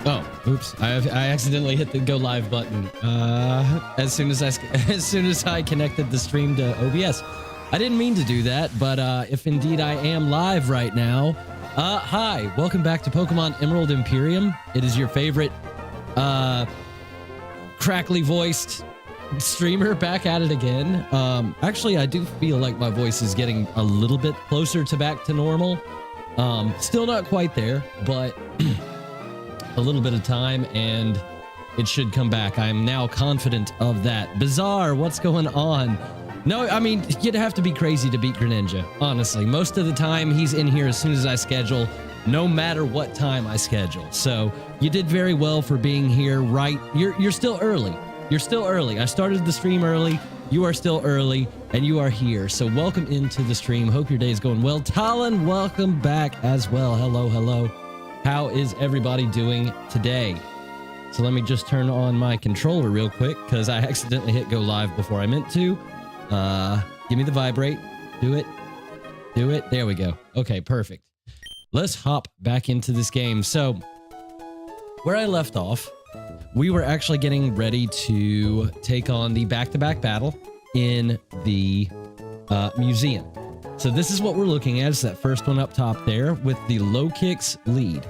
Oh, oops! I accidentally hit the go live button as soon as I connected the stream to OBS. I didn't mean to do that, but if indeed I am live right now, hi, welcome back to Pokemon Emerald Imperium. It is your favorite crackly voiced streamer back at it again. Actually, I do feel like my voice is getting a little bit closer to back to normal. Still not quite there, but a little bit of time and it should come back. I'm now confident of that. Bizarre, what's going on? No, I mean, you'd have to be crazy to beat Greninja, honestly. Most of the time, he's in here as soon as I schedule, no matter what time I schedule. So you did very well for being here, right? You're still early. You're still early. I started the stream early. You are still early, and you are here. So welcome into the stream. Hope your day is going well. Talon, welcome back as well. Hello, hello. How is everybody doing today? So let me just turn on my controller real quick because I accidentally hit go live before I meant to. Give me the vibrate. Do it. Do it. There we go. Okay, perfect. Let's hop back into this game. So where I left off, we were actually getting ready to take on the back-to-back battle in the museum. So this is what we're looking at. It's that first one up top there with the low kicks lead.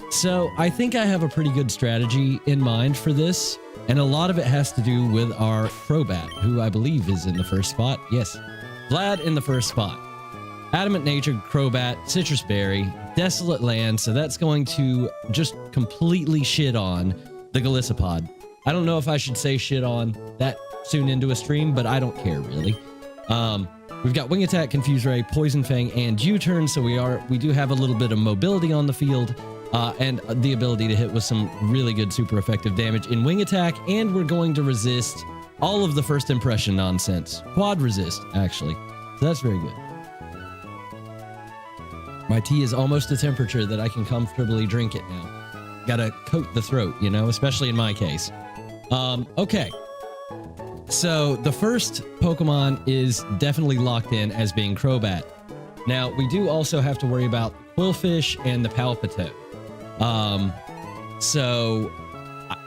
So I think I have a pretty good strategy in mind for this. And a lot of it has to do with our Crobat, who I believe is in the first spot. Yes, Vlad in the first spot. Adamant Nature, Crobat, Citrus Berry, Desolate Land. So that's going to just completely shit on the Golisopod. I don't know if I should say shit on that soon into a stream, but I don't care really. We've got Wing Attack, Confuse Ray, Poison Fang, and U-Turn. So we do have a little bit of mobility on the field. And the ability to hit with some really good super effective damage in Wing Attack, and we're going to resist all of the first impression nonsense. Quad resist, actually. So that's very good. My tea is almost a temperature that I can comfortably drink it now. Gotta coat the throat, you know, especially in my case. Okay. So the first Pokemon is definitely locked in as being Crobat. Now, we do also have to worry about Quillfish and the Palpitoad. So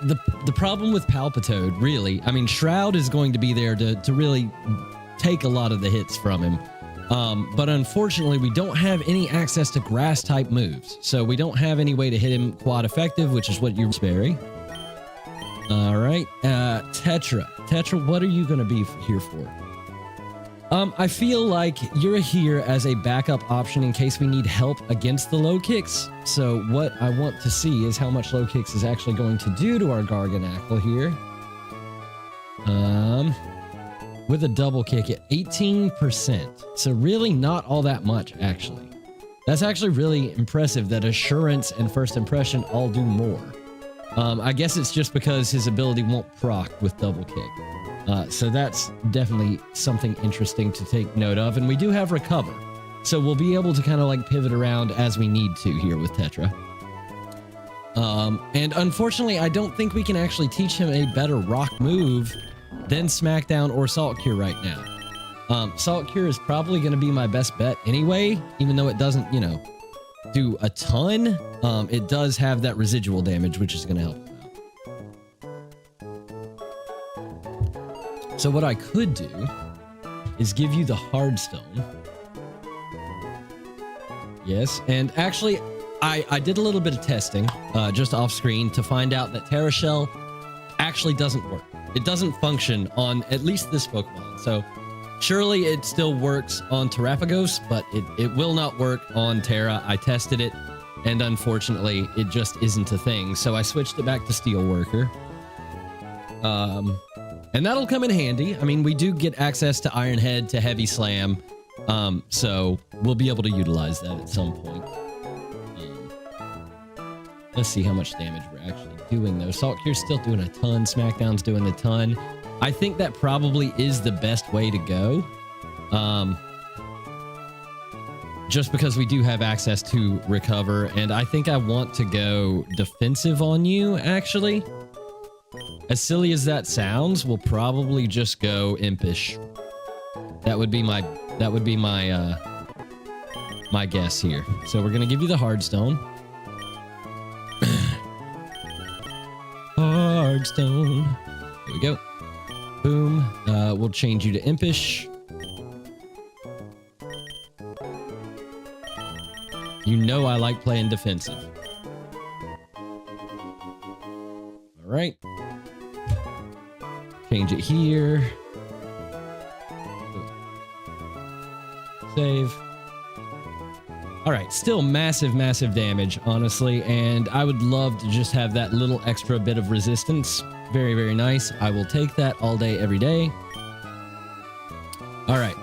the problem with Palpitoad, really, I mean, Shroud is going to be there to really take a lot of the hits from him. But unfortunately, we don't have any access to grass type moves. So we don't have any way to hit him quad effective, which is what you're Berry. All right. Tetra. Tetra, what are you going to be here for? I feel like you're here as a backup option in case we need help against the low kicks. So what I want to see is how much low kicks is actually going to do to our Garganacl here. With a double kick at 18%. So really not all that much, actually. That's actually really impressive that Assurance and First Impression all do more. I guess it's just because his ability won't proc with double kick. So that's definitely something interesting to take note of. And we do have Recover. So we'll be able to kind of like pivot around as we need to here with Tetra. And unfortunately, I don't think we can actually teach him a better rock move than Smackdown or Salt Cure right now. Salt Cure is probably going to be my best bet anyway, even though it doesn't, you know, do a ton. It does have that residual damage, which is going to help. So what I could do is give you the Hard Stone. Yes, and actually, I did a little bit of testing just off screen to find out that Terra Shell actually doesn't work. It doesn't function on at least this Pokemon. So surely it still works on Terrapagos, but it will not work on Terra. I tested it, and unfortunately, it just isn't a thing. So I switched it back to Steelworker. And that'll come in handy. I mean, we do get access to Iron Head, to Heavy Slam, so we'll be able to utilize that at some point. Let's see how much damage we're actually doing, though. Salt Cure's still doing a ton. Smackdown's doing a ton. I think that probably is the best way to go. Just because we do have access to Recover, and I think I want to go defensive on you, actually. As silly as that sounds, we'll probably just go Impish. That would be my my guess here. So we're gonna give you the Hard Stone. Shard Stone. There we go. Boom. We'll change you to Impish. You know I like playing defensive. All right. Change it here. Save. All right, still massive, massive damage, honestly, and I would love to just have that little extra bit of resistance. Very, very nice. I will take that all day, every day. All right.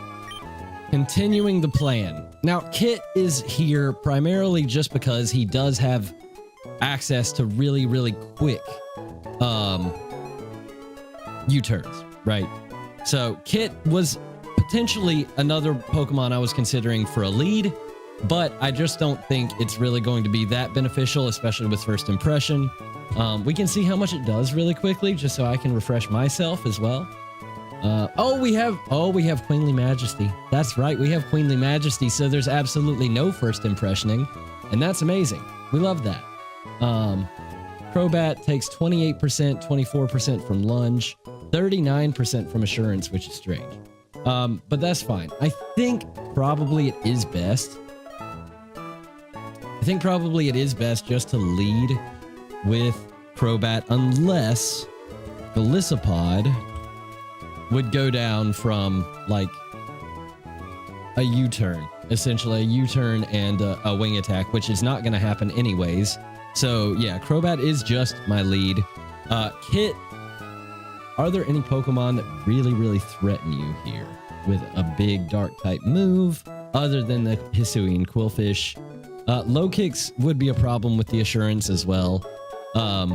Continuing the plan. Now, Kit is here primarily just because he does have access to really, really quick U-turns, right? So Kit was potentially another Pokemon I was considering for a lead, but I just don't think it's really going to be that beneficial, especially with first impression. We can see how much it does really quickly, just so I can refresh myself as well. We have Queenly Majesty. That's right, we have Queenly Majesty, so there's absolutely no first impressioning, and that's amazing. We love that. Crobat takes 28%, 24% from Lunge, 39% from Assurance, which is strange. But that's fine. I think probably it is best. I think probably it is best just to lead with Crobat, unless Golisopod would go down from like a U-turn, essentially a U-turn and a wing attack, which is not going to happen anyways. So yeah, Crobat is just my lead. Kit, are there any Pokemon that really, really threaten you here with a big dark type move other than the Hisuian Quillfish? Low kicks would be a problem with the Assurance as well. All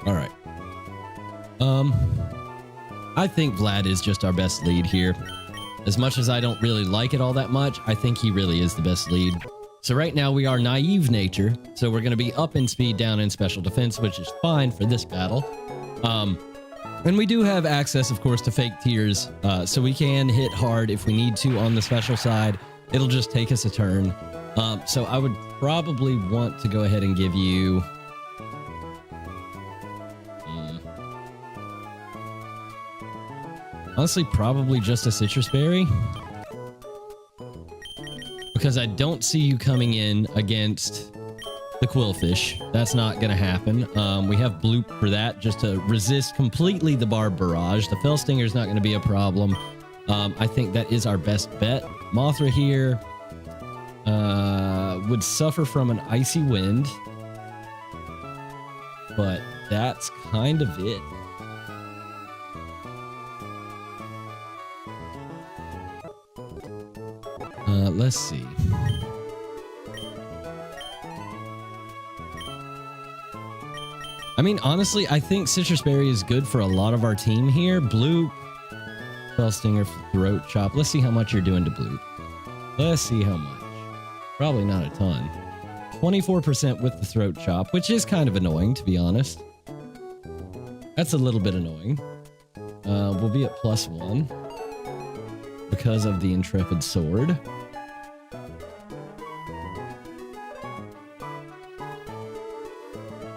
right. I think Vlad is just our best lead here. As much as I don't really like it all that much, I think he really is the best lead. So right now we are Naive Nature, so we're going to be up in speed, down in special defense, which is fine for this battle. And we do have access, of course, to fake tears, so we can hit hard if we need to on the special side. It'll just take us a turn. So I would probably want to go ahead and give you... honestly, probably just a Citrus Berry. Because I don't see you coming in against the Quillfish. That's not going to happen. We have Bloop for that, just to resist completely the Barb Barrage. The Fell Stinger is not going to be a problem. I think that is our best bet. Mothra here would suffer from an Icy Wind. But that's kind of it. Let's see. I mean, honestly, I think Citrus Berry is good for a lot of our team here. Bloop, Fell Stinger, Throat Chop. Let's see how much you're doing to Bloop. Let's see how much. Probably not a ton. 24% with the Throat Chop, which is kind of annoying, to be honest. That's a little bit annoying. We'll be at +1 because of the Intrepid Sword.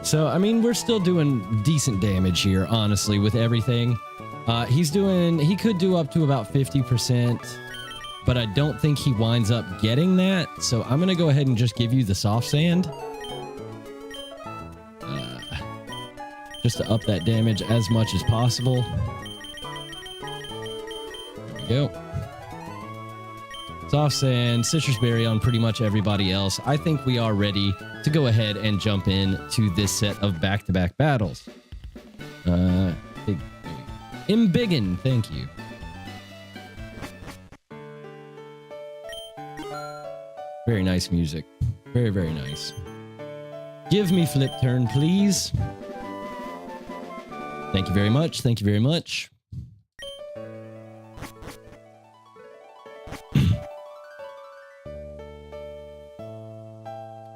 So, I mean, we're still doing decent damage here, honestly, with everything. He could do up to about 50%, but I don't think he winds up getting that. So I'm going to go ahead and just give you the Soft Sand. Just to up that damage as much as possible. There we go. Soft Sand, Citrus Berry on pretty much everybody else. I think we are ready to go ahead and jump in to this set of back-to-back battles. Embiggen, thank you. Very nice music. Very, very nice. Give me Flip Turn, please. Thank you very much. Thank you very much.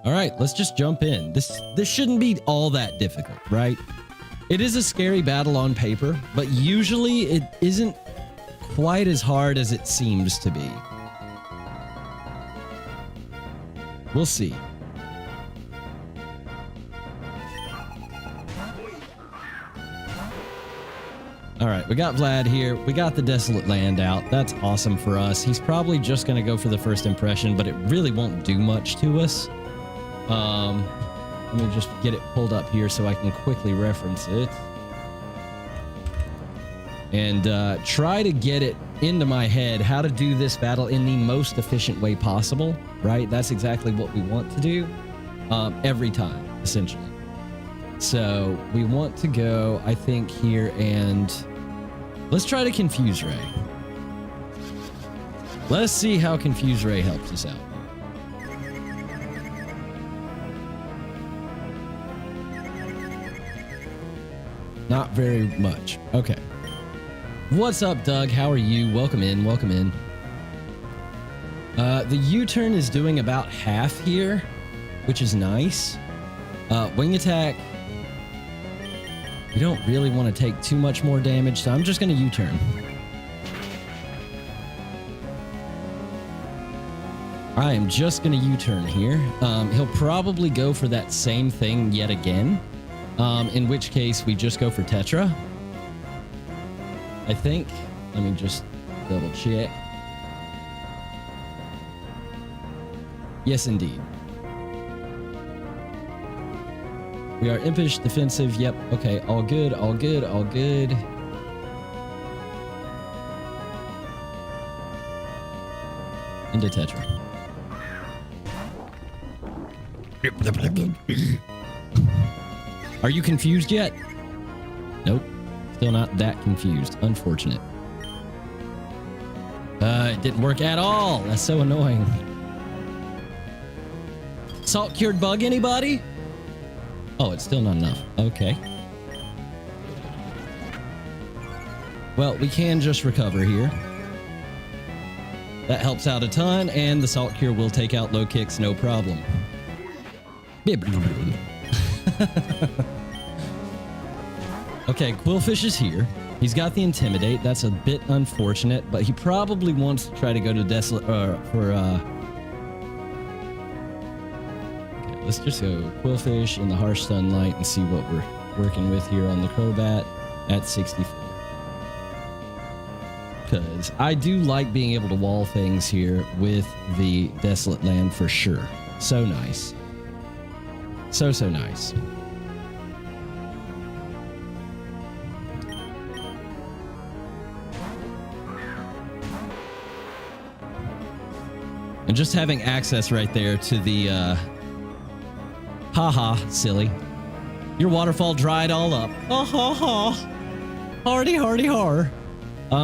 All right, let's just jump in. This shouldn't be all that difficult, right? It is a scary battle on paper, but usually it isn't quite as hard as it seems to be. We'll see. All right, we got Vlad here. We got the Desolate Land out. That's awesome for us. He's probably just going to go for the first impression, but it really won't do much to us. Let me just get it pulled up here so I can quickly reference it. And try to get it into my head how to do this battle in the most efficient way possible, right? That's exactly what we want to do every time, essentially. So we want to go, I think, here and let's try to Confuse Ray. Let's see how Confuse Ray helps us out. Not very much. Okay. What's up, Doug? How are you? Welcome in. Welcome in. The U-turn is doing about half here, which is nice. Wing attack. You don't really want to take too much more damage, so I'm just going to U-turn. I am just going to U-turn here. He'll probably go for that same thing yet again, in which case we just go for Tetra. I think. Let me just double check. Yes, indeed. We are impish, defensive. Yep. Okay. All good. All good. All good. Into Tetra. Are you confused yet? Nope. Still not that confused. Unfortunate. It didn't work at all. That's so annoying. Salt cured bug, anybody? Oh, it's still not enough. Okay. Well, we can just recover here. That helps out a ton, and the salt cure will take out low kicks, no problem. Okay, Quillfish is here. He's got the Intimidate. That's a bit unfortunate, but he probably wants to try to go to Desolate, okay, let's just go Quillfish in the Harsh Sunlight and see what we're working with here on the Crobat at 64. Because I do like being able to wall things here with the Desolate Land for sure. So nice. So nice. And just having access right there to the, haha, silly. Your waterfall dried all up. Ha ha ha. Hardy, hardy, har.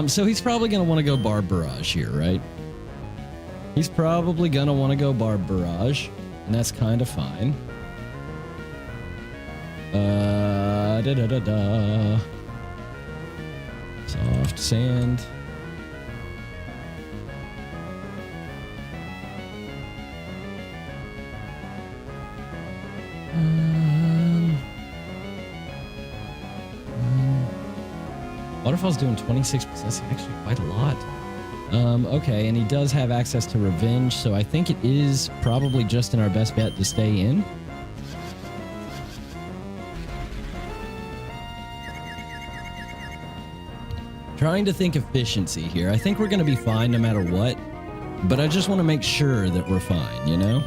So he's probably going to want to go Barb Barrage here, right? He's probably going to want to go Barb Barrage, and that's kind of fine. Da-da-da-da. Soft Sand. Waterfall's doing 26%. That's actually quite a lot. Okay, and he does have access to Revenge, so I think it is probably just in our best bet to stay in. Trying to think efficiency here. I think we're going to be fine no matter what, but I just want to make sure that we're fine, you know?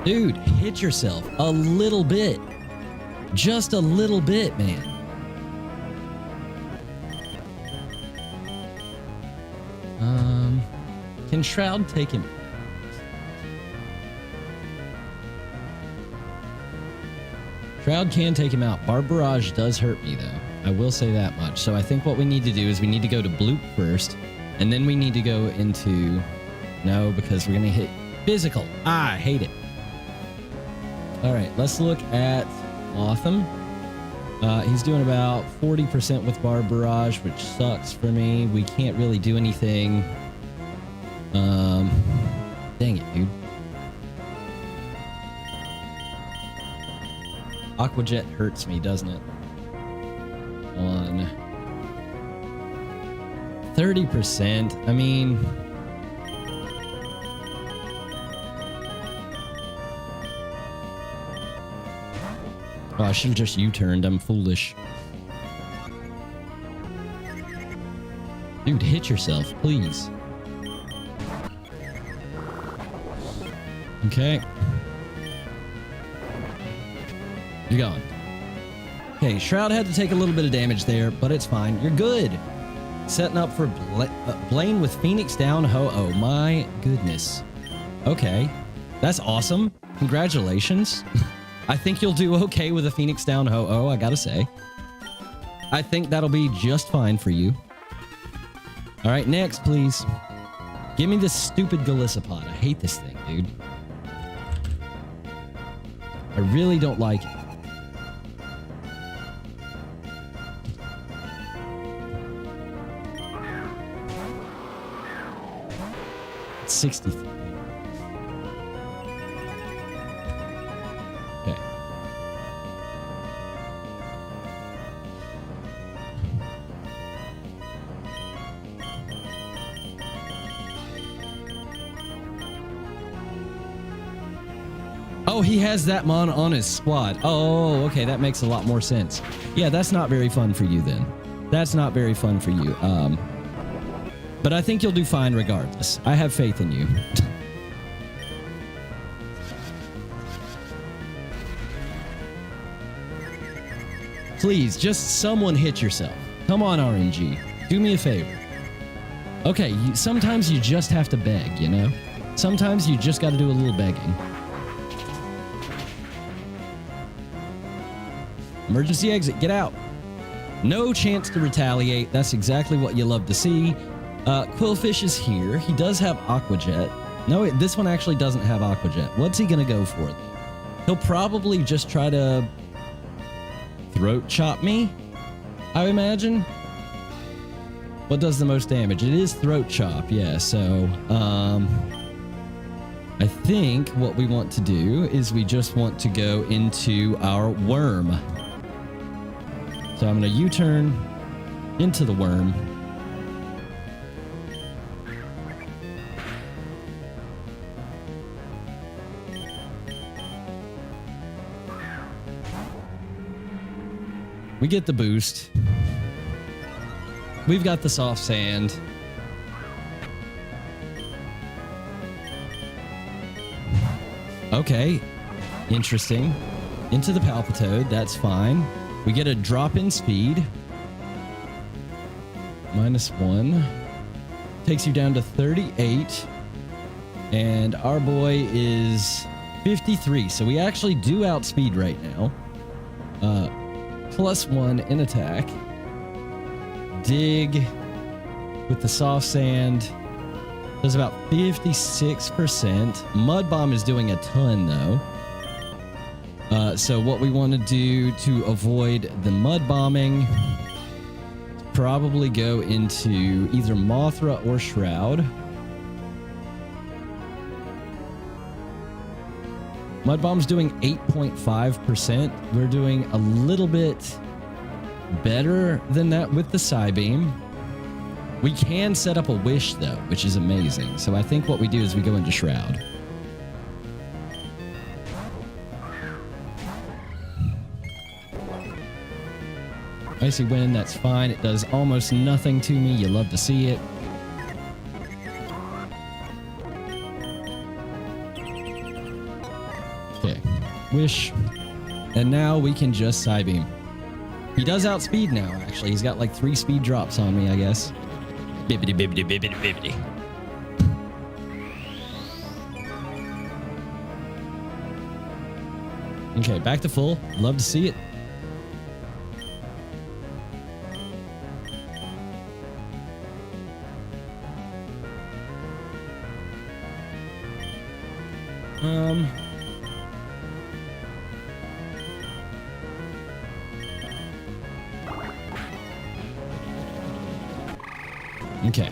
Dude, hit yourself a little bit. Just a little bit, man. Can Shroud take him? Shroud can take him out. Barb Barrage does hurt me, though. I will say that much. So I think what we need to do is we need to go to Bloop first, and then we need to go into... No, because we're going to hit Physical. Ah, I hate it. All right, let's look at Lotham. He's doing about 40% with Barb Barrage, which sucks for me. We can't really do anything. Aqua Jet hurts me, doesn't it? On 30%. I mean, oh, I should have just U-turned. I'm foolish. Dude, hit yourself, please. Okay. You're gone. Okay, Shroud had to take a little bit of damage there, but it's fine. You're good. Setting up for Blaine with Phoenix down. Oh, my goodness. Okay. That's awesome. Congratulations. I think you'll do okay with a Phoenix down Ho-Oh, I gotta say. I think that'll be just fine for you. All right, next, please. Give me this stupid Golisopod. I hate this thing, dude. I really don't like it. It's 63. Okay. Oh, he has that mon on his squad. Oh, okay, that makes a lot more sense. Yeah, that's not very fun for you then. That's not very fun for you. But I think you'll do fine regardless. I have faith in you. Please, just someone hit yourself. Come on, RNG. Do me a favor. Okay, sometimes you just have to beg, you know? Sometimes you just got to do a little begging. Emergency exit, get out. No chance to retaliate. That's exactly what you love to see. Quillfish is here. He does have Aqua Jet. No, this one actually doesn't have Aqua Jet. What's he gonna go for? He'll probably just try to throat chop me, I imagine. What does the most damage? It is throat chop, yeah. So, I think what we want to do is we just want to go into our worm. So I'm going to U-turn into the worm. We get the boost. We've got the soft sand. Okay, interesting. Into the Palpitoad, that's fine. We get a drop in speed. -1. Takes you down to 38. And our boy is 53. So we actually do outspeed right now. +1 in attack. Dig with the soft sand. Does about 56%. Mud Bomb is doing a ton though. So what we want to do to avoid the mud bombing, probably go into either Mothra or Shroud. Mud Bomb's doing 8.5%. We're doing a little bit better than that with the Psybeam. We can set up a wish though, which is amazing. So I think what we do is we go into Shroud. Icy Wind, that's fine. It does almost nothing to me. You love to see it. Okay, Wish. And now we can just Psybeam. He does outspeed now, actually. He's got like 3 speed drops on me, I guess. Bibbidi, bibbidi, bibbidi, bibbidi. Okay, back to full. Love to see it. Okay.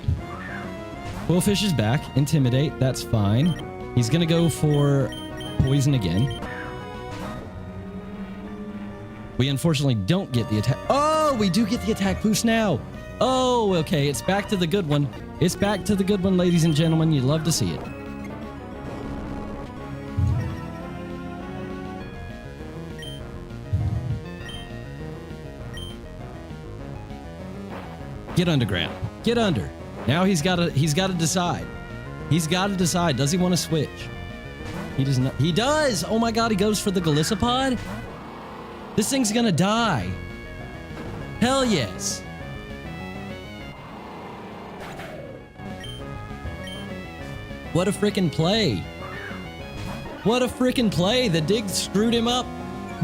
Quillfish is back. Intimidate. That's fine. He's going to go for poison again. We unfortunately don't get the attack. Oh, we do get the attack boost now. Oh, okay. It's back to the good one. It's back to the good one, ladies and gentlemen. You love to see it. Get underground. Get under. Now he's got to decide. He's got to decide. Does he want to switch? He does not. He does. Oh my God. He goes for the Galissapod. This thing's going to die. Hell yes. What a freaking play. What a freaking play. The dig screwed him up.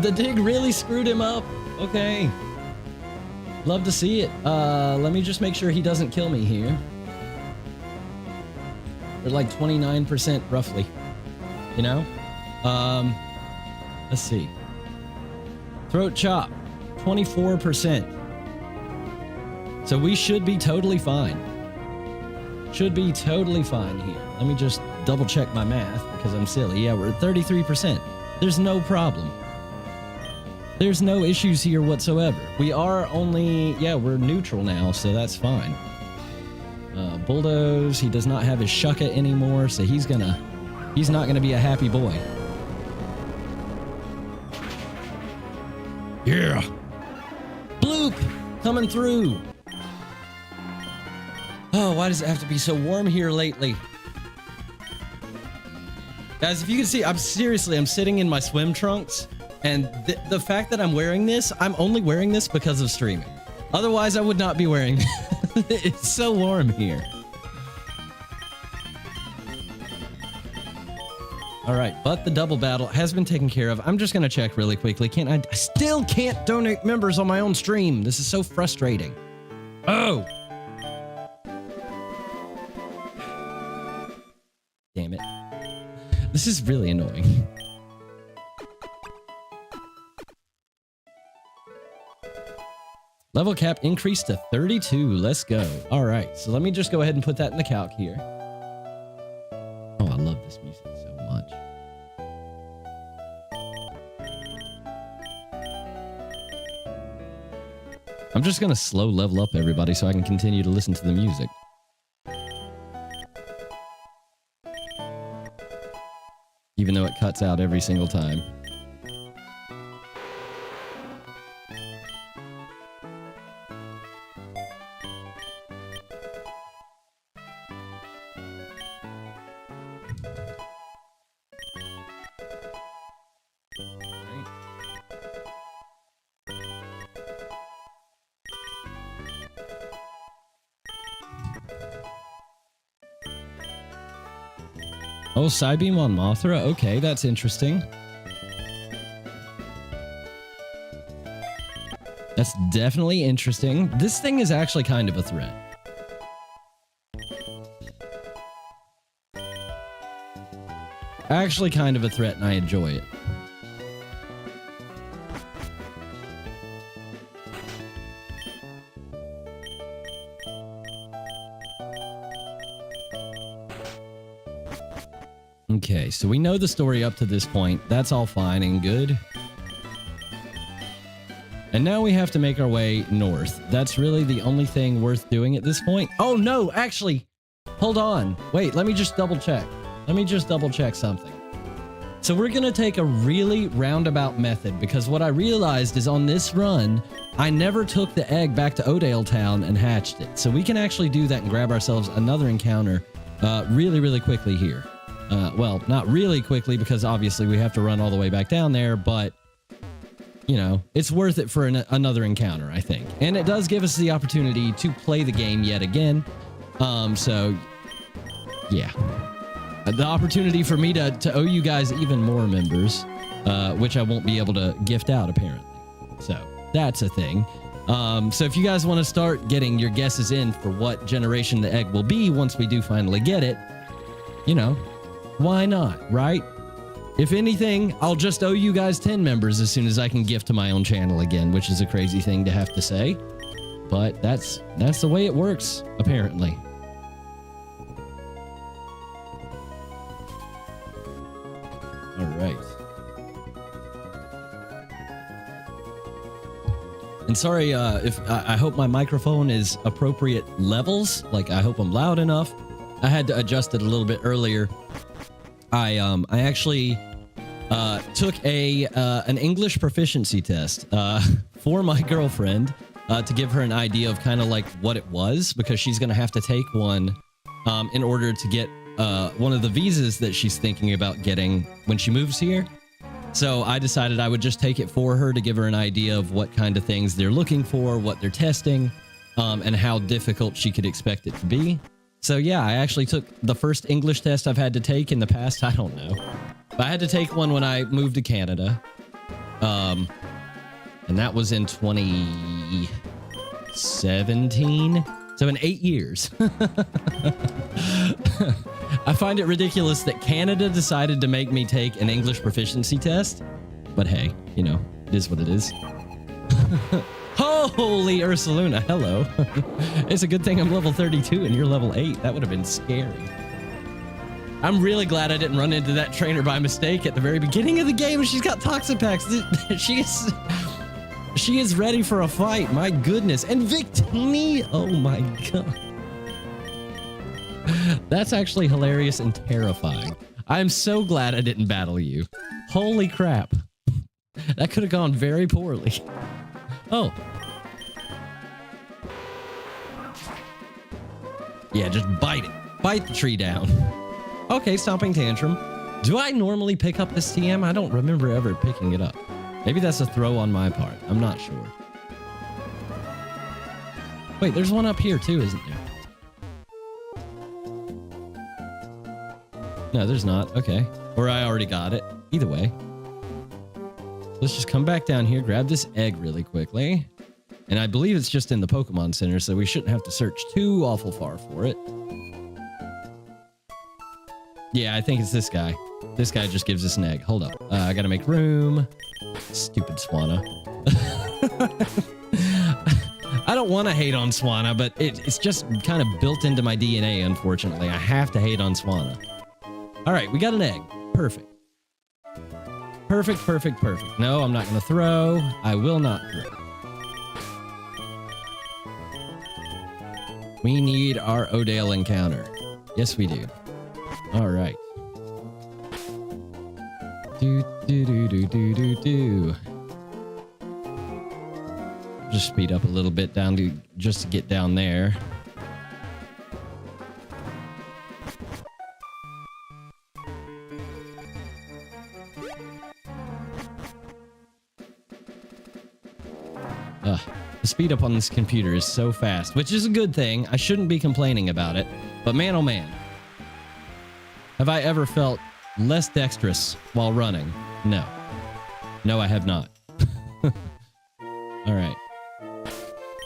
The dig really screwed him up. Okay. Love to see it. Let me just make sure he doesn't kill me here. They're like 29% roughly. You know? Let's see. Throat chop, 24%. So we should be totally fine. Should be totally fine here. Let me just double check my math because I'm silly. Yeah, we're at 33%. There's no problem. There's no issues here whatsoever. We are only, yeah, we're neutral now, so that's fine. Bulldoze, he does not have his Shucka anymore, so he's not gonna be a happy boy. Yeah. Bloop, coming through. Oh, why does it have to be so warm here lately? Guys, if you can see, I'm sitting in my swim trunks. And the fact that I'm wearing this, I'm only wearing this because of streaming. Otherwise, I would not be wearing it. It's so warm here. All right, but the double battle has been taken care of. I'm just going to check really quickly. I still can't donate members on my own stream. This is so frustrating. Oh. Damn it. This is really annoying. Level cap increased to 32. Let's go. All right. So let me just go ahead and put that in the calc here. Oh, I love this music so much. I'm just going to slow level up everybody so I can continue to listen to the music. Even though it cuts out every single time. Oh, Psybeam on Mothra? Okay, that's interesting. That's definitely interesting. This thing is actually kind of a threat. Actually kind of a threat, and I enjoy it. Okay, so we know the story up to this point. That's all fine and good. And now we have to make our way north. That's really the only thing worth doing at this point. Oh no, actually, hold on. Wait, let me just double check. Let me just double check something. So we're going to take a really roundabout method because what I realized is on this run, I never took the egg back to Oakdale Town and hatched it. So we can actually do that and grab ourselves another encounter really, really quickly here. Well, not really quickly because obviously we have to run all the way back down there, but you know, it's worth it for another encounter, I think. And it does give us the opportunity to play the game yet again. So yeah, the opportunity for me to owe you guys even more members, which I won't be able to gift out apparently. So that's a thing. So if you guys want to start getting your guesses in for what generation the egg will be once we do finally get it, you know, why not, right? If anything, I'll just owe you guys 10 members as soon as I can gift to my own channel again, which is a crazy thing to have to say. But that's the way it works, apparently. All right. And sorry if I hope my microphone is appropriate levels. Like, I hope I'm loud enough. I had to adjust it a little bit earlier. I actually took an English proficiency test for my girlfriend to give her an idea of kind of like what it was, because she's going to have to take one in order to get one of the visas that she's thinking about getting when she moves here. So I decided I would just take it for her to give her an idea of what kind of things they're looking for, what they're testing, and how difficult she could expect it to be. So yeah, I actually took the first English test I've had to take in the past, I don't know. But I had to take one when I moved to Canada. And that was in 2017. So in 8 years. I find it ridiculous that Canada decided to make me take an English proficiency test. But hey, you know, it is what it is. Holy Ursaluna, hello. It's a good thing I'm level 32 and you're level 8. That would have been scary. I'm really glad I didn't run into that trainer by mistake at the very beginning of the game. She's got Toxapex. She is ready for a fight. My goodness. And Victini. Oh my god. That's actually hilarious and terrifying. I'm so glad I didn't battle you. Holy crap. That could have gone very poorly. Oh. Yeah, just bite it. Bite the tree down. Okay, Stomping Tantrum. Do I normally pick up this TM? I don't remember ever picking it up. Maybe that's a throw on my part. I'm not sure. Wait, there's one up here too, isn't there? No, there's not. Okay. Or I already got it. Either way. Let's just come back down here, grab this egg really quickly. And I believe it's just in the Pokemon Center, so we shouldn't have to search too awful far for it. Yeah, I think it's this guy. This guy just gives us an egg. Hold up. I gotta make room. Stupid Swanna. I don't want to hate on Swanna, but it's just kind of built into my DNA, unfortunately. I have to hate on Swanna. All right, we got an egg. Perfect. Perfect, perfect, perfect. No, I'm not going to throw. I will not throw. We need our Odale encounter. Yes, we do. All right. Do. Just speed up a little bit down to just to get down there. The speed up on this computer is so fast, which is a good thing. I shouldn't be complaining about it, but man, oh man. Have I ever felt less dexterous while running? No. No, I have not. All right.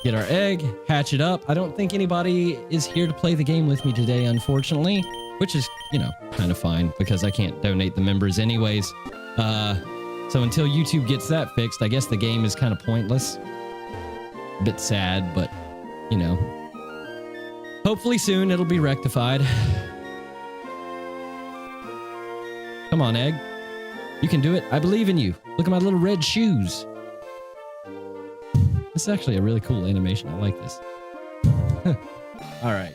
Get our egg, hatch it up. I don't think anybody is here to play the game with me today, unfortunately, which is, you know, kind of fine because I can't donate the members anyways. So until YouTube gets that fixed, I guess the game is kind of pointless. A bit sad, but, you know, hopefully soon it'll be rectified. Come on, egg. You can do it. I believe in you. Look at my little red shoes. This is actually a really cool animation. I like this. All right.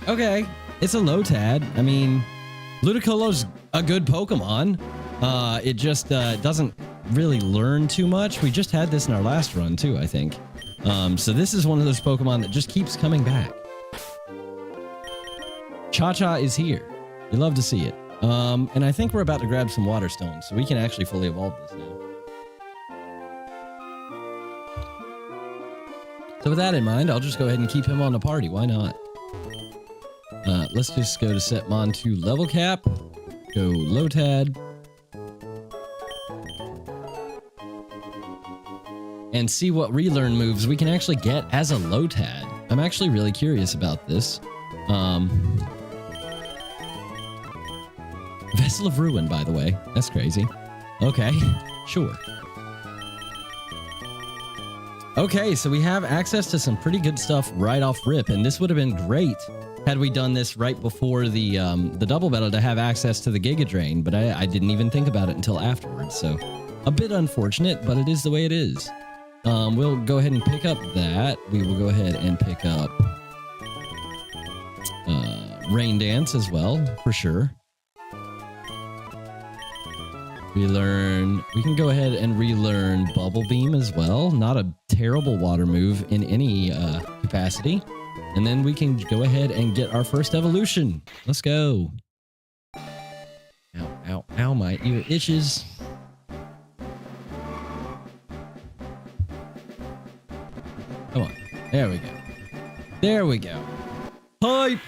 Okay. It's a Lotad. I mean, Ludicolo's a good Pokemon. It just doesn't really learn too much. We just had this in our last run, too, I think. So this is one of those Pokemon that just keeps coming back. Cha-Cha is here. We love to see it. And I think we're about to grab some Water Stones, so we can actually fully evolve this now. So with that in mind, I'll just go ahead and keep him on the party. Why not? Let's just go to set Mon to level cap. Go Lotad. And see what relearn moves we can actually get as a Lotad. I'm actually really curious about this. Vessel of Ruin, by the way. That's crazy. Okay, sure. Okay, so we have access to some pretty good stuff right off rip, and this would have been great had we done this right before the double battle to have access to the Giga Drain, but I didn't even think about it until afterwards. So a bit unfortunate, but it is the way it is. We'll go ahead and pick up that. We will go ahead and pick up Rain Dance as well, for sure. We can go ahead and relearn Bubble Beam as well. Not a terrible water move in any capacity. And then we can go ahead and get our first evolution. Let's go. Ow, ow, ow, my ear itches. Come on. There we go. There we go. Hype!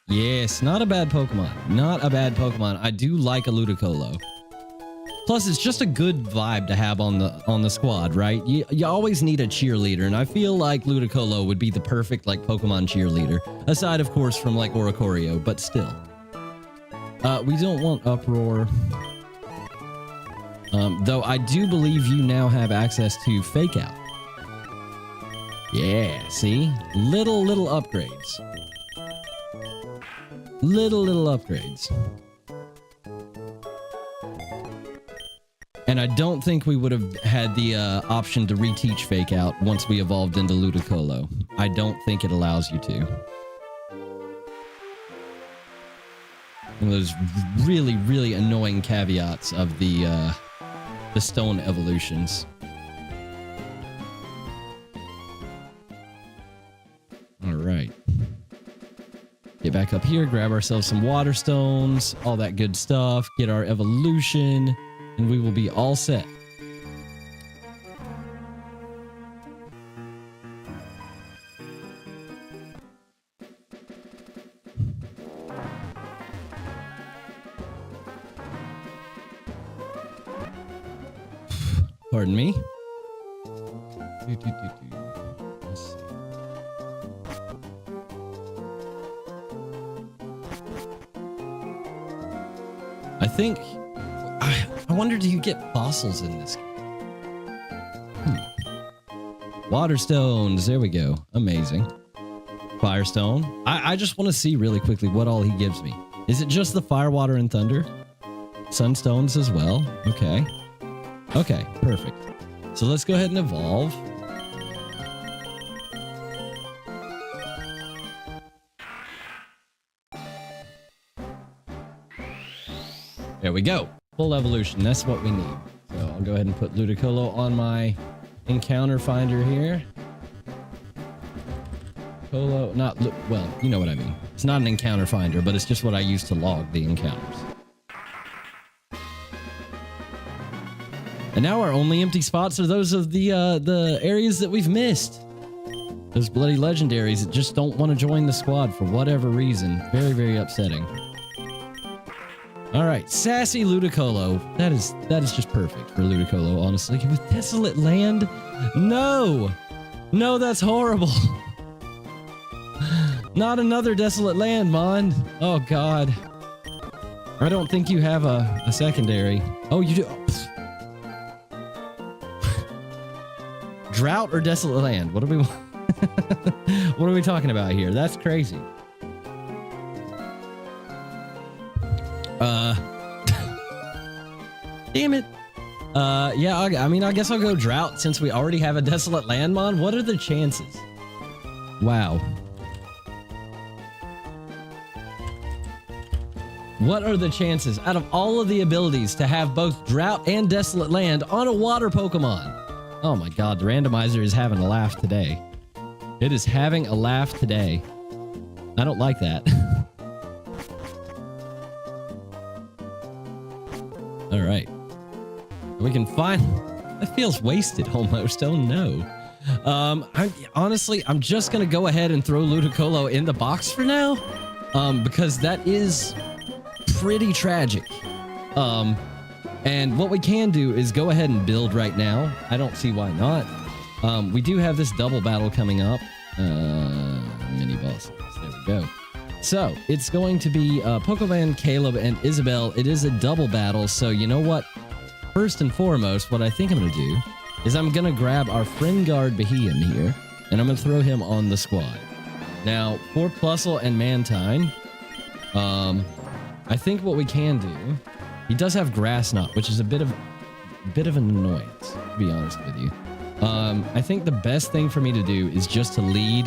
Yes, not a bad Pokemon. Not a bad Pokemon. I do like a Ludicolo. Plus, it's just a good vibe to have on the squad, right? You always need a cheerleader, and I feel like Ludicolo would be the perfect like Pokemon cheerleader. Aside, of course, from like Oricorio, but still. We don't want Uproar. Though I do believe you now have access to Fake Out. Yeah, see? Little upgrades. Little upgrades. And I don't think we would have had the option to reteach Fake Out once we evolved into Ludicolo. I don't think it allows you to. One of those really annoying caveats of the stone evolutions. All right. Get back up here, grab ourselves some water stones, all that good stuff, get our evolution, and we will be all set. Pardon me. Let's see. I think... I wonder, do you get fossils in this? Water stones. There we go. Amazing. Firestone. I just want to see really quickly what all he gives me. Is it just the fire, water, and thunder? Sunstones as well. Okay. Okay, perfect. So let's go ahead and evolve. There we go. Full evolution. That's what we need. So I'll go ahead and put Ludicolo on my encounter finder here. Colo, not, well, you know what I mean. It's not an encounter finder, but it's just what I use to log the encounters. And now our only empty spots are those of the areas that we've missed. Those bloody legendaries that just don't want to join the squad for whatever reason. Very upsetting. All right, sassy Ludicolo. That is just perfect for Ludicolo, honestly. With Desolate Land? No! No, that's horrible. Not another Desolate Land, Mon. Oh, God. I don't think you have a secondary. Oh, you do. Oh, Drought or Desolate Land? What are we what are we talking about here? That's crazy. Damn it. Yeah, I mean, I guess I'll go Drought since we already have a Desolate Land Mon. What are the chances? Wow. What are the chances out of all of the abilities to have both Drought and Desolate Land on a water Pokemon? Oh my God, the randomizer is having a laugh today. It is having a laugh today. I don't like that. All right. We can find... That feels wasted almost. Oh no. Honestly, I'm just going to go ahead and throw Ludicolo in the box for now. Because that is pretty tragic. And what we can do is go ahead and build right now. I don't see why not. We do have this double battle coming up. Mini bosses. There we go. So, it's going to be Pokemon, Caleb, and Isabel. It is a double battle, so you know what? First and foremost, what I think I'm going to do is I'm going to grab our friend guard Beheeyem here, and I'm going to throw him on the squad. Now, for Plusle and Mantine, I think what we can do, he does have Grass Knot, which is a bit of an annoyance, to be honest with you. I think the best thing for me to do is just to lead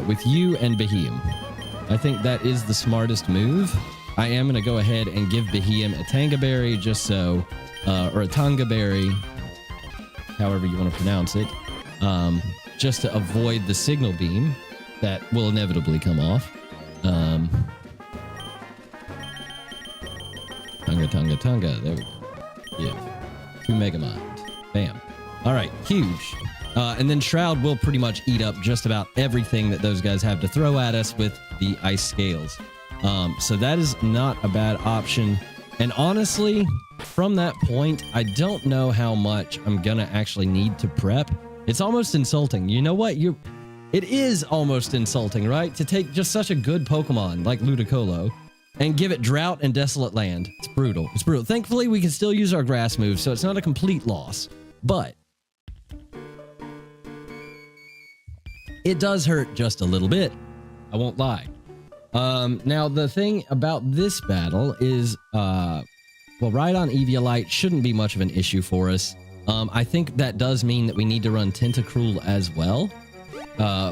with you and Beheeyem. I think that is the smartest move. I am going to go ahead and give Beheeyem a Tanga Berry just so, or a Tanga Berry, however you want to pronounce it, just to avoid the Signal Beam that will inevitably come off. Tunga. There we go. Yeah. 2 Mega Mind. Bam. All right. Huge. And then Shroud will pretty much eat up just about everything that those guys have to throw at us with the Ice Scales. So that is not a bad option. And honestly, from that point, I don't know how much I'm going to actually need to prep. It's almost insulting. You know what? It is almost insulting, right? To take just such a good Pokemon like Ludicolo and give it Drought and Desolate Land. It's brutal. It's brutal. Thankfully, we can still use our grass moves, so it's not a complete loss. But it does hurt just a little bit. I won't lie. Now, the thing about this battle is, well, Rhydon Eviolite shouldn't be much of an issue for us. I think that does mean that we need to run Tentacruel as well.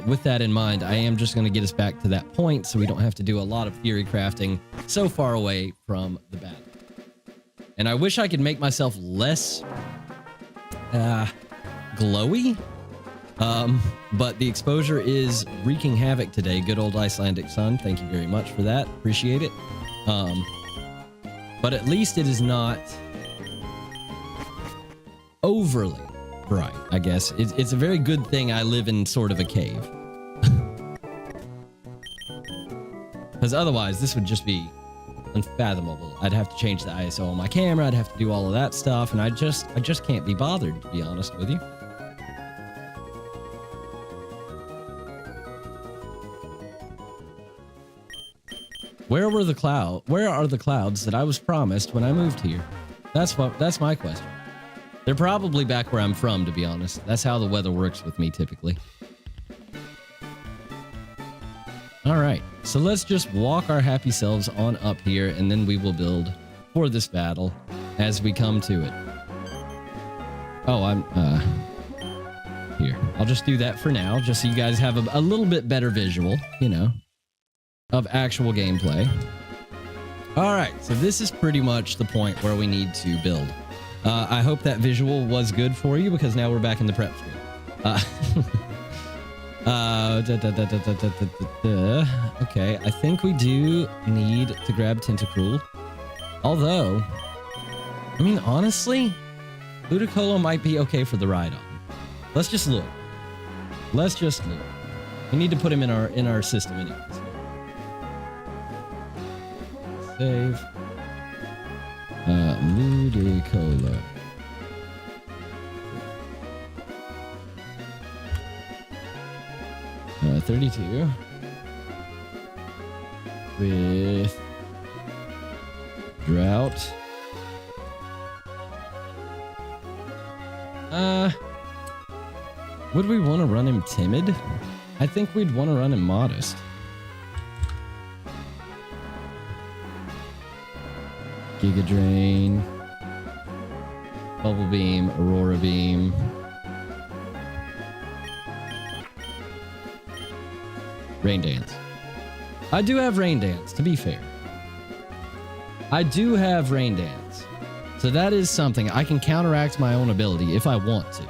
With that in mind, I am just going to get us back to that point so we don't have to do a lot of theory crafting so far away from the battle. And I wish I could make myself less glowy, but the exposure is wreaking havoc today. Good old Icelandic sun. Thank you very much for that. Appreciate it. But at least it is not overly bright, I guess. It's a very good thing I live in sort of a cave. Because otherwise, this would just be unfathomable. I'd have to change the ISO on my camera. I'd have to do all of that stuff, and I just can't be bothered, to be honest with you. Where are the clouds that I was promised when I moved here? That's my question. They're probably back where I'm from, to be honest. That's how the weather works with me, typically. All right, so let's just walk our happy selves on up here, and then we will build for this battle as we come to it. Oh, here. I'll just do that for now, just so you guys have a little bit better visual, you know, of actual gameplay. All right, so this is pretty much the point where we need to build. I hope that visual was good for you, because now we're back in the prep screen. Okay, I think we do need to grab Tentacruel. Although, I mean, honestly, Ludicolo might be okay for the Rhydon. Let's just look. Let's just look. We need to put him in our system anyways. Save. Ludicolo. Uh, 32. With Drought. Would we want to run him Timid? I think we'd want to run him Modest. Giga Drain, Bubble Beam, Aurora Beam. Rain Dance. I do have Rain Dance, to be fair. I do have Rain Dance. So that is something. I can counteract my own ability if I want to.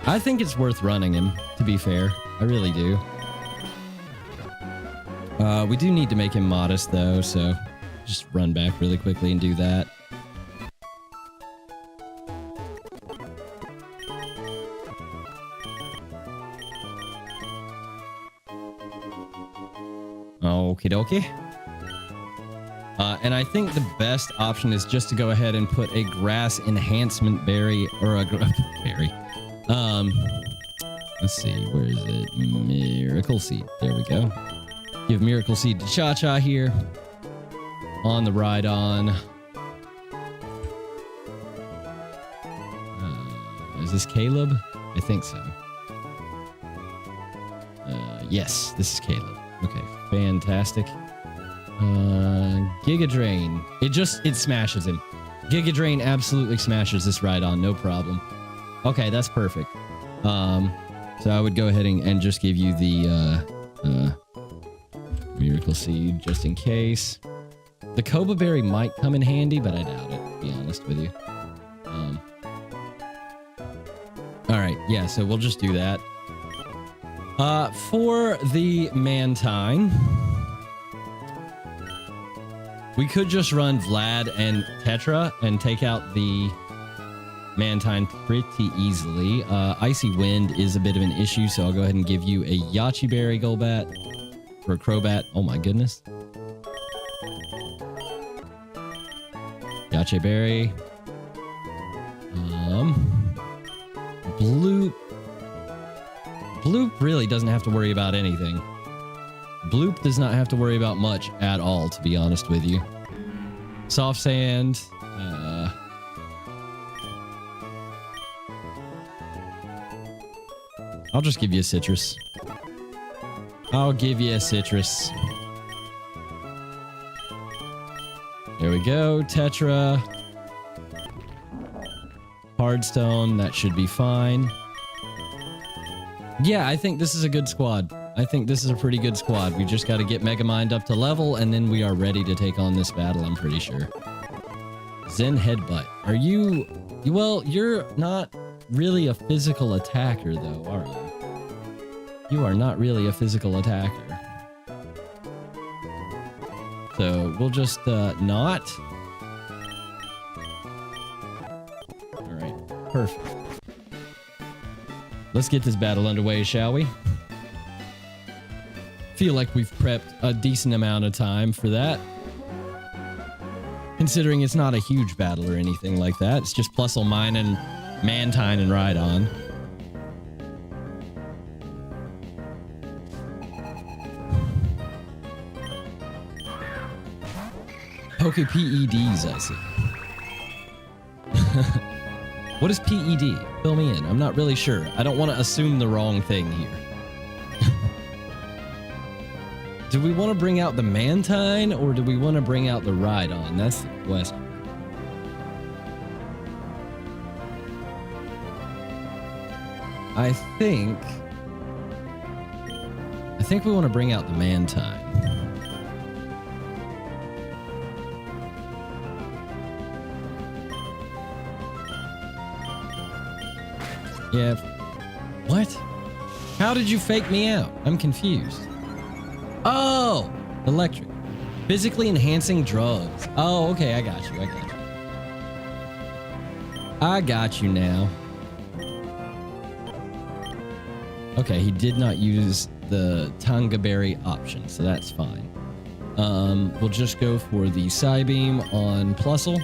I think it's worth running him, to be fair. I really do. We do need to make him Modest, though, so just run back really quickly and do that. Okie dokie. And I think the best option is just to go ahead and put a Grass Enhancement Berry, or a berry. Let's see, where is it? Miracle Seed. There we go. Give Miracle Seed to Cha-Cha here. On the Rhydon. Is this Caleb? I think so. Yes, this is Caleb. Okay, fantastic. Giga Drain. It smashes him. Giga Drain absolutely smashes this Rhydon, no problem. Okay, that's perfect. So I would go ahead and just give you the Miracle Seed just in case. The Koba Berry might come in handy, but I doubt it, to be honest with you. Alright, yeah, so we'll just do that. For the Mantine, we could just run Vlad and Tetra and take out the Mantine pretty easily. Icy Wind is a bit of an issue, so I'll go ahead and give you a Yache Berry Golbat or a Crobat. Oh my goodness. Yache Berry. Bloop really doesn't have to worry about anything. Bloop does not have to worry about much at all, to be honest with you. Soft Sand. I'll just give you a Citrus. I'll give you a Citrus. There we go. Tetra. Hardstone. That should be fine. Yeah, I think this is a good squad. I think this is a pretty good squad. We just got to get Megamind up to level, and then we are ready to take on this battle, I'm pretty sure. Zen Headbutt. Are you... Well, you're not really a physical attacker, though, are you? You are not really a physical attacker. So, we'll just, not. Alright, perfect. Let's get this battle underway, shall we? Feel like we've prepped a decent amount of time for that. Considering it's not a huge battle or anything like that. It's just Plusle, Mine, and Mantine and Rhydon. Poke PEDs, I see. What is PED? Fill me in. I'm not really sure. I don't want to assume the wrong thing here. Do we want to bring out the Mantine, or do we want to bring out the Rhydon? That's the question. I think we want to bring out the Mantine. Yeah. What? How did you fake me out? I'm confused. Oh! Electric. Physically enhancing drugs. Oh, okay, I got you. I got you now. Okay, he did not use the Tanga Berry option, so that's fine. We'll just go for the Psybeam on Plusle,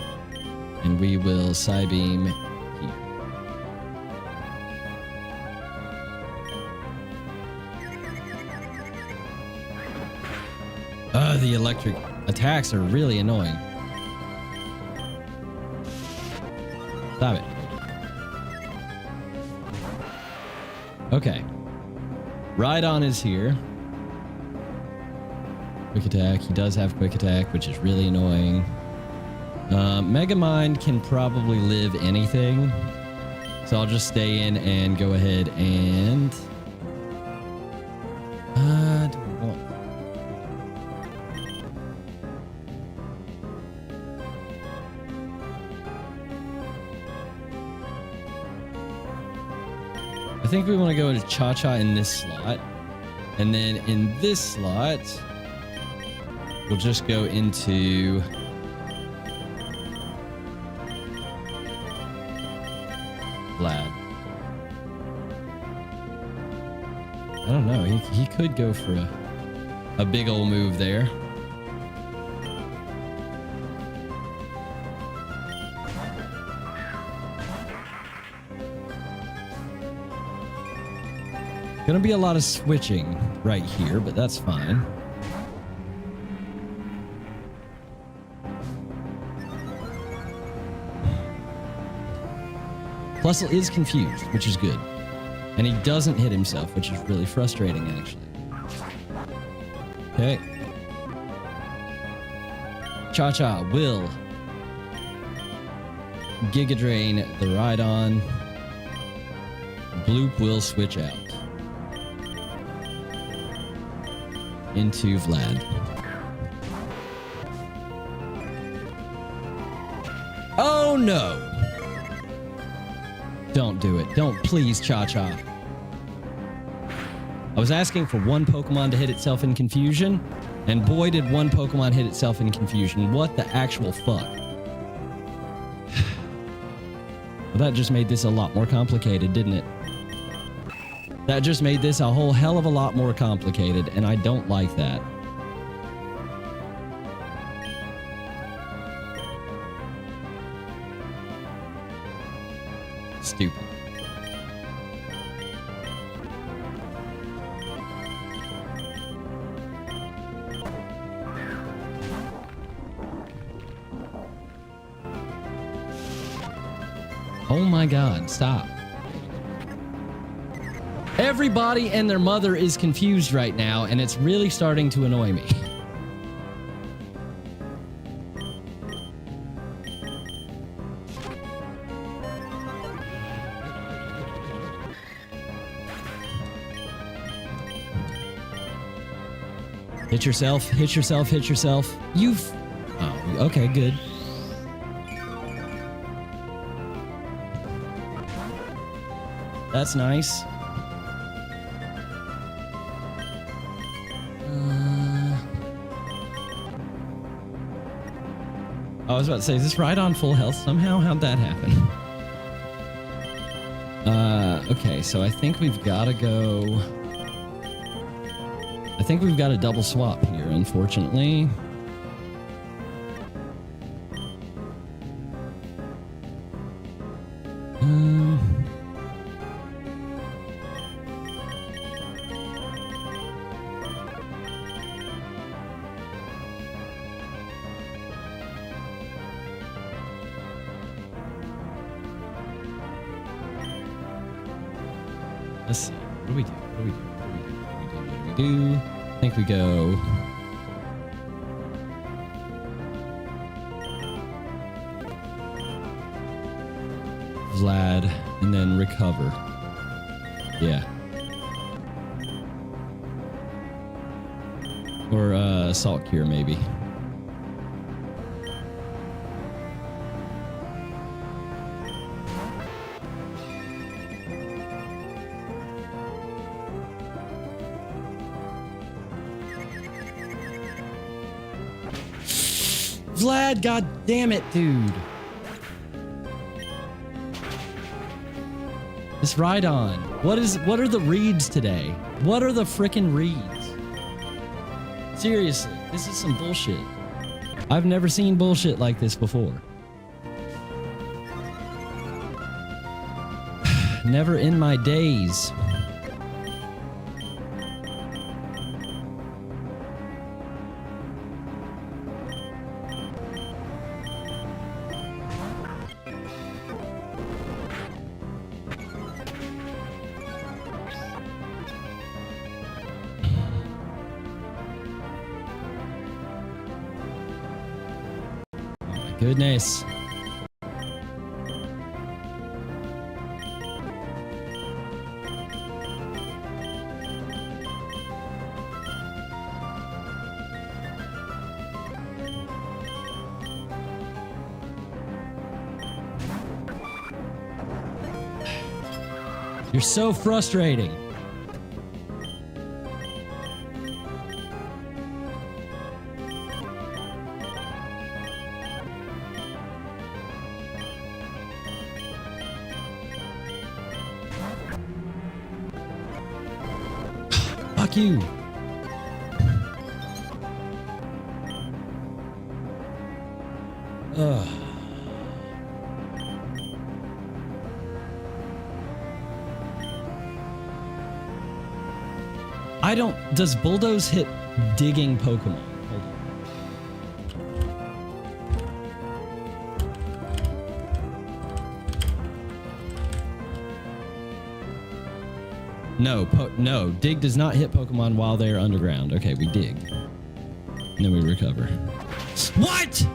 and we will Psybeam here. The electric attacks are really annoying. Stop it. Okay. Rhydon is here. Quick attack. He does have quick attack, which is really annoying. Megamind can probably live anything. So I'll just stay in and go ahead and... do we want... I think we want to go to Cha-Cha in this slot. And then in this slot, we'll just go into... Vlad. I don't know. He could go for a big old move there. Gonna be a lot of switching right here, but that's fine. Plusle is confused, which is good. And he doesn't hit himself, which is really frustrating, actually. Okay. Cha-Cha will Giga Drain the Rhydon. Bloop will switch out into Vlad. Oh no! Don't do it. Don't, please, Cha-Cha. I was asking for one Pokemon to hit itself in confusion, and boy did one Pokemon hit itself in confusion. What the actual fuck? Well, that just made this a lot more complicated, didn't it? That just made this a whole hell of a lot more complicated, and I don't like that. Stupid. Oh my God, stop. Everybody and their mother is confused right now, and it's really starting to annoy me. Hit yourself, hit yourself, hit yourself. You've... Oh, okay, good. That's nice. I was about to say, is this Rhydon full health somehow? How'd that happen? Okay, so I think we've got to go... I think we've got a double swap here, unfortunately. Let's see. What do we do? What do we do? What do we do? What do we do? What do we do? I think we go... Vlad, and then recover. Yeah. Or Salt Cure, maybe. Vlad, god damn it, dude. This Rhydon. What are the reads today? What are the frickin' reads? Seriously, this is some bullshit. I've never seen bullshit like this before. Never in my days. Goodness. You're so frustrating. Fuck you. Ugh. I don't... Does Bulldoze hit digging Pokemon? Hold on. No, dig does not hit Pokemon while they're underground. Okay, we dig. And then we recover. What?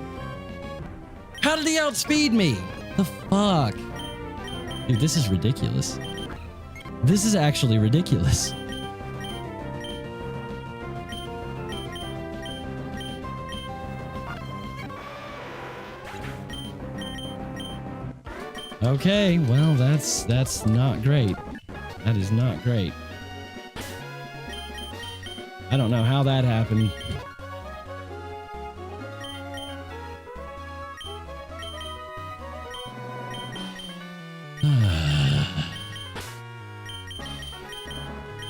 How did he outspeed me? The fuck? Dude, this is ridiculous. This is actually ridiculous. Okay, well, that's not great. That is not great. I don't know how that happened.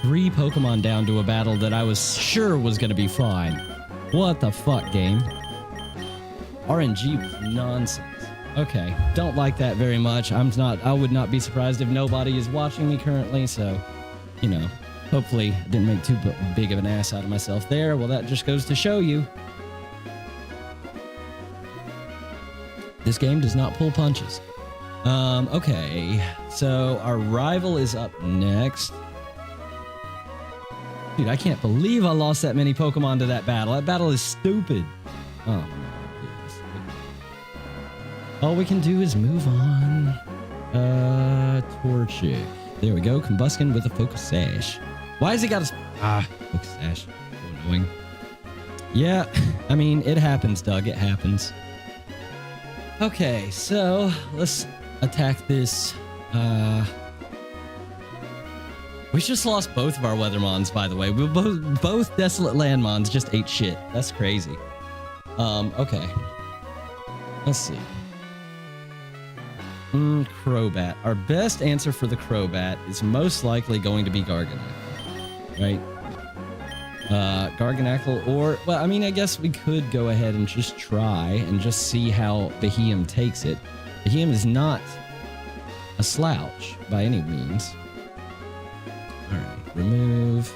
Three Pokemon down to a battle that I was sure was going to be fine. What the fuck, game? RNG was nonsense. Okay, don't like that very much. I would not be surprised if nobody is watching me currently, so, you know, hopefully I didn't make too big of an ass out of myself there. Well, that just goes to show you. This game does not pull punches. Okay, so our rival is up next. Dude, I can't believe I lost that many Pokemon to that battle. That battle is stupid. Oh. All we can do is move on. Torchic. There we go. Combuskin with a Focus Sash. Why has he got a... Focus Sash. So annoying. Yeah, I mean, it happens, Doug. It happens. Okay, so let's attack this. We just lost both of our Weathermons, by the way. We both Desolate Landmons just ate shit. That's crazy. Okay. Let's see. Crobat. Our best answer for the Crobat is most likely going to be Garganacl, right? Garganacl or... Well, I mean, I guess we could go ahead and just try and just see how Beheeyem takes it. Beheeyem is not a slouch by any means. Alright, remove.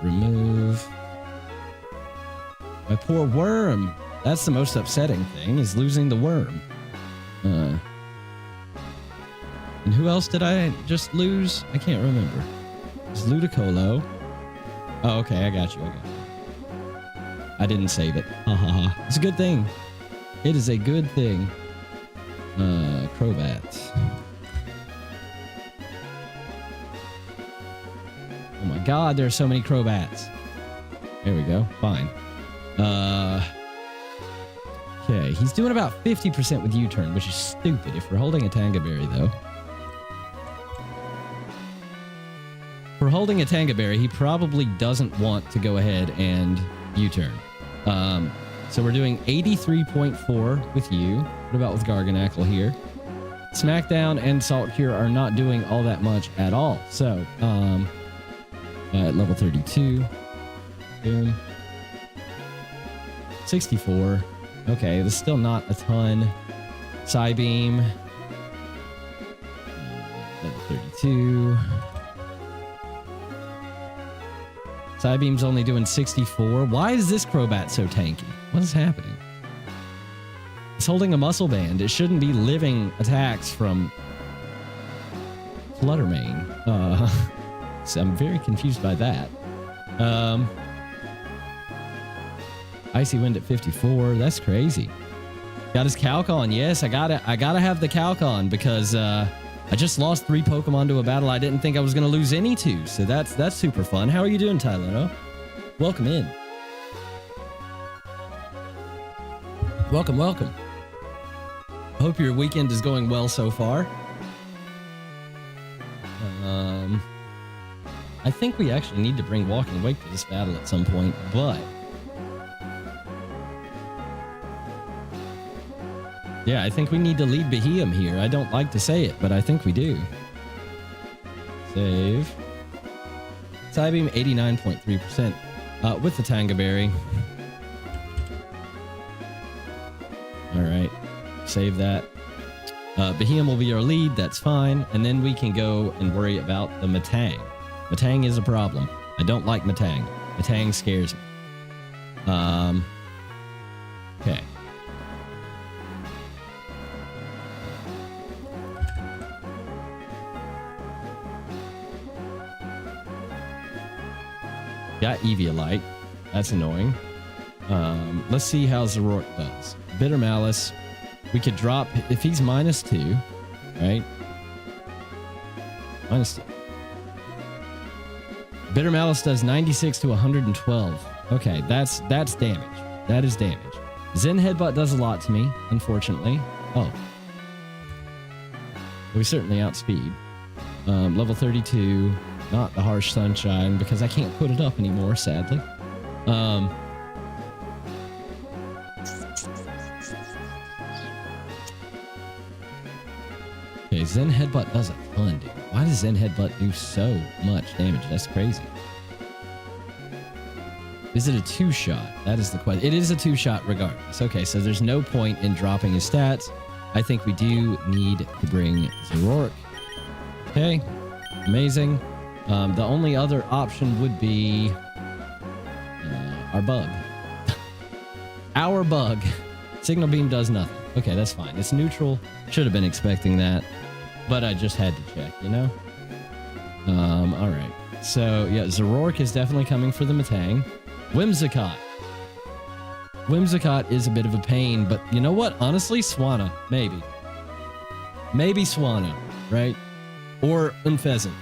Remove. My poor worm. That's the most upsetting thing, is losing the worm. And who else did I just lose? I can't remember. It's Ludicolo. Oh, okay, I got you. I didn't save it. Ha ha ha. It's a good thing. It is a good thing. Crobat. Oh my god, there are so many Crobats. There we go. Fine. Okay, he's doing about 50% with U-turn, which is stupid if we're holding a Tangaberry, though. If we're holding a Tangaberry, he probably doesn't want to go ahead and U-turn. So we're doing 83.4 with you. What about with Garganacl here? Smackdown and Salt Cure are not doing all that much at all. So, at level 32. Boom. 64. Okay, there's still not a ton. Psybeam. Level 32. Psybeam's only doing 64. Why is this Crobat so tanky? What is happening? It's holding a muscle band. It shouldn't be living attacks from Fluttermane. So I'm very confused by that. Icy Wind at 54. That's crazy. Got his Calc on. Yes, I gotta have the Calc on because I just lost 3 Pokemon to a battle I didn't think I was gonna lose any to. So that's super fun. How are you doing, Tylono? Welcome in. Welcome, welcome. Hope your weekend is going well so far. I think we actually need to bring Walking Wake to this battle at some point, but yeah, I think we need to lead Beheeyem here. I don't like to say it, but I think we do. Save. Psybeam 89.3% with the Tangaberry. Alright, save that. Beheeyem will be our lead, that's fine. And then we can go and worry about the Metang. Metang is a problem. I don't like Metang. Metang scares me. Okay. Got Eviolite. That's annoying. Let's see how Zoroark does. Bitter Malice. We could drop if he's -2, right? -2. Bitter Malice does 96 to 112. Okay, that's damage. That is damage. Zen Headbutt does a lot to me, unfortunately. Oh. We certainly outspeed. Level 32, not the Harsh Sunshine, because I can't put it up anymore, sadly. Okay, Zen Headbutt does a ton, dude. Why does Zen Headbutt do so much damage? That's crazy. Is it a 2-shot? That is the question. It is a 2-shot regardless. Okay, so there's no point in dropping his stats. I think we do need to bring Zoroark. Okay, amazing. The only other option would be our bug. Our bug. Signal Beam does nothing. Okay, that's fine. It's neutral. Should have been expecting that, but I just had to check, you know? All right. So, yeah, Zoroark is definitely coming for the Metang. Whimsicott. Whimsicott is a bit of a pain, but you know what? Honestly, Swanna. Maybe. Maybe Swanna, right? Or Unfezant.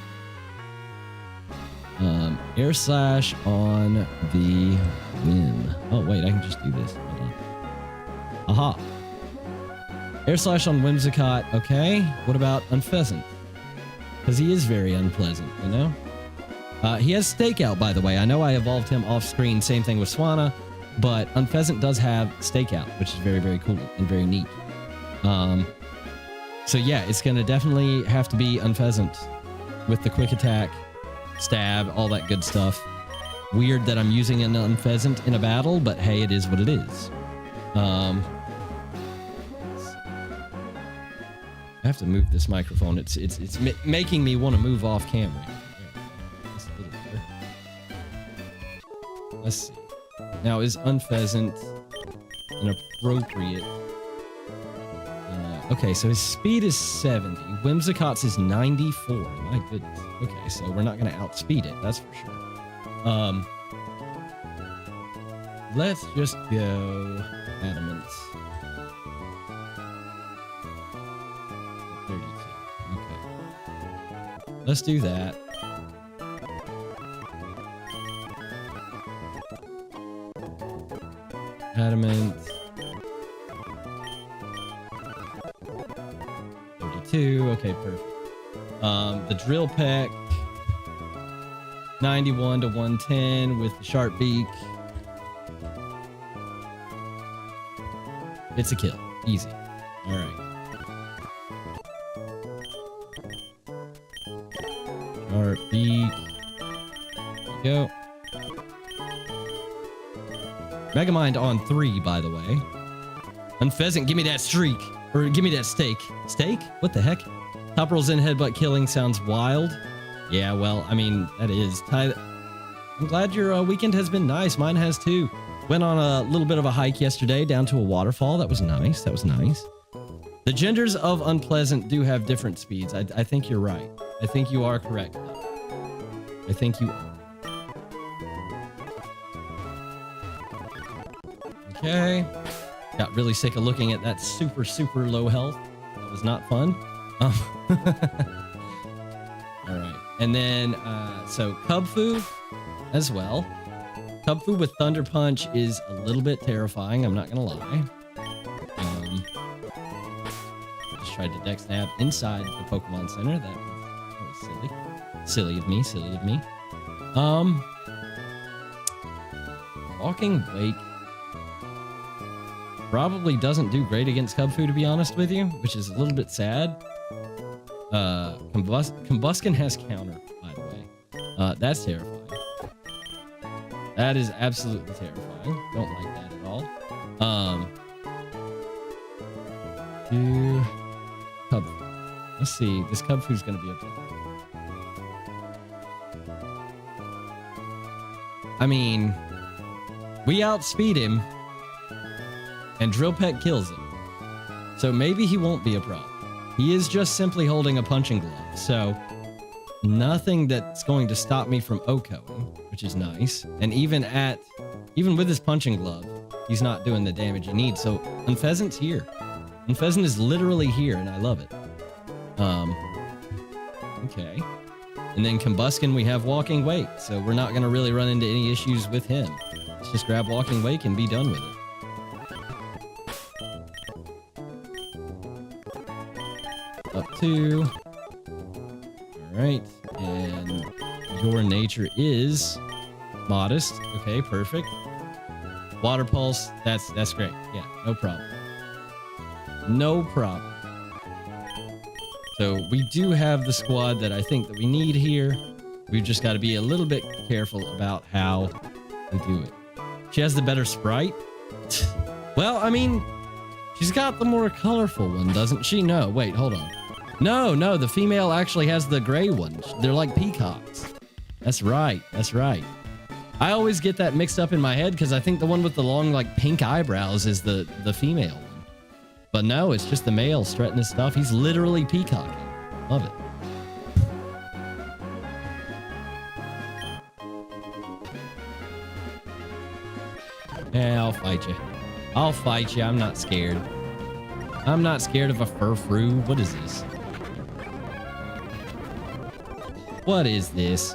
Air Slash on the Whim. Oh, wait, I can just do this. Hold on. Aha. Air Slash on Whimsicott. Okay. What about Unfezant? Because he is very unpleasant, you know? He has Stakeout, by the way. I know I evolved him off screen. Same thing with Swanna. But Unfezant does have Stakeout, which is very, very cool and very neat. So yeah, it's going to definitely have to be Unfezant with the quick attack, stab, all that good stuff. Weird that I'm using an Unfezant in a battle, but hey, it is what it is. I have to move this microphone. It's making me want to move off camera. Just a little better. Let's see. Now, is Unfezant an appropriate... okay, so his speed is 70. Whimsicott's is 94. My goodness. Okay, so we're not going to outspeed it. That's for sure. Let's just go Adamant. 32. Okay. Let's do that. Adamant. 32. Okay, perfect. The Drill Peck. 91 to 110 with the Sharp Beak. It's a kill. Easy. All right. Sharp Beak. There we go. Megamind on 3, by the way. Unfezant, give me that streak. Or give me that steak. Steak? What the heck? Top rolls in headbutt killing sounds wild. Yeah, well, I mean, that is. I'm glad your weekend has been nice. Mine has too. Went on a little bit of a hike yesterday down to a waterfall. That was nice. That was nice. The genders of unpleasant do have different speeds. I think you're right. I think you are correct. I think you are. Okay. Got really sick of looking at that super, super low health. That was not fun. All right. And then, so Cubfu as well. Cubfu with Thunder Punch is a little bit terrifying. I'm not going to lie. Just tried to Dex Nab inside the Pokemon Center. That was silly. Silly of me. Silly of me. Walking Wake probably doesn't do great against Cubfu, to be honest with you, which is a little bit sad. Combuskin has counter, by the way. That's terrifying. That is absolutely terrifying. Don't like that at all. Cubfu. Let's see. This Cubfu's going to be a problem. I mean, we outspeed him, and Drill Peck kills him. So maybe he won't be a problem. He is just simply holding a punching glove. So nothing that's going to stop me from OHKOing, which is nice. And even with his punching glove, he's not doing the damage he needs. So Unpheasant's here. Unpheasant is literally here, and I love it. Okay. And then Combuskin, we have Walking Wake, so we're not going to really run into any issues with him. Let's just grab Walking Wake and be done with it. Up 2. Alright, and your nature is modest. Okay, perfect. Water Pulse, that's great. Yeah, no problem. No problem. So we do have the squad that I think that we need here. We've just got to be a little bit careful about how we do it. She has the better sprite. Well, I mean, she's got the more colorful one, doesn't she? No, wait, hold on. No, the female actually has the gray one. They're like peacocks. That's right, that's right. I always get that mixed up in my head because I think the one with the long, like, pink eyebrows is the female one. But no, it's just the male strutting his stuff. He's literally peacocking. Love it. Yeah, I'll fight you. I'll fight you. I'm not scared. I'm not scared of a furfrou. What is this? What is this?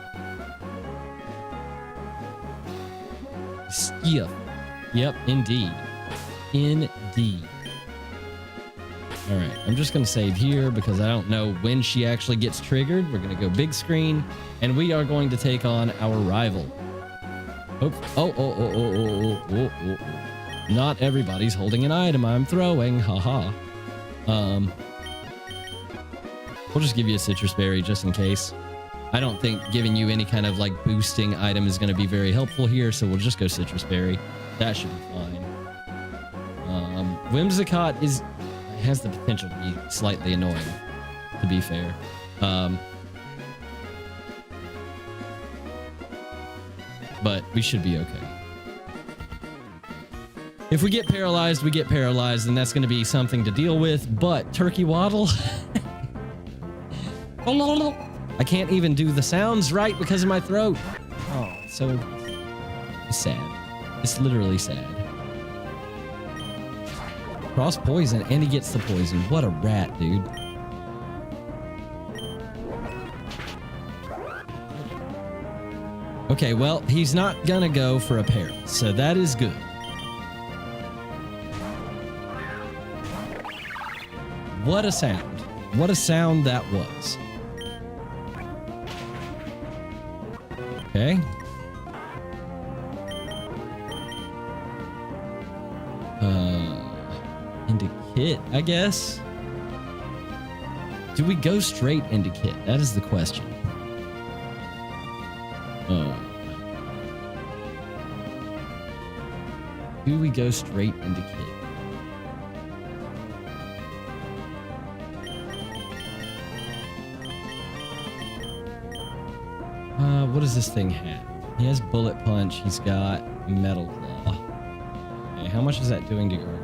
Skiff. Yep, indeed. Indeed. All right, I'm just going to save here because I don't know when she actually gets triggered. We're going to go big screen, and we are going to take on our rival. Oh. Not everybody's holding an item I'm throwing. Haha. We'll just give you a citrus berry just in case. I don't think giving you any kind of like boosting item is going to be very helpful here, so we'll just go citrus berry. That should be fine. Whimsicott has the potential to be slightly annoying, to be fair. But we should be okay. If we get paralyzed, we get paralyzed, and that's going to be something to deal with. But Turkey Waddle, I can't even do the sounds right because of my throat. Oh, so sad. It's literally sad. Cross poison, and he gets the poison. What a rat, dude. Okay, well, he's not gonna go for a parry, so that is good. What a sound. What a sound that was. Okay. Into Kit, I guess. Do we go straight into Kit? That is the question. Do we go straight into Kit? What does this thing have? He has Bullet Punch. He's got Metal Claw. Okay, how much is that doing to your...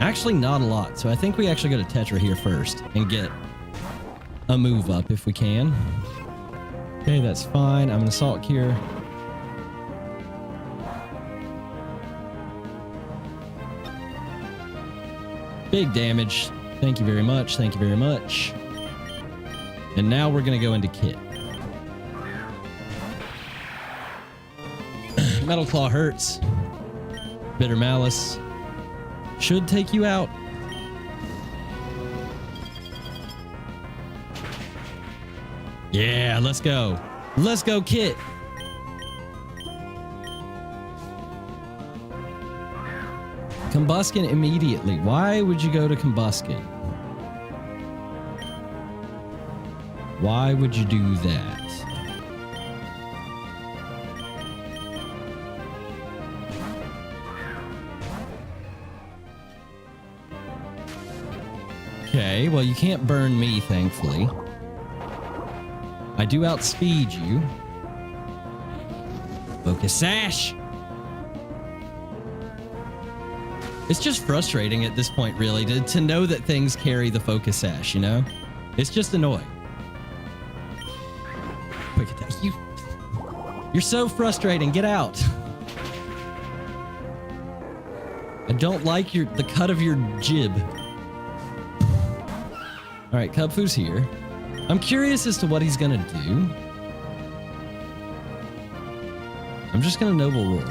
Actually, not a lot. So I think we actually go to Tetra here first and get a move up if we can. Okay, that's fine. I'm going to Salt Cure. Big damage. Thank you very much. Thank you very much. And now we're going to go into Kit. Metal Claw hurts. Bitter Malice should take you out. Yeah, let's go. Let's go, Kit. Combuskin immediately. Why would you go to Combuskin? Why would you do that? Okay, well, you can't burn me, thankfully. I do outspeed you. Focus Sash! It's just frustrating at this point, really, to know that things carry the Focus Sash, you know? It's just annoying. quick attack. You're so frustrating. Get out. I don't like the cut of your jib. All right, Cubfu's here. I'm curious as to what he's gonna do. I'm just gonna Noble Roar.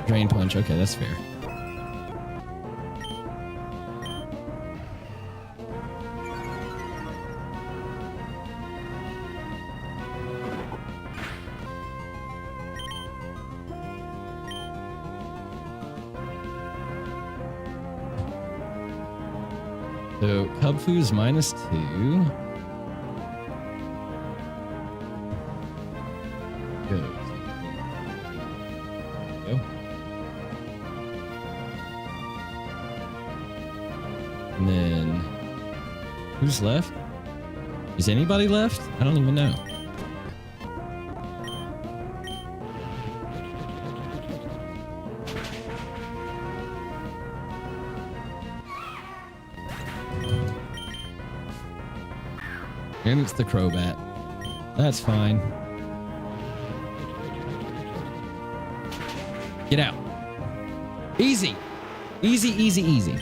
Drain Punch. Okay, that's fair. So Cubfu's -2. Go. And then who's left? Is anybody left? I don't even know. And it's the Crobat. That's fine. Get out. Easy. Easy, easy, easy.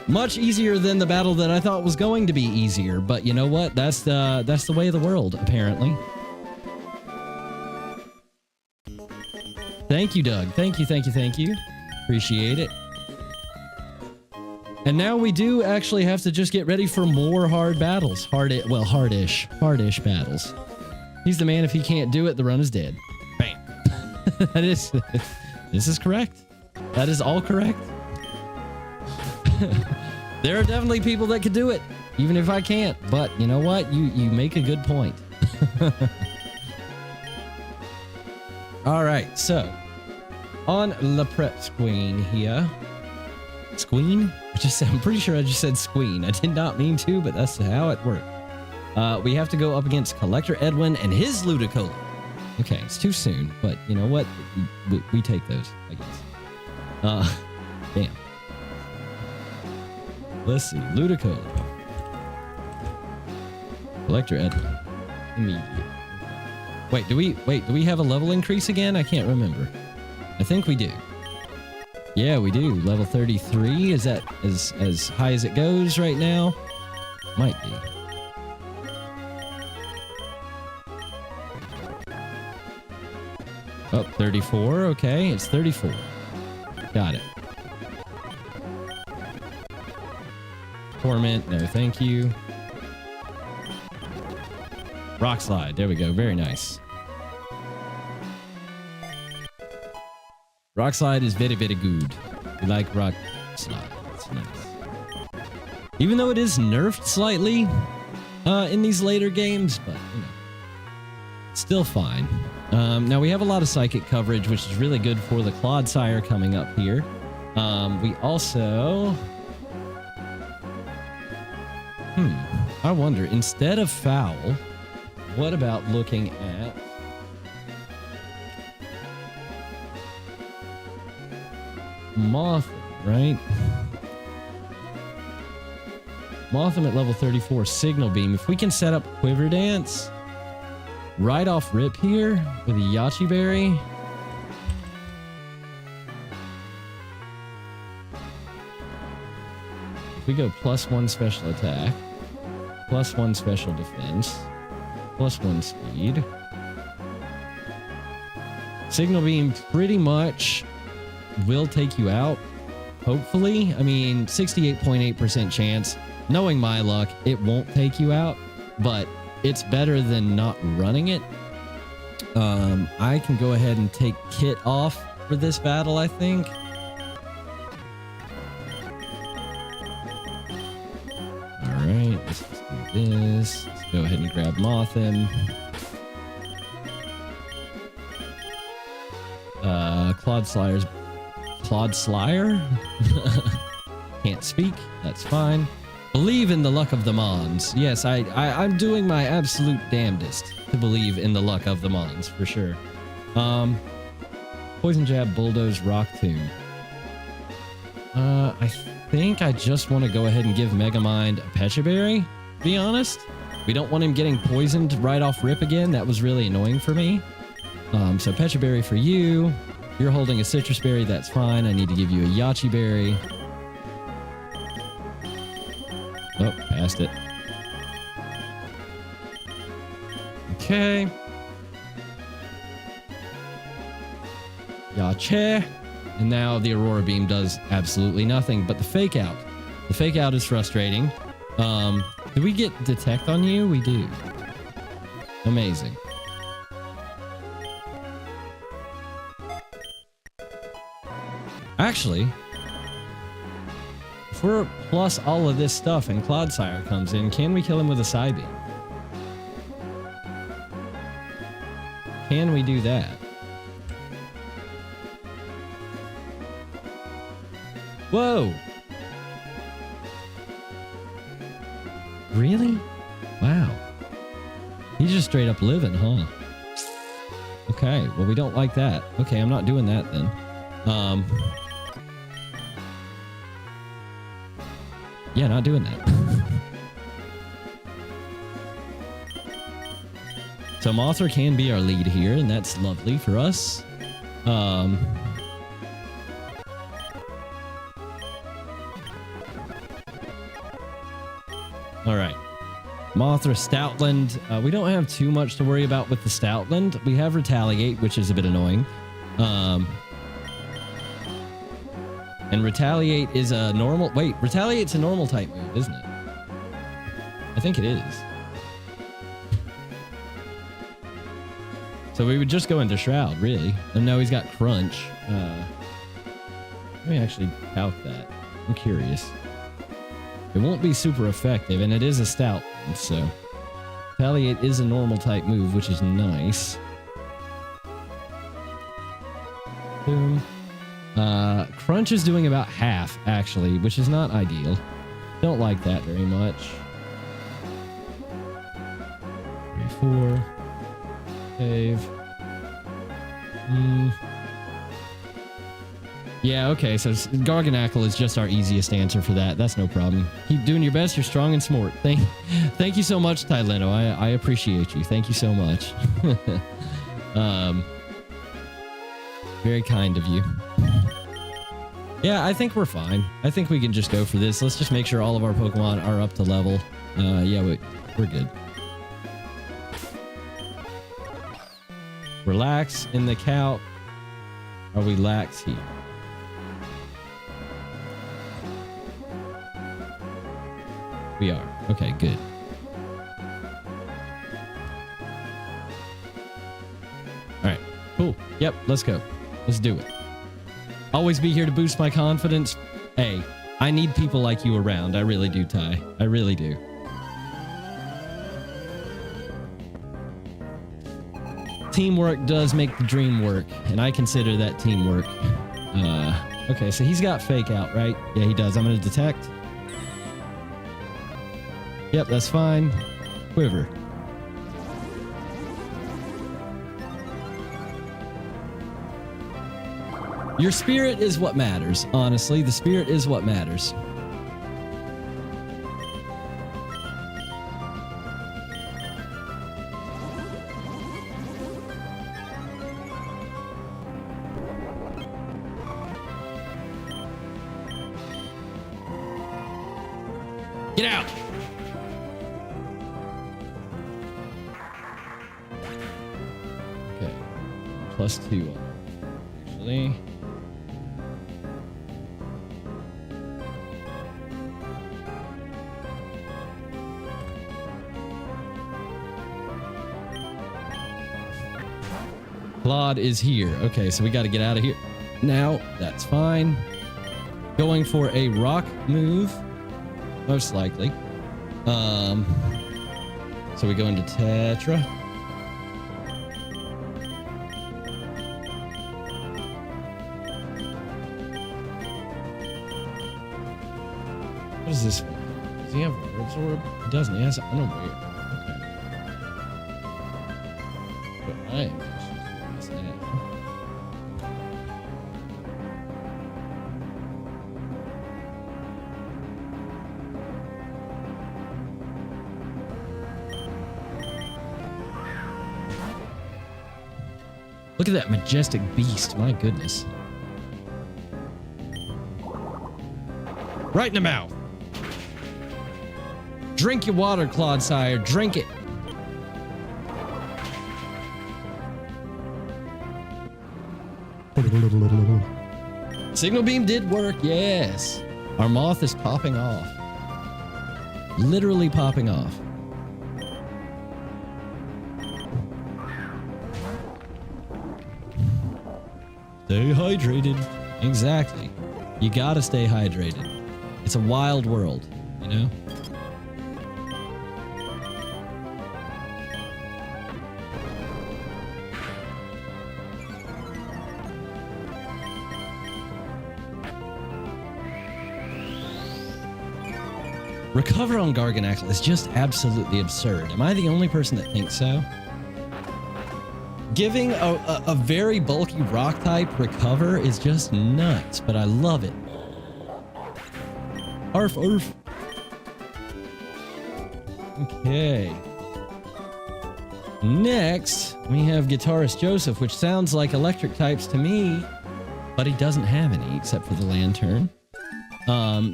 Much easier than the battle that I thought was going to be easier, but you know what? That's the way of the world, apparently. Thank you, Doug. Thank you, thank you, thank you. Appreciate it. And now we do actually have to just get ready for more hard battles. Hardish battles. He's the man. If he can't do it, the run is dead. Bam. This is correct. That is all correct. There are definitely people that could do it, even if I can't. But you know what? You make a good point. All right, so on the prep screen here. Squeen? I'm pretty sure I just said squeen. I did not mean to, but that's how it worked. We have to go up against Collector Edwin and his Ludicolo. Okay, it's too soon, but you know what? We take those, I guess. Damn. Let's see, Ludicolo. Collector Edwin. Immediate. Wait, do we have a level increase again? I can't remember. I think we do. Yeah, we do. Level 33. Is that as high as it goes right now? Might be. Oh, 34. Okay, it's 34. Got it. Torment. No, thank you. Rock Slide. There we go. Very nice. Rock Slide is very, very good. We like Rock Slide. It's nice. Even though it is nerfed slightly in these later games, but you know, still fine. Now we have a lot of psychic coverage, which is really good for the Clodsire coming up here. We also... I wonder, instead of Foul, what about looking at... Mothim, right? Mothim at level 34, Signal Beam. If we can set up Quiver Dance right off rip here with a Yachi Berry. If we go +1 special attack, +1 special defense, +1 speed. Signal Beam pretty much will take you out, hopefully. I mean, 68.8% chance. Knowing my luck, it won't take you out, but it's better than not running it. I can go ahead and take Kit off for this battle, I think. Alright, let's just do this. Let's go ahead and grab Mothim. Clodsire? Can't speak. That's fine. Believe in the luck of the Mons. Yes, I'm doing my absolute damnedest to believe in the luck of the Mons, for sure. Poison Jab, Bulldoze, Rock Tomb. I think I just want to go ahead and give Megamind a Pecha Berry, to be honest. We don't want him getting poisoned right off rip again. That was really annoying for me. So Pecha Berry for you. You're holding a Citrus Berry. That's fine. I need to give you a Yachi Berry. Oh, passed it. Okay. Yache. And now the Aurora Beam does absolutely nothing but the Fake Out. The Fake Out is frustrating. Do we get Detect on you? We do. Amazing. Actually, if we're plus all of this stuff and Clodsire comes in, can we kill him with a Psybeam? Can we do that? Whoa! Really? Wow. He's just straight up living, huh? Okay, well, we don't like that. Okay, I'm not doing that then. Yeah, not doing that. So Mothra can be our lead here, and that's lovely for us. All right. Mothra, Stoutland. We don't have too much to worry about with the Stoutland. We have Retaliate, which is a bit annoying. And Retaliate is a normal... Wait, Retaliate's a normal type move, isn't it? I think it is. So we would just go into Shroud, really. And now he's got Crunch. Let me actually calc that. I'm curious. It won't be super effective, and it is a stout one, so... Retaliate is a normal type move, which is nice. Boom. Crunch is doing about half, actually, which is not ideal. Don't like that very much. 3, 4. Save. Yeah, okay, so Garganackle is just our easiest answer for that. That's no problem. Keep doing your best. You're strong and smart. Thank you so much, Tyleno. I appreciate you. Thank you so much. Very kind of you. Yeah, I think we're fine. I think we can just go for this. Let's just make sure all of our Pokemon are up to level. Yeah, we're good. Relax in the couch. Are we lax here? We are. Okay, good. All right, cool. Yep, let's go. Let's do it. Always be here to boost my confidence. Hey, I need people like you around. I really do, Ty. I really do. Teamwork does make the dream work, and I consider that teamwork. Okay, so he's got Fake Out, right? Yeah, he does. I'm going to Detect. Yep, that's fine. Quiver. Your spirit is what matters, honestly. The spirit is what matters. Get out! Okay. +2 actually. Claude is here. Okay, so we got to get out of here. Now, that's fine. Going for a rock move, most likely. So we go into Tetra. What is this? Does he have a Absorb? He doesn't. He has Unaware. Okay. But I am just doing this now. Look at that majestic beast. My goodness. Right in the mouth. Drink your water, Clodsire. Drink it. Signal beam did work. Yes. Our moth is popping off. Literally popping off. Stay hydrated. Exactly. You gotta stay hydrated. It's a wild world, you know? Recover on Garganackle is just absolutely absurd. Am I the only person that thinks so? Giving a very bulky rock type recover is just nuts, but I love it. Arf, arf. Okay. Next, we have Guitarist Joseph, which sounds like electric types to me, but he doesn't have any except for the Lantern.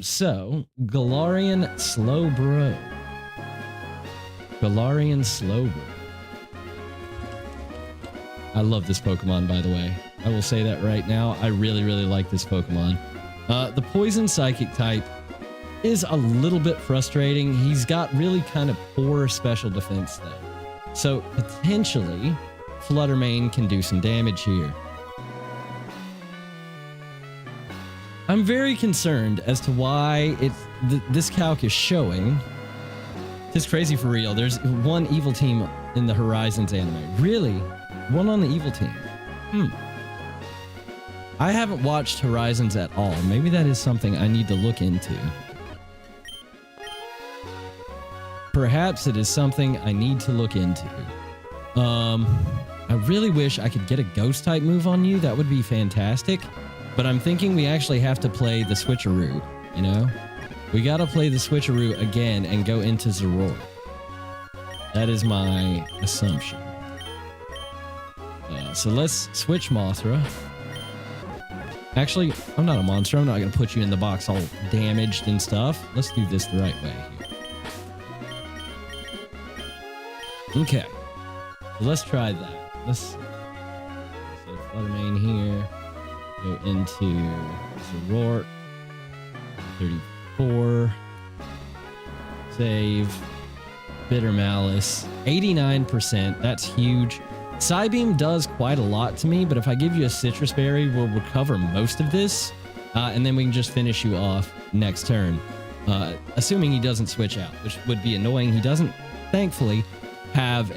So, Galarian Slowbro. Galarian Slowbro. I love this Pokemon, by the way. I will say that right now. I really, really like this Pokemon. The Poison Psychic type is a little bit frustrating. He's got really kind of poor special defense, though. So, potentially, Fluttermane can do some damage here. I'm very concerned as to why this calc is showing. It's crazy for real. There's one evil team in the Horizons anime. Really? One on the evil team. I haven't watched Horizons at all. Maybe that is something I need to look into. Perhaps it is something I need to look into. I really wish I could get a ghost type move on you. That would be fantastic. But I'm thinking we actually have to play the switcheroo, you know? We gotta play the switcheroo again and go into Zoror. That is my assumption. So let's switch Mothra. Actually, I'm not a monster. I'm not gonna put you in the box all damaged and stuff. Let's do this the right way here. Okay. So let's try that. Let's say Fluttermane here. Go into Zoror. 34. Save. Bitter Malice. 89%. That's huge. Psybeam does quite a lot to me, but if I give you a Citrus Berry, we'll recover most of this. And then we can just finish you off next turn. Assuming he doesn't switch out, which would be annoying. He doesn't, thankfully, have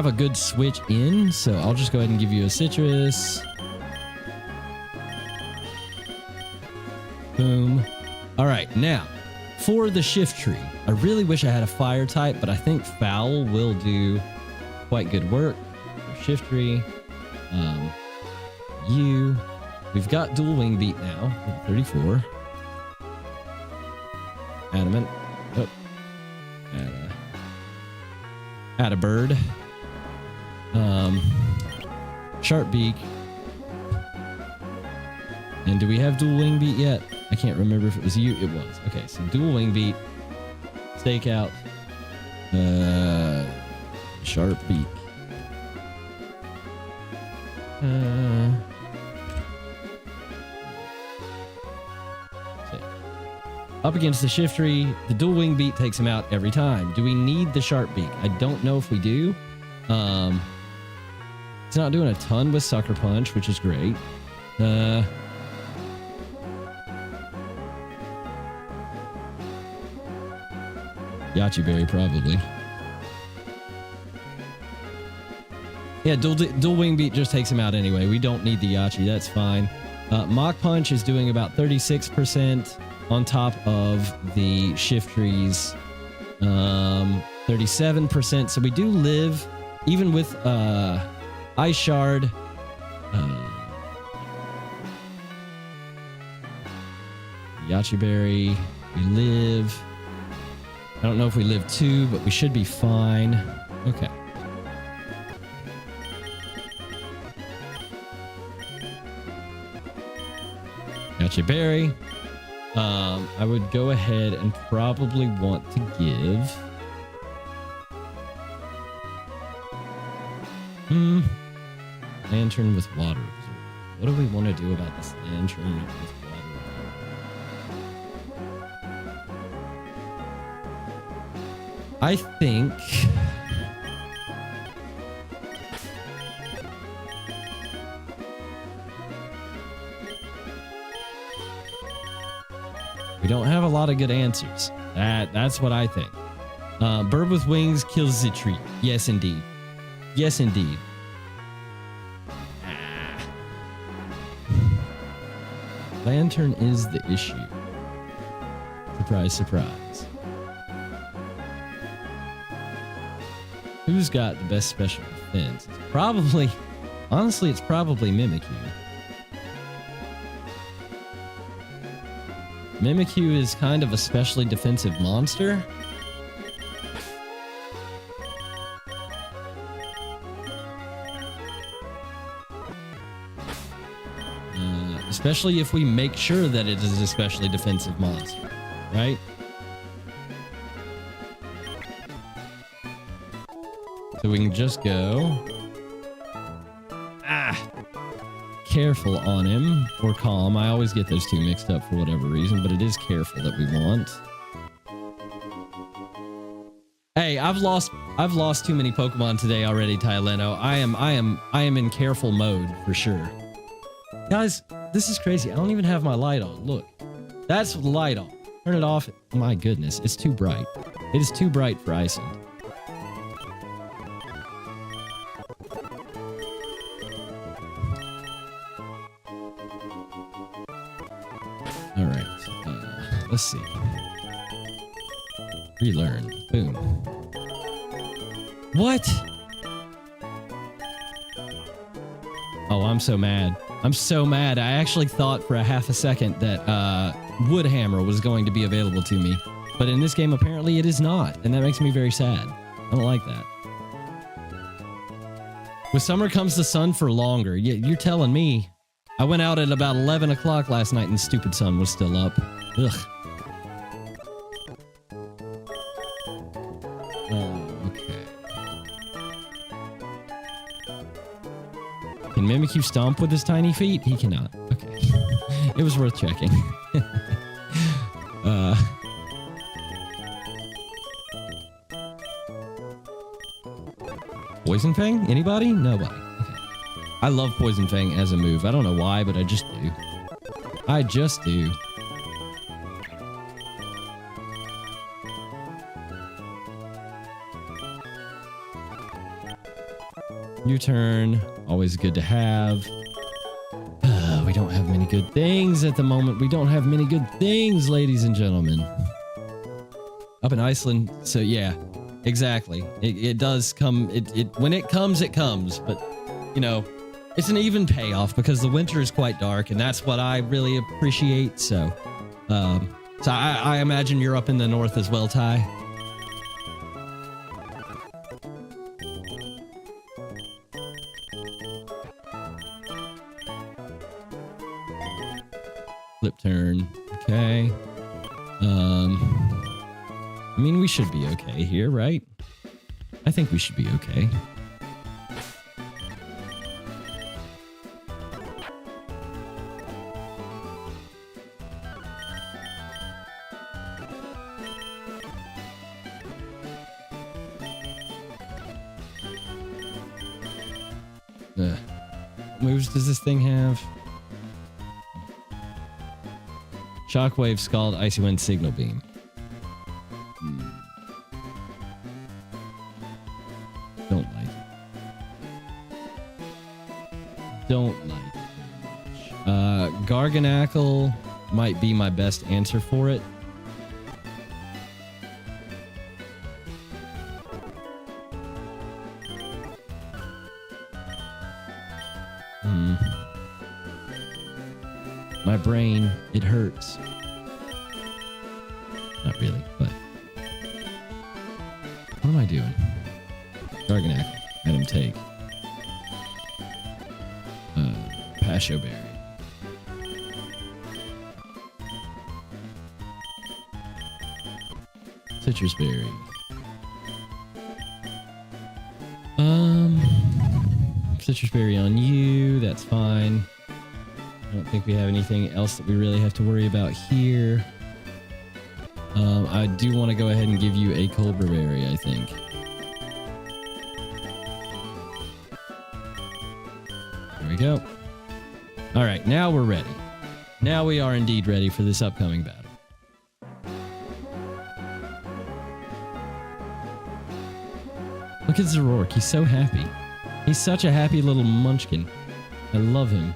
a good switch in, so I'll just go ahead and give you a Citrus. Boom. All right, now for the Shift Tree. I really wish I had a fire type, but I think Foul will do quite good work. Shift Tree. We've got Dual Wing Beat now at 34. Adamant. Oh. Add a bird. Sharp Beak. And do we have Dual Wing Beat yet? I can't remember if it was you. It was. Okay, so Dual Wing Beat. Stakeout. Sharp Beak. Up against the Shift Tree, the Dual Wing Beat takes him out every time. Do we need the Sharp Beak? I don't know if we do. It's not doing a ton with Sucker Punch, which is great. Yachi Berry, probably. Yeah, dual Wing Beat just takes him out anyway. We don't need the Yachi. That's fine. Mach Punch is doing about 36% on top of the Shift Trees. 37%. So we do live, even with Ice Shard. Yachi Berry. We live. I don't know if we live 2, but we should be fine. Okay. Gotcha berry. I would go ahead and probably want to give... Lantern with water absorber. What do we want to do about this lantern with water absorber? I think... we don't have a lot of good answers. That's what I think. Bird with wings kills the tree. Yes, indeed. Yes, indeed. Lantern is the issue. Surprise, surprise. Who's got the best special defense? It's probably, honestly, it's probably Mimikyu. Mimikyu is kind of a specially defensive monster. Especially if we make sure that it is a specially defensive monster, right? So we can just go... careful on him, or calm. I always get those two mixed up for whatever reason, but it is careful that we want. Hey, I've lost too many Pokemon today already, Tyleno. I am in careful mode for sure. Guys, this is crazy. I don't even have my light on. Look. That's the light on. Turn it off. My goodness, it's too bright. It is too bright for Iceland. All right. Let's see. Relearn. Boom. What? Oh, I'm so mad. I'm so mad. I actually thought for a half a second that Woodhammer was going to be available to me. But in this game, apparently it is not. And that makes me very sad. I don't like that. With summer comes the sun for longer. You're telling me. I went out at about 11 o'clock last night and the stupid sun was still up. Ugh. Okay. Can Mimikyu stomp with his tiny feet? He cannot. Okay. It was worth checking. Poison Fang? Anybody? Nobody. Okay. I love Poison Fang as a move. I don't know why, but I just do. I just do. U-turn. Always good to have. We don't have many good things at the moment. We don't have many good things, ladies and gentlemen. Up in Iceland. So yeah, exactly. It does come. When it comes, it comes. But, you know, it's an even payoff because the winter is quite dark, and that's what I really appreciate. So, I imagine you're up in the north as well, Ty. Flip turn. Okay. I mean, we should be okay here, right? I think we should be okay. Moves does this thing have? Shockwave, Scald, Icy Wind, Signal Beam. Don't like it. Don't like it very much. Garganackle might be my best answer for it. My brain, it hurts. Not really, but... what am I doing? Garganackle. Let him take. Pasho Berry. Citrus berry. Citrus berry on you. That's fine. I don't think we have anything else that we really have to worry about here. I do want to go ahead and give you a Culber berry, I think. There we go. All right, now we're ready. Now we are indeed ready for this upcoming battle. Look at Zoroark, he's so happy. He's such a happy little munchkin. I love him.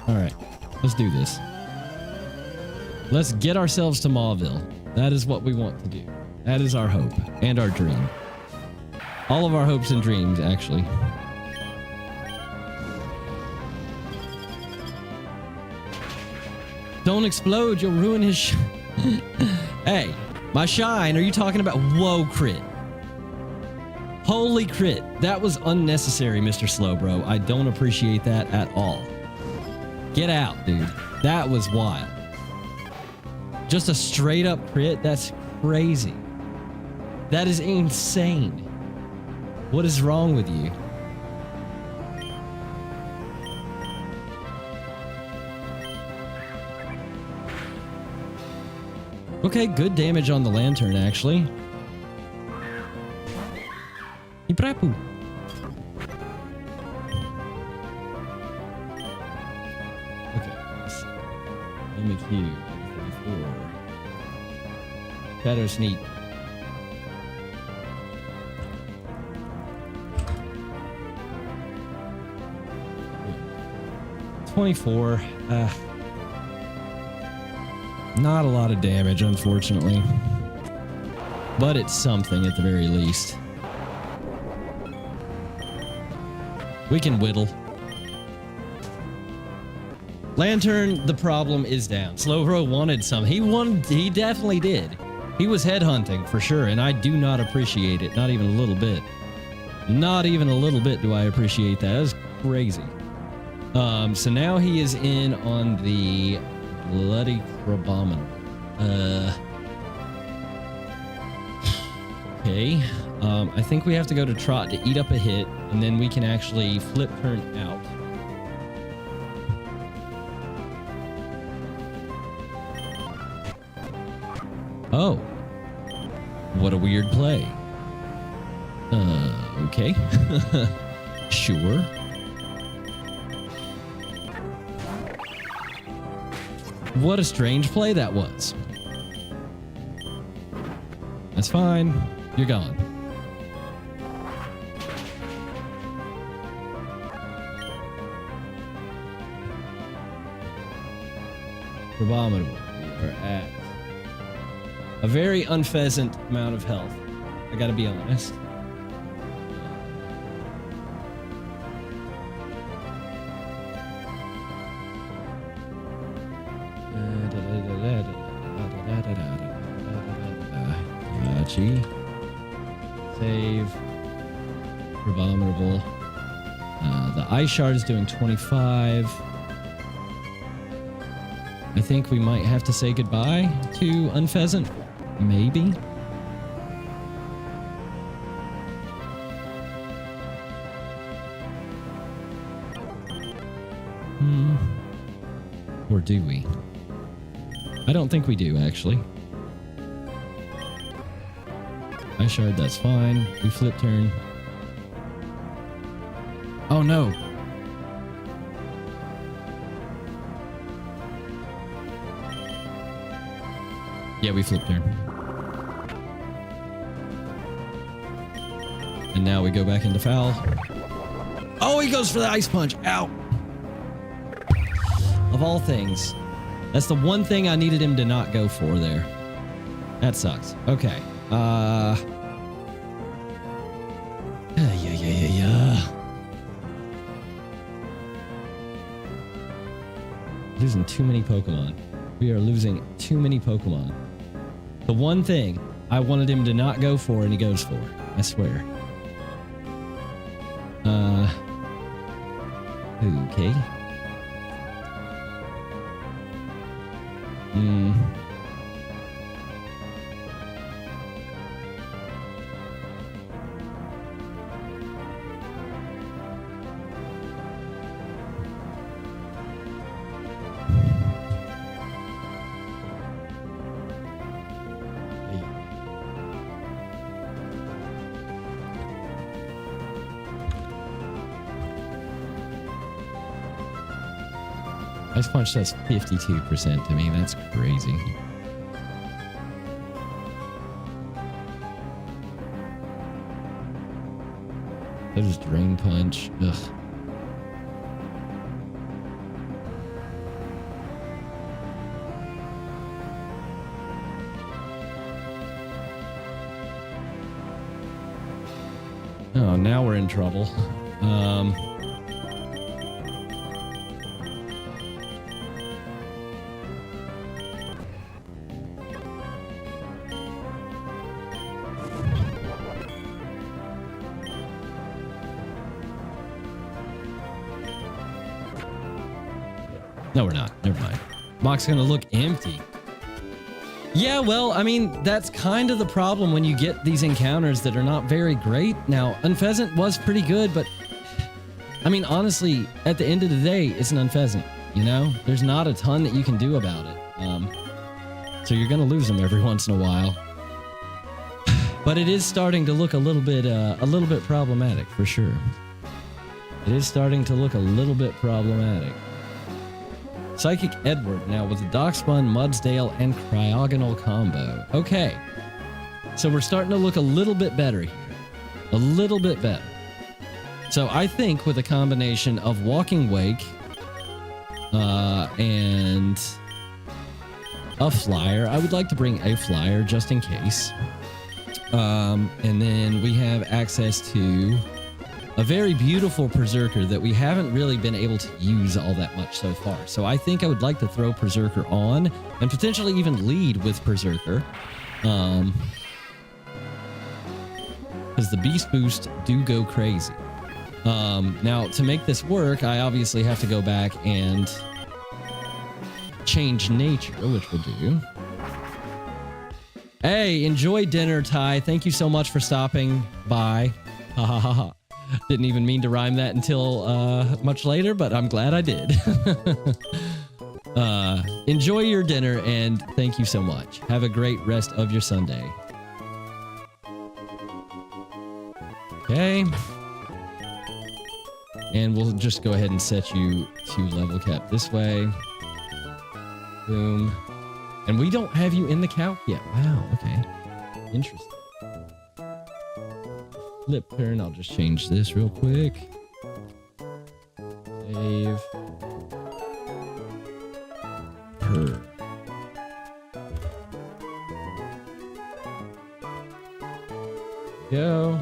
Alright, let's do this. Let's get ourselves to Mauville. That is what we want to do. That is our hope and our dream. All of our hopes and dreams, actually. Don't explode, you'll ruin his Hey, my shine, are you talking about? Whoa, crit. Holy crit. That was unnecessary, Mr. Slowbro. I don't appreciate that at all. Get out, dude. That was wild. Just a straight up crit? That's crazy. That is insane. What is wrong with you? Okay, good damage on the lantern, actually. Ibrapu. Okay, let's mimic you. 34. Shadow Sneak. Yeah. 24. Not a lot of damage, unfortunately. But it's something at the very least. We can whittle. Lantern, the problem is down. Slowbro wanted some. He definitely did. He was headhunting for sure, and I do not appreciate it. Not even a little bit. Not even a little bit do I appreciate that. That was crazy. So now he is in on the bloody Crabominable. Okay. I think we have to go to Trot to eat up a hit, and then we can actually flip turn out. Oh. What a weird play. Okay. Sure. What a strange play that was. That's fine. You're gone. Abominable. We are at a very unpheasant amount of health. I gotta be honest. Save. Abominable. The Ice Shard is doing 25. I think we might have to say goodbye to Unpheasant. Maybe. Or do we? I don't think we do, actually. Ice Shard, that's fine. We flip turn. Oh no! Yeah, we flip turn. And now we go back into foul. Oh, he goes for the Ice Punch. Ow! Of all things. That's the one thing I needed him to not go for there. That sucks. Okay. Yeah. Losing too many Pokemon. We are losing too many Pokemon. The one thing I wanted him to not go for and he goes for. I swear. Okay. Hmm. Ice Punch does 52% to me. That's crazy. So does Drain Punch. Ugh. Oh, now we're in trouble. No, we're not. Never mind. Mock's gonna look empty. Yeah, well, I mean, that's kind of the problem when you get these encounters that are not very great. Now, Unpheasant was pretty good, but I mean, honestly, at the end of the day, it's an Unpheasant, you know? There's not a ton that you can do about it. So you're gonna lose them every once in a while. But it is starting to look a little bit problematic, for sure. It is starting to look a little bit problematic. Psychic Edward now with the Darkspun, Mudsdale, and Cryogonal combo. Okay. So we're starting to look a little bit better here. A little bit better. So I think with a combination of Walking Wake and a Flyer, I would like to bring a Flyer just in case. And then we have access to a very beautiful Berserker that we haven't really been able to use all that much so far. So I think I would like to throw Berserker on and potentially even lead with Berserker. Because the Beast Boost do go crazy. Now, to make this work, I obviously have to go back and change nature, which we'll do. Hey, enjoy dinner, Ty. Thank you so much for stopping by. Ha ha ha ha. Didn't even mean to rhyme that until much later, but I'm glad I did. Enjoy your dinner, and thank you so much. Have a great rest of your Sunday. Okay. And we'll just go ahead and set you to level cap this way. Boom. And we don't have you in the calc yet. Wow, okay. Interesting. Flip turn, I'll just change this real quick. Save. Per. Go.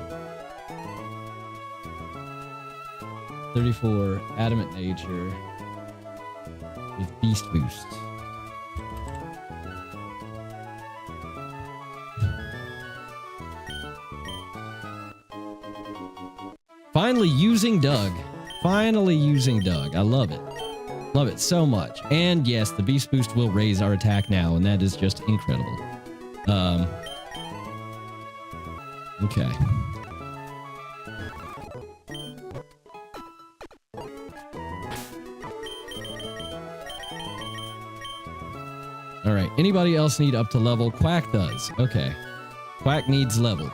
34, Adamant Nature with Beast Boost. Finally using Doug. Finally using Doug. I love it. Love it so much. And yes, the Beast Boost will raise our attack now, and that is just incredible. Okay. All right. Anybody else need up to level? Quack does. Okay. Quack needs leveled.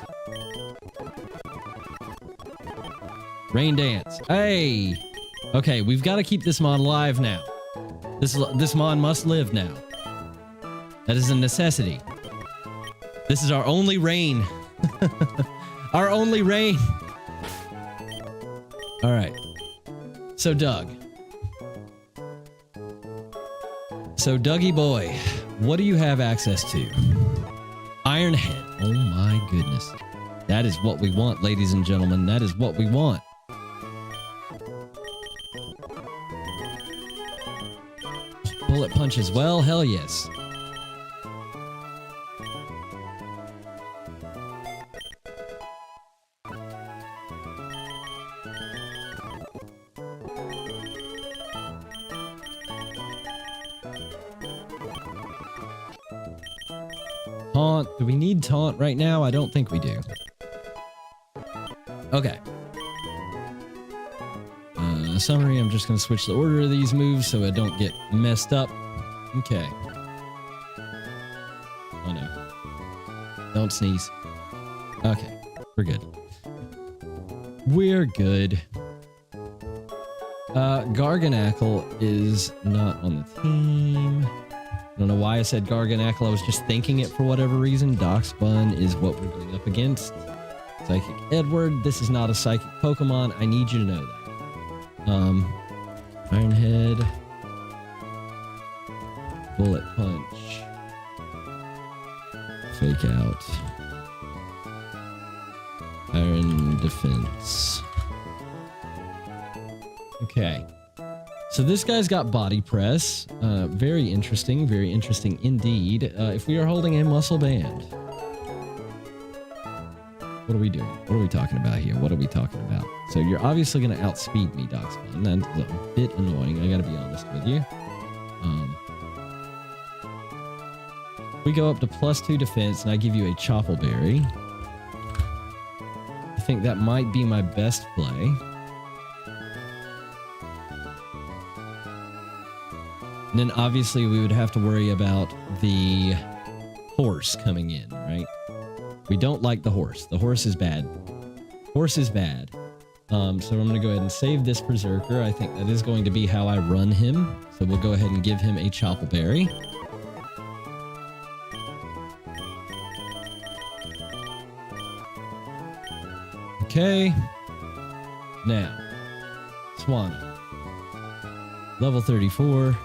Rain Dance. Hey! Okay, we've got to keep this mon alive now. This mon must live now. That is a necessity. This is our only rain. Our only rain. All right. So, Doug. So, Dougie boy, what do you have access to? Iron Head. Oh my goodness. That is what we want, ladies and gentlemen. That is what we want. Bullet Punch as well? Hell yes. Taunt. Do we need taunt right now? I don't think we do. Okay. Summary, I'm just going to switch the order of these moves so I don't get messed up. Okay. Oh no. Don't sneeze. Okay. We're good. We're good. Garganackle is not on the team. I don't know why I said Garganackle. I was just thinking it for whatever reason. Darkspawn is what we're going up against. Psychic Edward. This is not a psychic Pokemon. I need you to know that. Ironhead. Bullet Punch. Fake Out. Iron Defense. Okay. So this guy's got Body Press. Very interesting indeed. If we are holding a Muscle Band. What are we doing? What are we talking about here? What are we talking about? So you're obviously going to outspeed me, Darkspawn. That's a bit annoying. I got to be honest with you. We go up to +2 defense, and I give you a Choppleberry. I think that might be my best play. And then obviously we would have to worry about the horse coming in, right? We don't like the horse. The horse is bad. Horse is bad. So I'm going to go ahead and save this Berserker. I think that is going to be how I run him. So we'll go ahead and give him a Choppleberry. Okay. Now, Swanna. Level 34.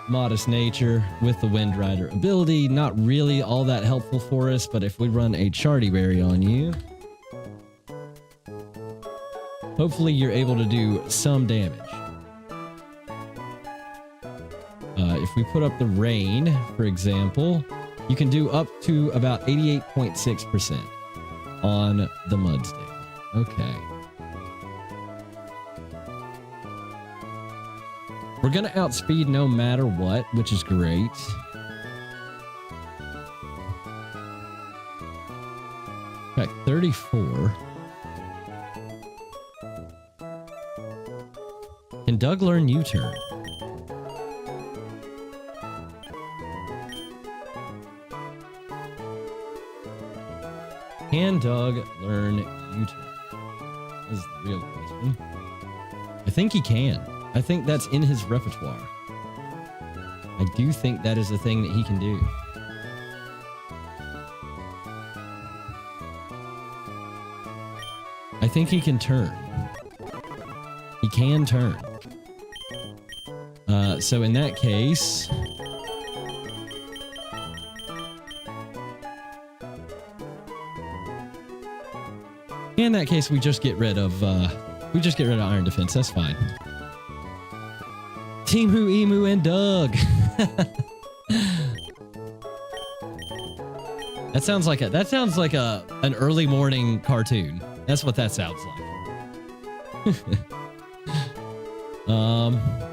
Modest nature with the Wind Rider ability. Not really all that helpful for us, but if we run a Chartyberry on you, hopefully you're able to do some damage. If we put up the Rain, for example, you can do up to about 88.6% on the Mudsdale. Okay. We're going to outspeed no matter what, which is great. Okay, 34. Can Doug learn U-turn? Can Doug learn U-turn? That is the real question. I think he can. I think that's in his repertoire. I do think that is a thing that he can do. I think he can turn. He can turn. So in that case... in that case, we just get rid of Iron Defense. That's fine. Teemu, Emu, and Doug. That sounds like an early morning cartoon. That's what that sounds like.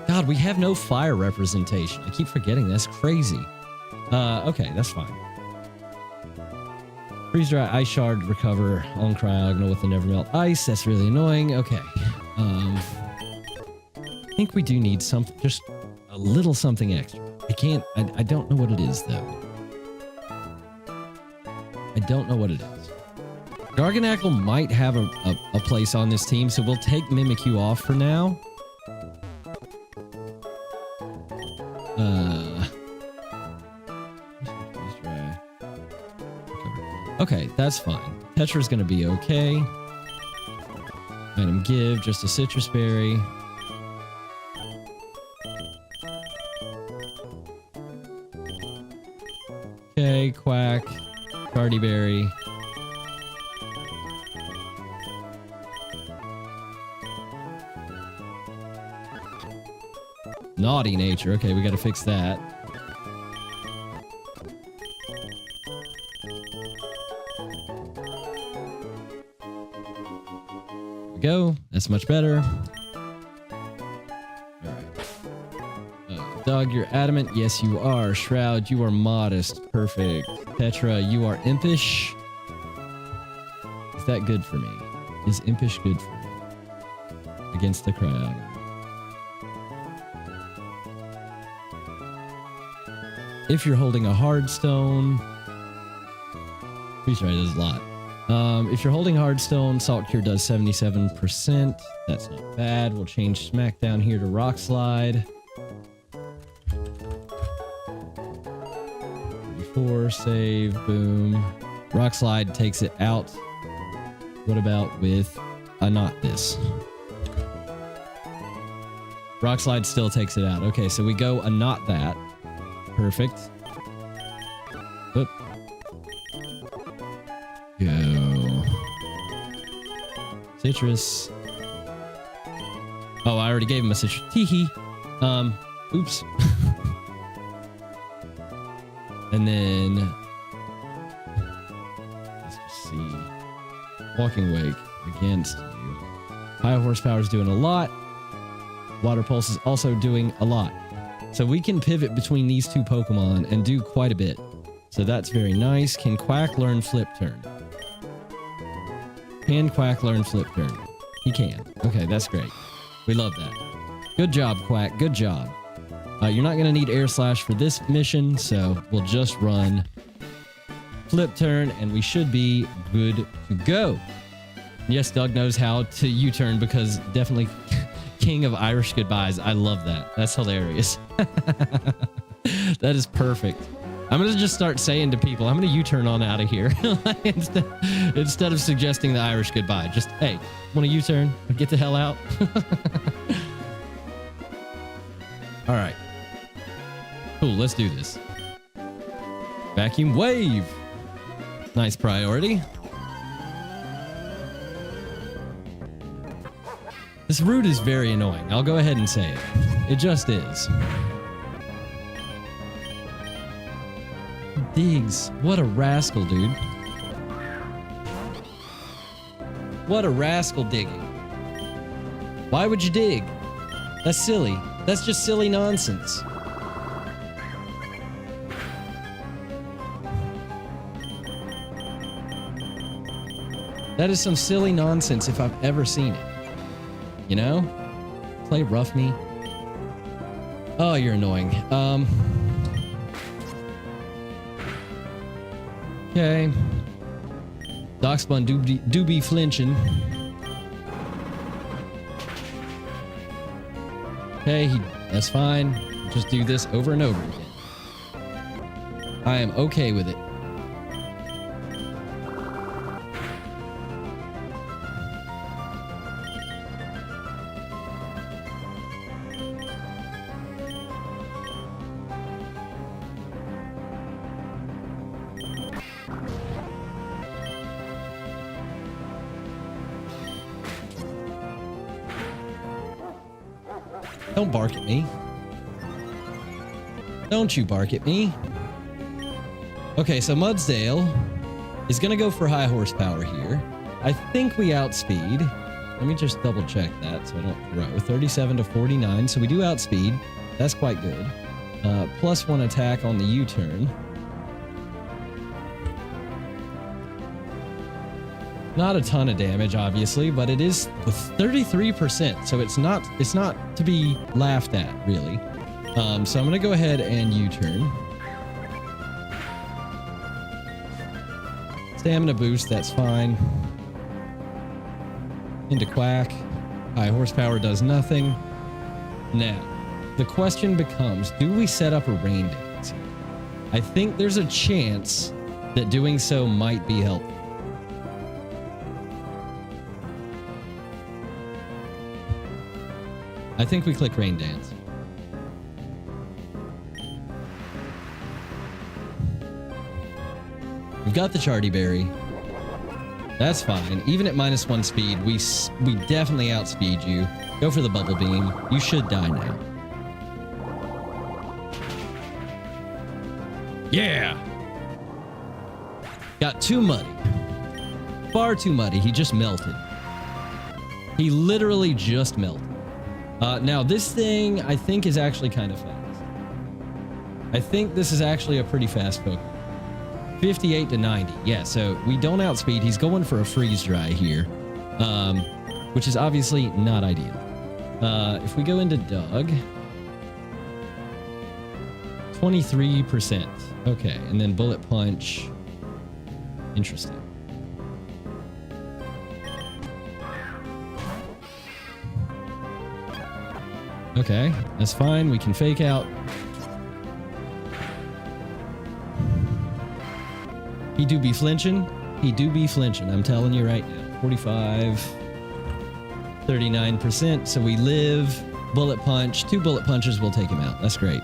God, we have no fire representation. I keep forgetting. That's crazy. Okay, that's fine. Freeze Dry, Ice Shard, recover on Cryogonal with the Never Melt Ice. That's really annoying. Okay. I think we do need something, just a little something extra. I don't know what it is, though. I don't know what it is. Garganackle might have a place on this team, so we'll take Mimikyu off for now. Okay, that's fine. Tetra's gonna be okay. Item give, just a Citrus Berry. Okay, Quack, Chartyberry. Naughty nature. Okay, we gotta fix that. Go. That's much better. All right. Doug, you're adamant. Yes, you are. Shroud, you are modest. Perfect. Petra, you are impish. Is that good for me? Is impish good for me? Against the crowd. If you're holding a hard stone, pretty sure it does a lot. If you're holding hard stone, Salt Cure does 77%. That's not bad. We'll change Smackdown here to Rock Slide. 34, save, boom. Rock Slide takes it out. What about with a not this? Rock Slide still takes it out. Okay, so we go a not that. Perfect. Oop. Go. Citrus. Oh, I already gave him a citrus. Teehee. Oops. And then let's just see. Walking Wake against you. High Horsepower is doing a lot. Water Pulse is also doing a lot. So we can pivot between these two Pokemon and do quite a bit. So that's very nice. Can Quack learn Flip Turn? Can Quack learn Flip Turn? He can. Okay, that's great. We love that. Good job, Quack. Good job. You're not going to need Air Slash for this mission, so we'll just run Flip Turn, and we should be good to go. Yes, Doug knows how to U-turn because definitely king of Irish goodbyes. I love that. That's hilarious. That is perfect. I'm going to just start saying to people, I'm going to U-turn on out of here. instead of suggesting the Irish goodbye. Just, hey, want to U-turn? Get the hell out. All right. Cool, let's do this. Vacuum Wave. Nice priority. This route is very annoying. I'll go ahead and say it. It just is. Diggs. What a rascal, dude. What a rascal digging. Why would you dig? That's silly. That's just silly nonsense. That is some silly nonsense if I've ever seen it. You know? Play rough me. Oh, you're annoying. Okay. Darkspawn do be flinching. Okay, that's fine. Just do this over and over again. I am okay with it. Don't bark at me. Don't you bark at me. Okay, so Mudsdale is going to go for high horsepower here. I think we outspeed. Let me just double check that so I don't throw. 37 to 49. So we do outspeed. That's quite good. +1 attack on the U-turn. Not a ton of damage, obviously, but it is 33%, so it's not to be laughed at, really. So I'm gonna go ahead and U-turn. Stamina boost, that's fine. Into Quack. High horsepower does nothing. Now, the question becomes, do we set up a rain dance? I think there's a chance that doing so might be helpful. I think we click Rain Dance. We've got the Charty Berry. That's fine. Even at -1 speed, we definitely outspeed you. Go for the Bubble Beam. You should die now. Yeah! Got too muddy. Far too muddy. He just melted. He literally just melted. Now, this thing, I think, is actually kind of fast. I think this is actually a pretty fast Pokemon. 58 to 90. Yeah, so we don't outspeed. He's going for a freeze dry here, which is obviously not ideal. If we go into Doug, 23%. Okay, and then Bullet Punch. Interesting. Okay, that's fine. We can fake out. He do be flinching. He do be flinching. I'm telling you right now. 45, 39%. So we live. Bullet punch. 2 bullet punches will take him out. That's great.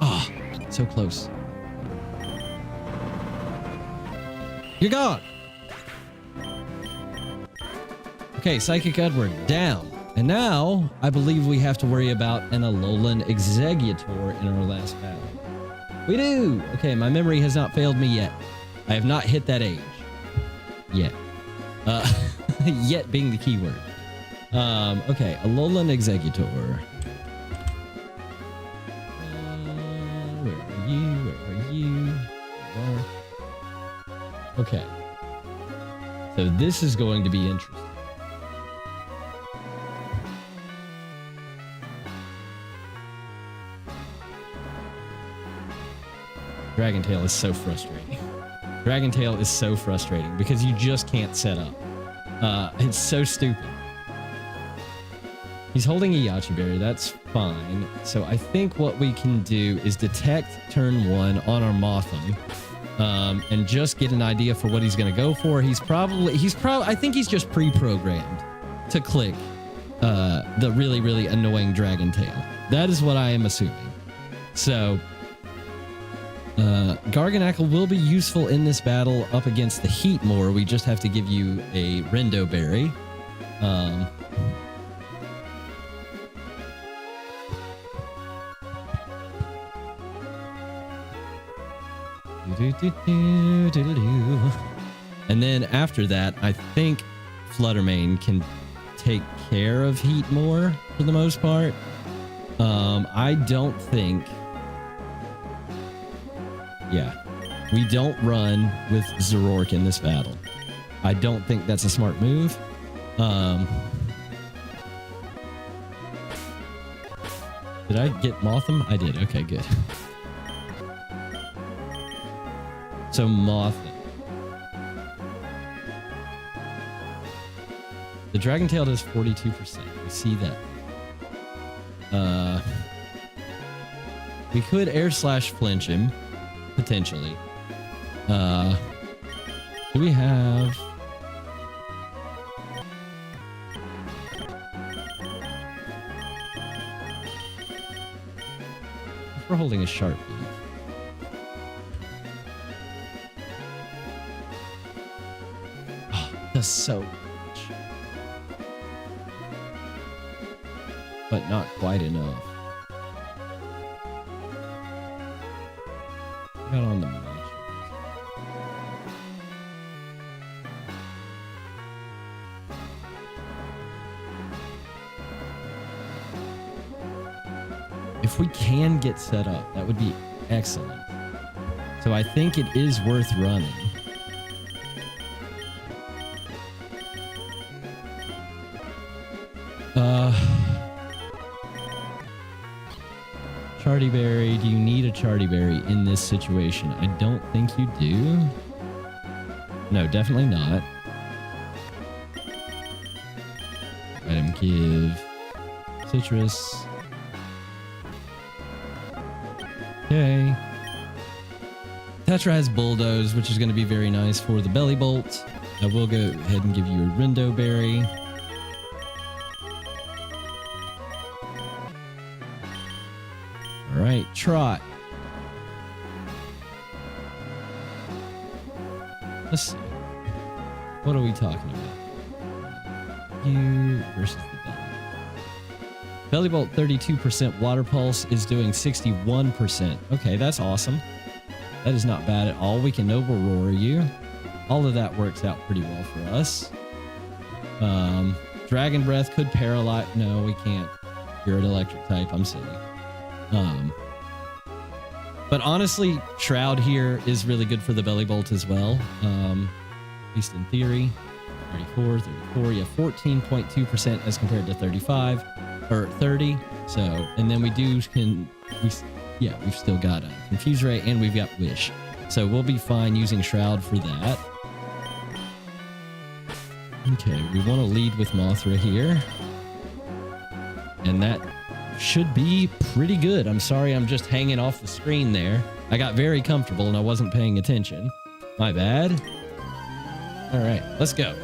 Ah, oh, so close. You're gone. Okay, Psychic Edward down. And now, I believe we have to worry about an Alolan Executor in our last battle. We do! Okay, my memory has not failed me yet. I have not hit that age. Yet. Yet being the key word. Okay, Alolan Executor. Where are you? Where are you? There you are. Okay. So this is going to be interesting. Dragon Tail is so frustrating. Dragon Tail is so frustrating because you just can't set up. It's so stupid. He's holding a Yachi Berry. That's fine. So I think what we can do is detect turn 1 on our Mothim, and just get an idea for what he's going to go for. I think he's just pre-programmed to click the really, really annoying Dragon Tail. That is what I am assuming. So Garganacl will be useful in this battle up against the Heatmore. We just have to give you a Rendo Berry. And then after that, I think Fluttermane can take care of Heatmore for the most part. I don't think... Yeah, we don't run with Zoroark in this battle. I don't think that's a smart move. Did I get Mothim? I did. Okay, good. So Mothim. The Dragon Tail does 42%. We see that. We could air slash flinch him. Potentially. Do we have... We're holding a Sharp Beak. Oh, that's so much. But not quite enough. Got on the match. If we can get set up, that would be excellent. So I think it is worth running. Charty Berry, do you need a Charty Berry in this situation? I don't think you do. No, definitely not. Item give. Citrus. Okay. Tetra has Bulldoze, which is going to be very nice for the Belly Bolt. I will go ahead and give you a Rendo Berry. All right, Trot. Let's see. What are we talking about? You versus the Belly. Belly Bolt 32%. Water Pulse is doing 61%. Okay, that's awesome. That is not bad at all. We can Noble Roar you. All of that works out pretty well for us. Dragon Breath could paralyze. No, we can't. You're an electric type. I'm silly. But honestly, Shroud here is really good for the Belly Bolt as well. At least in theory. 34. Yeah, 14.2% as compared to 35 or 30. So, and then we've still got a Confuse Ray and we've got Wish. So we'll be fine using Shroud for that. Okay, we want to lead with Mothra here. And that should be pretty good. I'm sorry, I'm just hanging off the screen there. I got very comfortable and I wasn't paying attention. My bad. All right, let's go.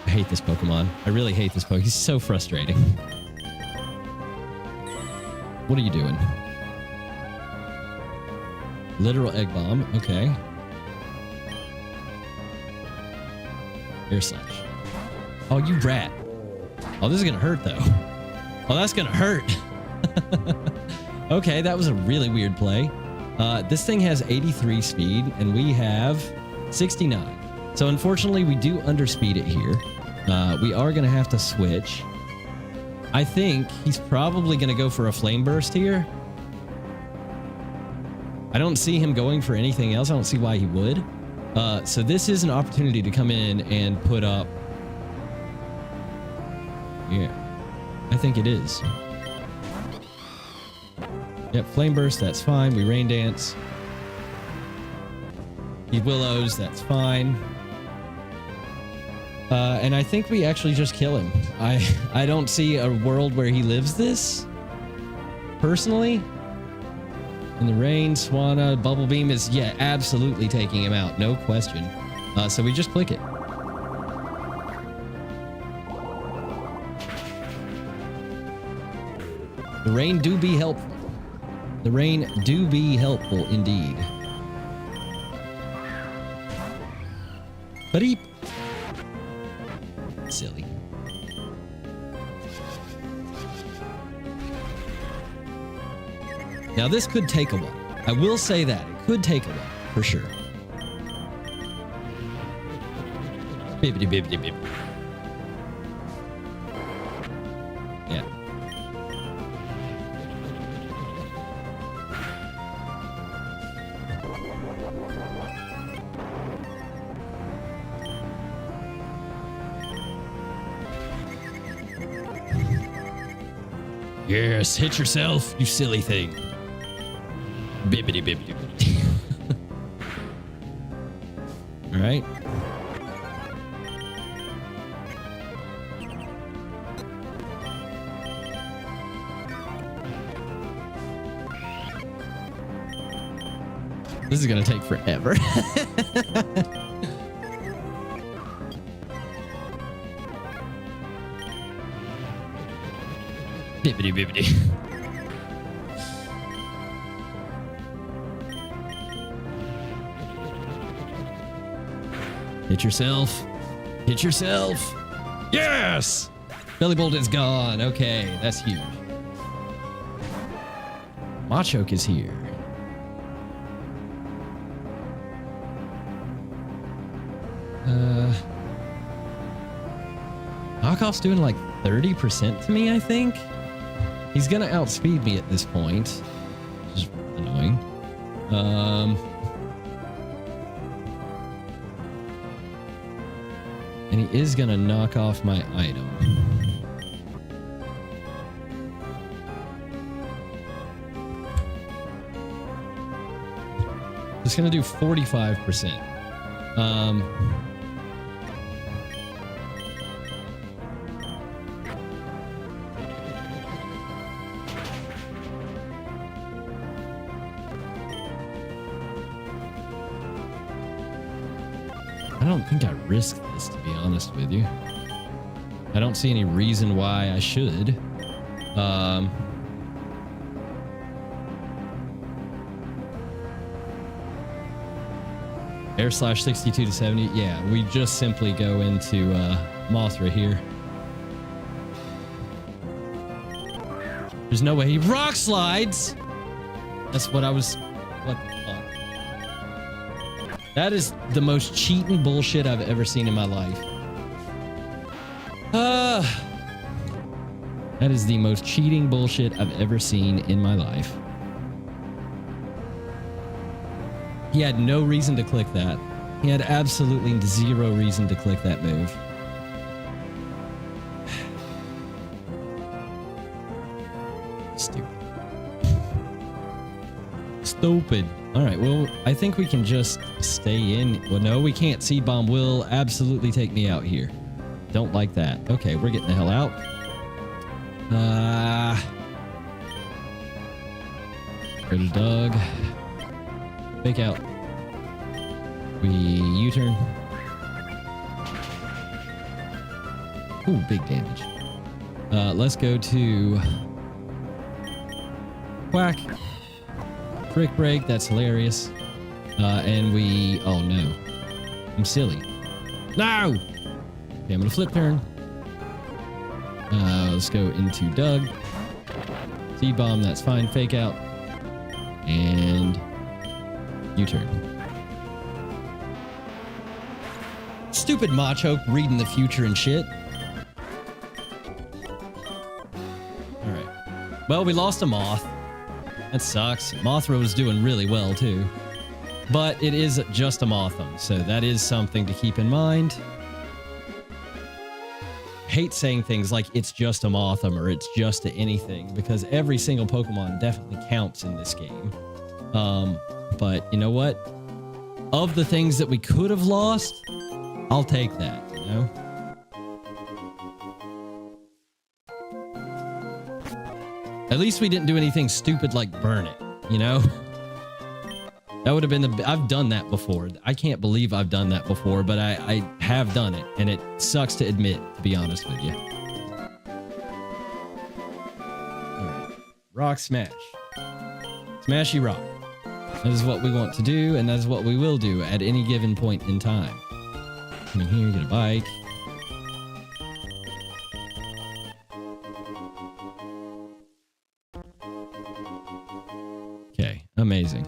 I hate this Pokemon. I really hate this Pokemon. He's so frustrating. What are you doing? Literal Egg Bomb. Okay. Air Slash. Oh, you rat. Oh, this is gonna hurt though. Oh, that's gonna hurt. Okay, that was a really weird play. This thing has 83 speed and we have 69. So unfortunately, we do underspeed it here. We are gonna have to switch. I think he's probably gonna go for a Flame Burst here. I don't see him going for anything else. I don't see why he would. So this is an opportunity to come in and put up... Yeah, I think it is. Yep, Flame Burst, that's fine. We Rain Dance. He Willows, that's fine. And I think we actually just kill him. I don't see a world where he lives this, personally. In the rain, Swanna, Bubble Beam is, yeah, absolutely taking him out. No question. So we just click it. The rain do be helpful. The rain do be helpful indeed. Beep. Silly. Now this could take a while. I will say that. It could take a while, for sure. Bibbidi bibbidi bib. Yeah. Yes, hit yourself, you silly thing. Bibbidi bibbidi bibbidi. All right. This is gonna take forever. Bibbidi bibbidi. Hit yourself. Hit yourself. Yes! Belly Bolt is gone. Okay, that's huge. Machoke is here. Knockoff's doing like 30% to me, I think. He's gonna outspeed me at this point, which is annoying. And he is gonna knock off my item. It's gonna do 45%. I don't think I risk this, to be honest with you. I don't see any reason why I should. Air slash 62 to 70. Yeah, we just simply go into Mothra here. There's no way he rock slides. That's what I was... What the fuck? That is the most cheating bullshit I've ever seen in my life. That is the most cheating bullshit I've ever seen in my life. He had no reason to click that. He had absolutely zero reason to click that move. Stupid. Stupid. All right, well, I think we can just stay in. Well, no, we can't. Seed Bomb will absolutely take me out here. Don't like that. Okay, we're getting the hell out. Go to Doug. Fake out. We U-turn. Ooh, big damage. Let's go to Quack. Brick break, that's hilarious. And we, oh no. I'm silly. No! Okay, I'm gonna flip turn. Let's go into Doug. Seed Bomb, that's fine. Fake out. And U-turn. Stupid Machoke reading the future and shit. Alright. Well, we lost a Moth. That sucks. Mothra was doing really well, too. But it is just a Mothim, so that is something to keep in mind. Hate saying things like it's just a Mothim or it's just a anything, because every single Pokemon definitely counts in this game. But you know what? Of the things that we could have lost, I'll take that, you know? At least we didn't do anything stupid like burn it, you know? That would have been the... I've done that before. I can't believe I've done that before, but I have done it, and it sucks to admit, to be honest with you. Alright. Rock Smash. Smashy Rock. That is what we want to do, and that is what we will do at any given point in time. Come in here, get a bike. Okay, amazing.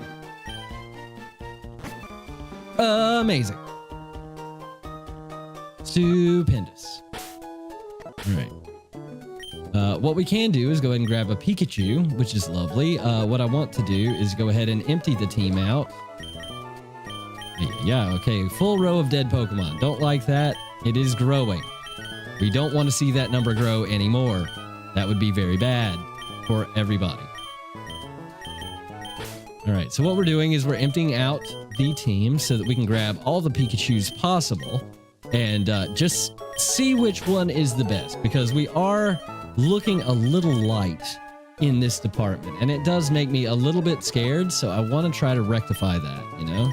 Amazing. Stupendous. Alright. What we can do is go ahead and grab a Pikachu, which is lovely. What I want to do is go ahead and empty the team out. Yeah, okay. Full row of dead Pokemon. Don't like that. It is growing. We don't want to see that number grow anymore. That would be very bad for everybody. Alright, so what we're doing is we're emptying out the team so that we can grab all the Pikachus possible and just see which one is the best, because we are looking a little light in this department, and it does make me a little bit scared, so I want to try to rectify that, you know?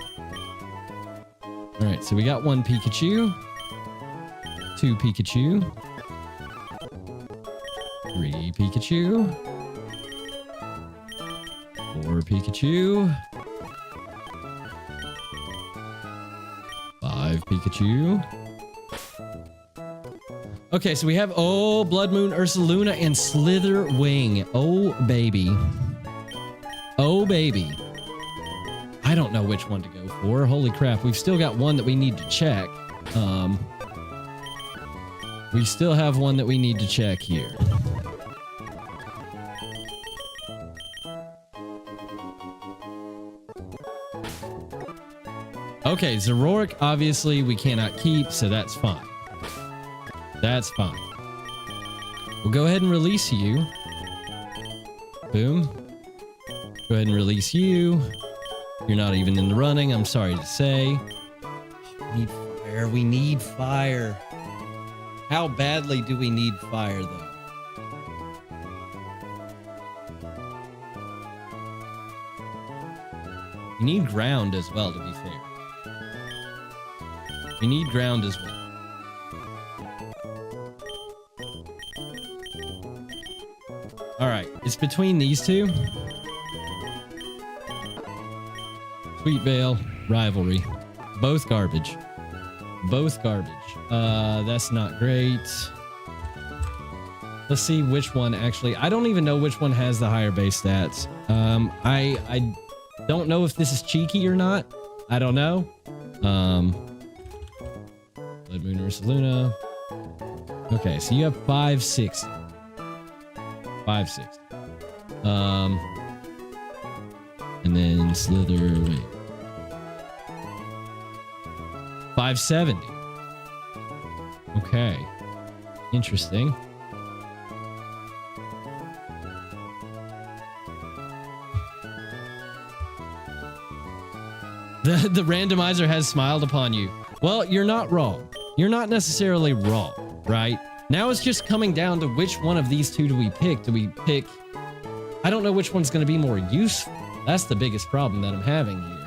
Alright, so we got one Pikachu, two Pikachu, three Pikachu, four Pikachu, five Pikachu. Okay, so we have, oh, Blood Moon, Ursaluna, and Slither Wing. Oh, baby. Oh, baby. I don't know which one to go for. Holy crap, we've still got one that we need to check. We still have one that we need to check here. Okay, Zoroark, obviously, we cannot keep, so that's fine. That's fine. We'll go ahead and release you. Boom. Go ahead and release you. You're not even in the running, I'm sorry to say. We need fire. We need fire. How badly do we need fire, though? We need ground as well, to be fair. We need ground as well. Alright, it's between these two. Sweet Vale, Rivalry. Both garbage. Both garbage. That's not great. Let's see which one actually... I don't even know which one has the higher base stats. I don't know if this is cheeky or not. I don't know. Blood Moon versus Luna. Okay, so you have 560. 560. And then Slither Wing. 570. Okay. Interesting. The randomizer has smiled upon you. Well, you're not wrong. You're not necessarily wrong, right? Now it's just coming down to which one of these two do we pick? Do we pick... I don't know which one's going to be more useful. That's the biggest problem that I'm having here.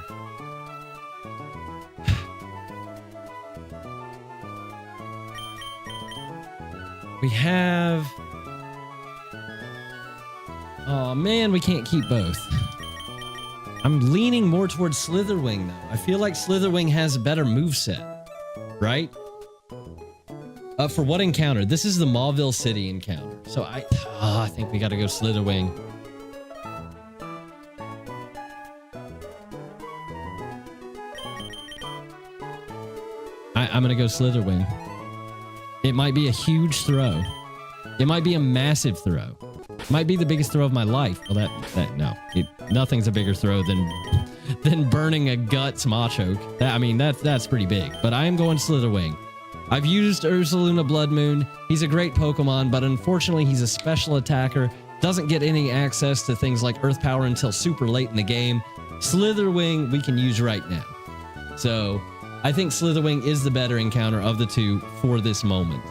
We have... Oh man, we can't keep both. I'm leaning more towards Slitherwing though. I feel like Slitherwing has a better moveset, right? For what encounter? This is the Mauville City encounter. So I think we gotta go Slitherwing. I'm gonna go Slitherwing. It might be a huge throw. It might be a massive throw. It might be the biggest throw of my life. Well, nothing's a bigger throw than burning a Guts Machoke. That's pretty big. But I am going Slitherwing. I've used Ursaluna Blood Moon. He's a great Pokemon, but unfortunately he's a special attacker. Doesn't get any access to things like Earth Power until super late in the game. Slitherwing we can use right now. So I think Slitherwing is the better encounter of the two for this moment.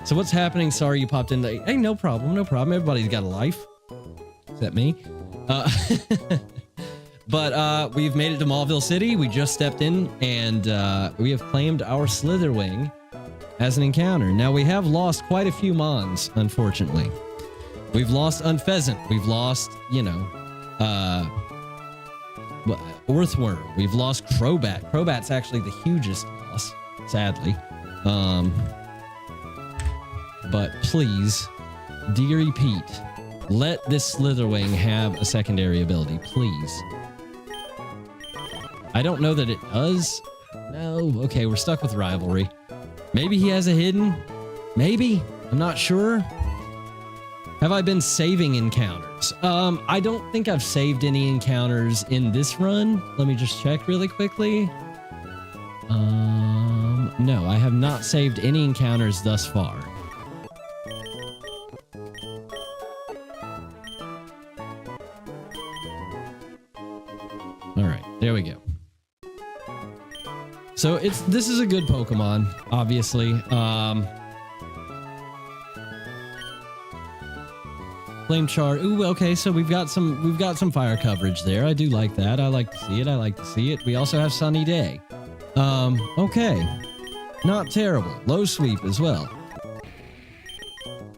So what's happening? Sorry you popped in. Hey, no problem, no problem. Everybody's got a life. Except me. But we've made it to Mauville City. We just stepped in, and we have claimed our Slitherwing as an encounter. Now, we have lost quite a few Mons, unfortunately. We've lost Unpheasant. We've lost, Earthworm. We've lost Crobat. Crobat's actually the hugest loss, sadly. But please, dearie Pete, let this Slitherwing have a secondary ability, please. I don't know that it does. No, okay, we're stuck with Rivalry. Maybe he has a hidden? Maybe? I'm not sure. Have I been saving encounters? I don't think I've saved any encounters in this run. Let me just check really quickly. No, I have not saved any encounters thus far. All right, there we go. So this is a good Pokemon, obviously. Flame Char. Ooh, okay, so we've got some fire coverage there. I do like that. I like to see it. I like to see it. We also have Sunny Day. Okay. Not terrible. Low sweep as well.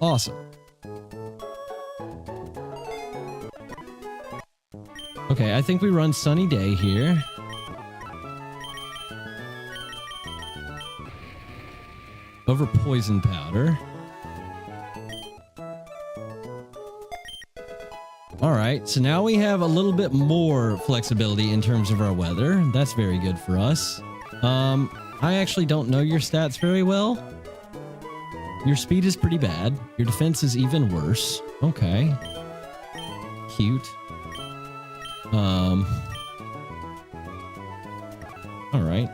Awesome. Okay, I think we run Sunny Day here. Over Poison Powder. All right, so now we have a little bit more flexibility in terms of our weather. That's very good for us. I actually don't know your stats very well. Your speed is pretty bad. Your defense is even worse. Okay. Cute. All right.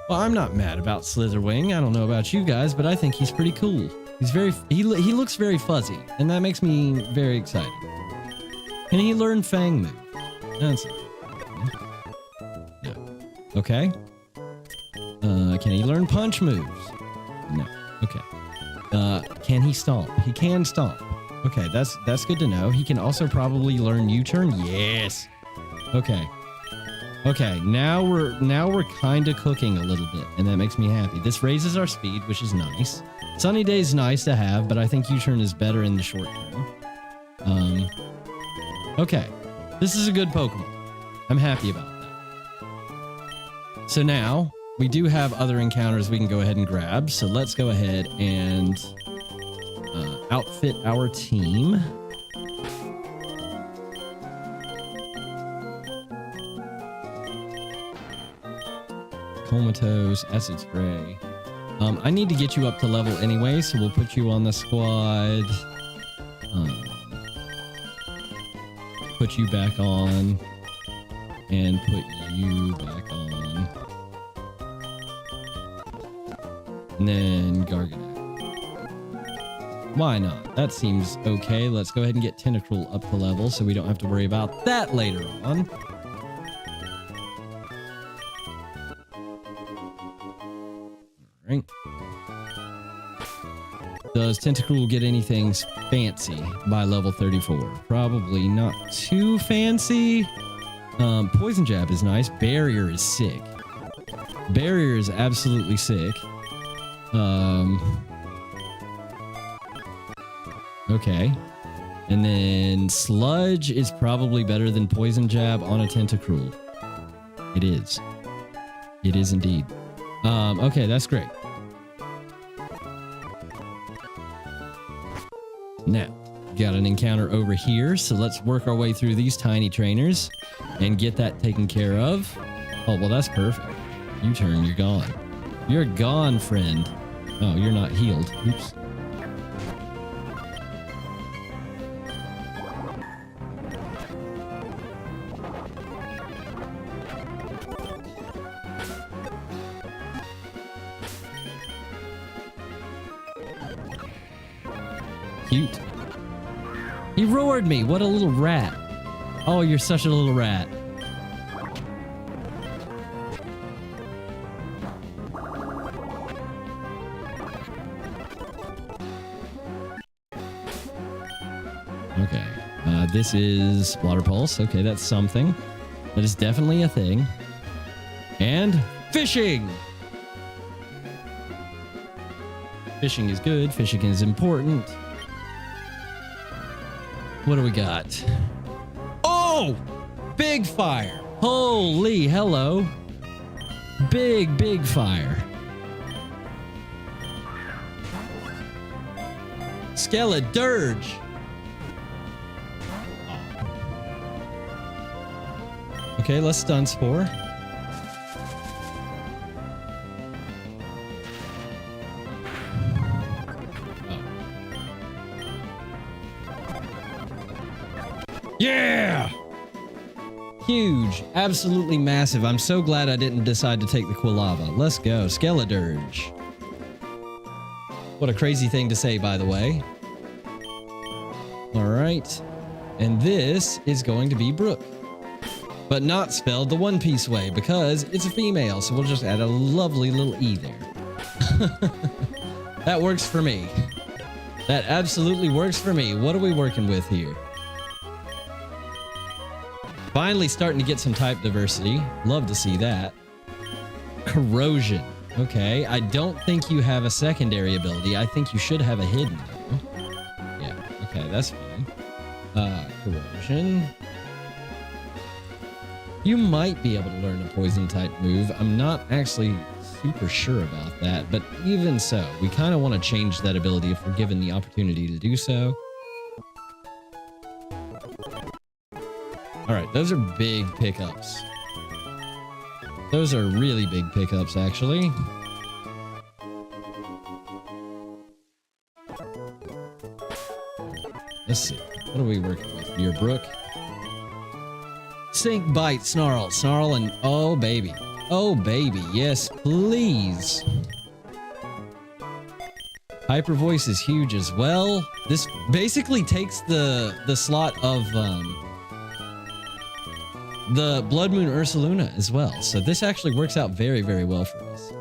Well, I'm not mad about Slitherwing. I don't know about you guys, but I think he's pretty cool. He looks very fuzzy, and that makes me very excited. Can he learn Fang move? That's it. No. Okay. Can he learn Punch moves? No. Okay. Can he Stomp? He can Stomp. Okay, that's good to know. He can also probably learn U-turn. Yes. Okay. Okay, now we're kind of cooking a little bit, and that makes me happy. This raises our speed, which is nice. Sunny Day is nice to have, but I think U-turn is better in the short term. Okay, this is a good Pokemon. I'm happy about that. So now we do have other encounters we can go ahead and grab. So let's go ahead and outfit our team. comatose, acid spray. I need to get you up to level anyway, so we'll put you on the squad. Put you back on. And put you back on. And then Garganac. Why not? That seems okay. Let's go ahead and get Tentacruel up to level so we don't have to worry about that later on. Alright. Does Tentacruel get anything fancy by level 34? Probably not too fancy. Poison Jab is nice. Barrier is sick. Barrier is absolutely sick. Okay. And then Sludge is probably better than Poison Jab on a Tentacruel. It is. It is indeed. Okay, that's great. Now, got an encounter over here, so let's work our way through these tiny trainers and get that taken care of. Oh, well, that's perfect. U-turn, you're gone. You're gone, friend. Oh, you're not healed. Oops. Cute. He roared me. What a little rat. Oh, you're such a little rat. Okay. This is Water Pulse. Okay, that's something. That is definitely a thing. And fishing! Fishing is good. Fishing is important. What do we got? Oh! Big fire. Holy hello. Big fire. Skeledirge. Okay, let's stun spore. Yeah! Huge. Absolutely massive. I'm so glad I didn't decide to take the Quilava. Let's go. Skeledirge. What a crazy thing to say, by the way. Alright. And this is going to be Brooke. But not spelled the One Piece way, because it's a female, so we'll just add a lovely little E there. That works for me. That absolutely works for me. What are we working with here? Finally starting to get some type diversity. Love to see that. Corrosion. Okay, I don't think you have a secondary ability. I think you should have a hidden. Yeah, okay, that's fine. Corrosion. You might be able to learn a poison type move. I'm not actually super sure about that, but even so, we kind of want to change that ability if we're given the opportunity to do so. All right, those are big pickups. Those are really big pickups, actually. Let's see. What are we working with here, Brooke? Sink, bite, snarl. Snarl and... oh, baby. Oh, baby. Yes, please. Hyper Voice is huge as well. This basically takes the slot of... the Blood Moon Ursaluna as well. So this actually works out very, very well for us.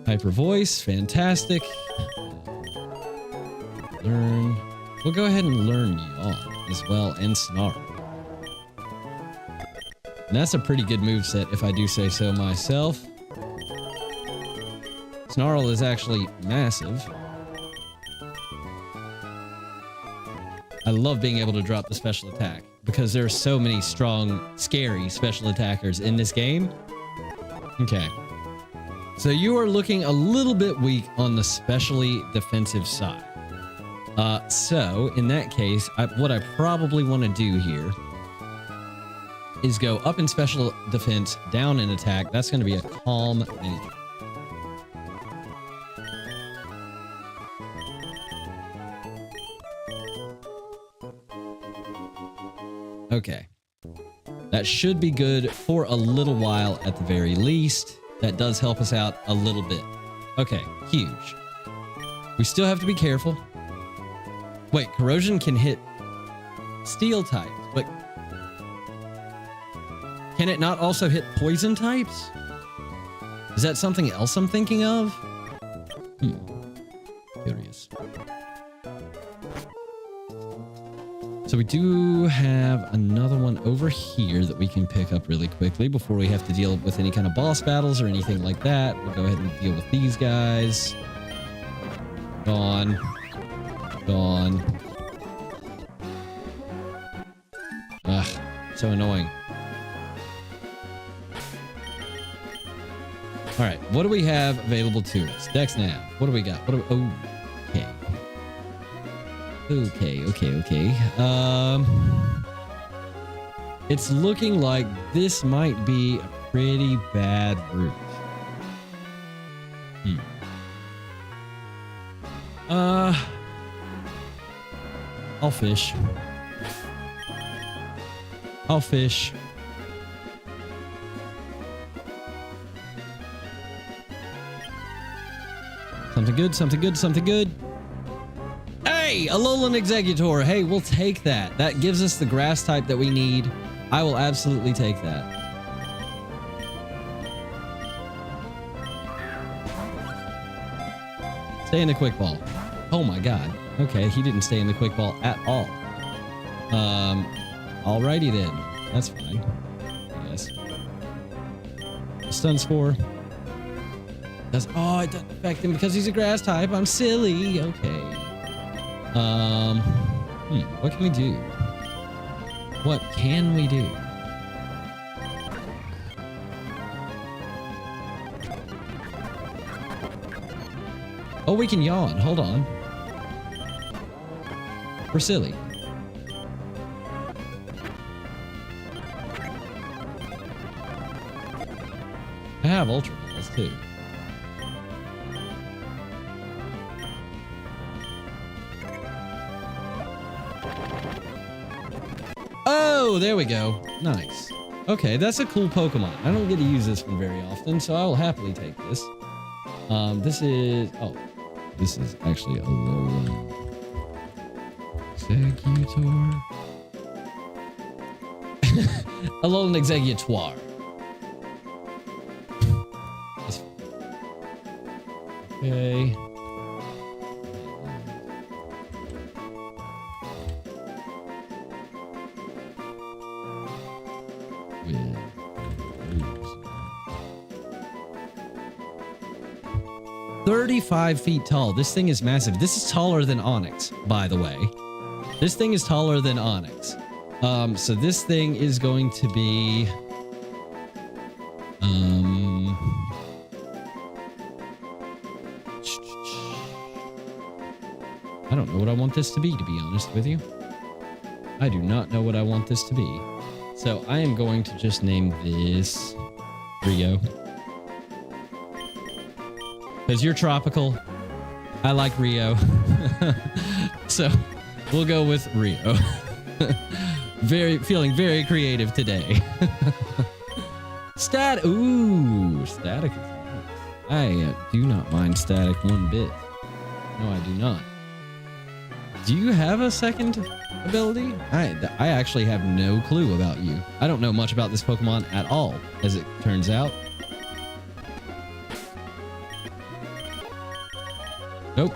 Hyper Voice, fantastic. Learn. We'll go ahead and learn Yawn as well, and Snarl. And that's a pretty good moveset if I do say so myself. Snarl is actually massive. I love being able to drop the special attack because there are so many strong, scary special attackers in this game. Okay. So you are looking a little bit weak on the specially defensive side. So in that case, what I probably want to do here is go up in special defense, down in attack. That's going to be a calm nature. Okay. That should be good for a little while at the very least. That does help us out a little bit. Okay, huge. We still have to be careful. Wait, corrosion can hit steel types, but can it not also hit poison types? Is that something else I'm thinking of? Curious. So we do have another one over here that we can pick up really quickly before we have to deal with any kind of boss battles or anything like that. We'll go ahead and deal with these guys. Gone. Gone. Ugh, so annoying. All right, what do we have available to us? Dex now. What do we got? What do we, okay. Okay. It's looking like this might be a pretty bad route. I'll fish. I'll fish. Something good, something good, something good. Hey, Alolan Executor. Hey, we'll take that. That gives us the grass type that we need. I will absolutely take that. Stay in the quick ball. Oh my god. Okay, he didn't stay in the quick ball at all. Alrighty then. That's fine. I guess. Stun Spore. Oh, it doesn't affect him because he's a grass type. I'm silly. Okay. What can we do? What can we do? Oh, we can yawn. Hold on. We're silly. I have Ultra Balls too. Oh, there we go. Nice. Okay, that's a cool Pokemon. I don't get to use this one very often, so I will happily take this. This is actually a Alolan Executor. Alolan Executoire. Okay. With 35 feet tall. This thing is massive. This is taller than Onyx, by the way. This thing is taller than Onyx. So this thing is going to be I don't know what I want this to be honest with you. I do not know what I want this to be. So I am going to just name this Rio. Because you're tropical. I like Rio. So we'll go with Rio. Feeling very creative today. Ooh, static is nice. I do not mind static one bit. No, I do not. Do you have a second ability? I actually have no clue about you. I don't know much about this Pokemon at all, as it turns out. Nope.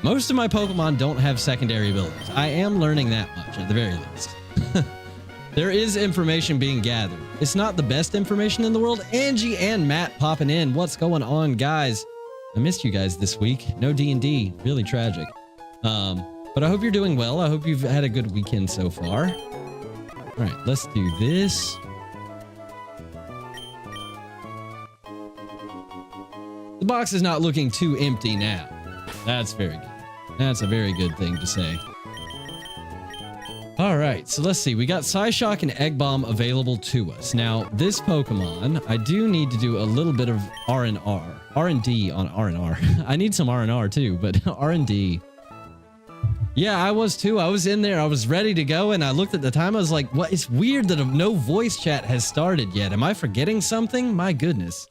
Most of my Pokemon don't have secondary abilities. I am learning that much, at the very least. There is information being gathered. It's not the best information in the world. Angie and Matt popping in. What's going on, guys? I missed you guys this week. No D&D. Really tragic. But I hope you're doing well. I hope you've had a good weekend so far. All right, let's do this. The box is not looking too empty now. That's very good. That's a very good thing to say. All right, so let's see. We got Psyshock and Egg Bomb available to us. Now, this Pokemon, I do need to do a little bit of R&R. R&D on R&R. I need some R&R too, but R&D. Yeah, I was too. I was in there. I was ready to go, and I looked at the time. I was like, what? It's weird that no voice chat has started yet. Am I forgetting something? My goodness.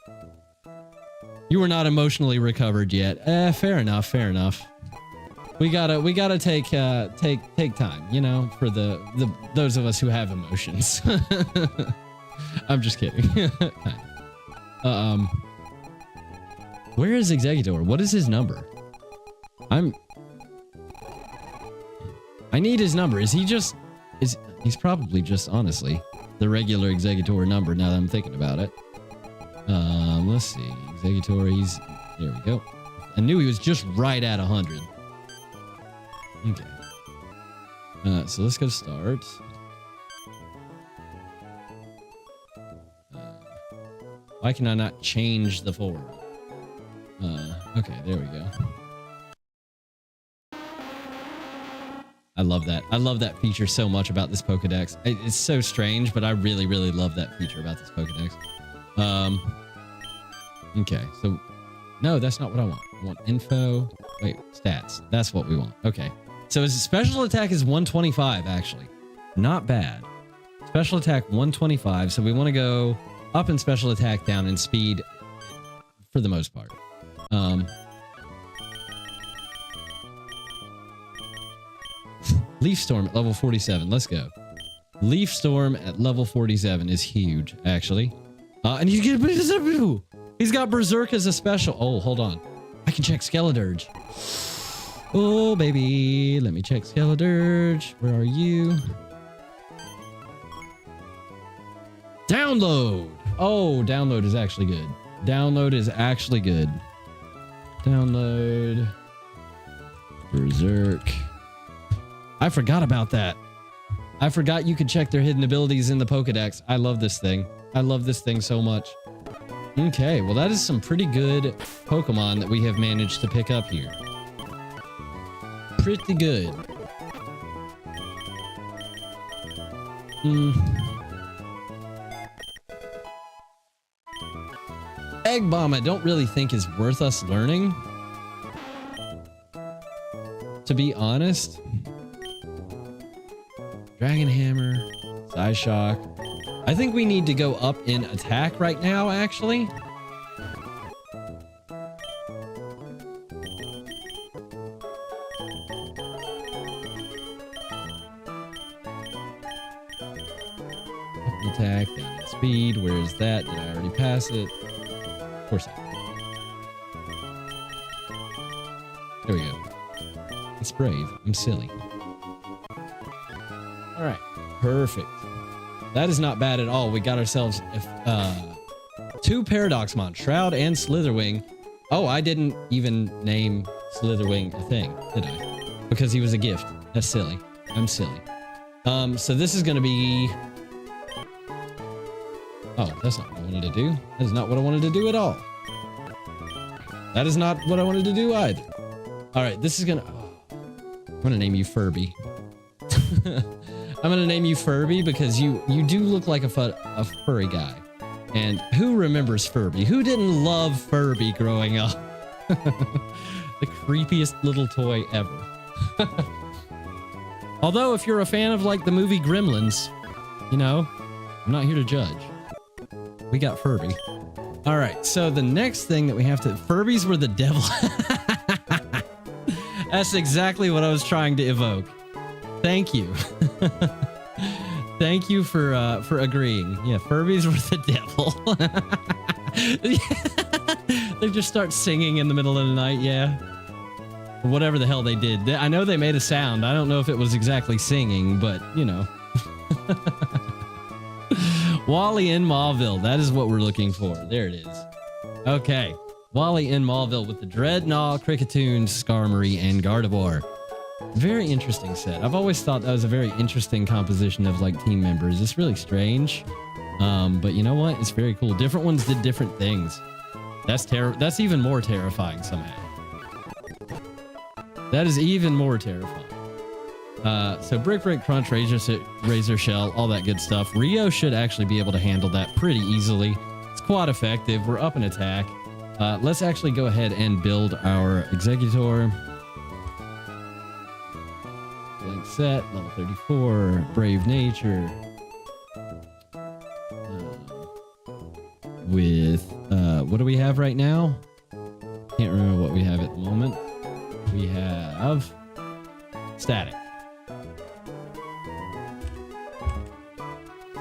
You were not emotionally recovered yet. Fair enough. Fair enough. We gotta take time, you know, for those of us who have emotions. I'm just kidding. Where is Exeggutor? What is his number? I need his number. Is he just... He's probably just, honestly, the regular Exeggutor number now that I'm thinking about it. Let's see. Exeggutor, he's... There we go. I knew he was just right at 100. Okay. So let's go start. Why can I not change the form? Okay, there we go. I love that. I love that feature so much about this Pokedex. It's so strange, but I really, really love that feature about this Pokedex. Okay, so... No, that's not what I want. I want info. Wait, stats. That's what we want. Okay. So his special attack is 125, actually. Not bad. Special attack 125, so we want to go up in special attack, down in speed for the most part. Leaf Storm at level 47. Let's go. Leaf Storm at level 47 is huge, actually. And he's got Berserk as a special. Oh, hold on. I can check Skeledirge. Oh, baby. Let me check Skeledirge. Where are you? Download. Oh, download is actually good. Download is actually good. Download. Berserk. I forgot about that. I forgot you could check their hidden abilities in the Pokedex. I love this thing. I love this thing so much. Okay, well that is some pretty good Pokemon that we have managed to pick up here. Pretty good. Egg Bomb I don't really think is worth us learning. To be honest. Dragon Hammer, Psyshock. I think we need to go up in attack right now, actually. Attack, down in speed. Where is that? Did I already pass it? Of course I did. There we go. It's brave. I'm silly. All right. Perfect. That is not bad at all. We got ourselves two Paradoxmon, Shroud and Slitherwing. Oh, I didn't even name Slitherwing a thing, did I? Because he was a gift. That's silly. I'm silly. So this is going to be... Oh, that's not what I wanted to do. That is not what I wanted to do at all. That is not what I wanted to do either. All right, this is going to... I'm going to name you Furby. I'm going to name you Furby because you do look like a furry guy. And who remembers Furby? Who didn't love Furby growing up? The creepiest little toy ever. Although, if you're a fan of, like, the movie Gremlins, you know, I'm not here to judge. We got Furby. All right, so the next thing that we have to... Furbies were the devil. That's exactly what I was trying to evoke. Thank you. Thank you for agreeing. Yeah, Furbies were the devil. They just start singing in the middle of the night, yeah. Or whatever the hell they did. I know they made a sound. I don't know if it was exactly singing, but, you know. Wally in Mauville. That is what we're looking for. There it is. Okay. Wally in Mauville with the Dreadnought, Kricketune, Skarmory, and Gardevoir. Very interesting set. I've always thought that was a very interesting composition of, like, team members. It's really strange. But you know what? It's very cool. Different ones did different things. That's even more terrifying somehow. That is even more terrifying. So Brick Break Crunch, Razor Shell, all that good stuff. Rio should actually be able to handle that pretty easily. It's quite effective. We're up an attack. Let's actually go ahead and build our Executor. Blank set, level 34, Brave Nature. With, what do we have right now? Can't remember what we have at the moment. We have Static.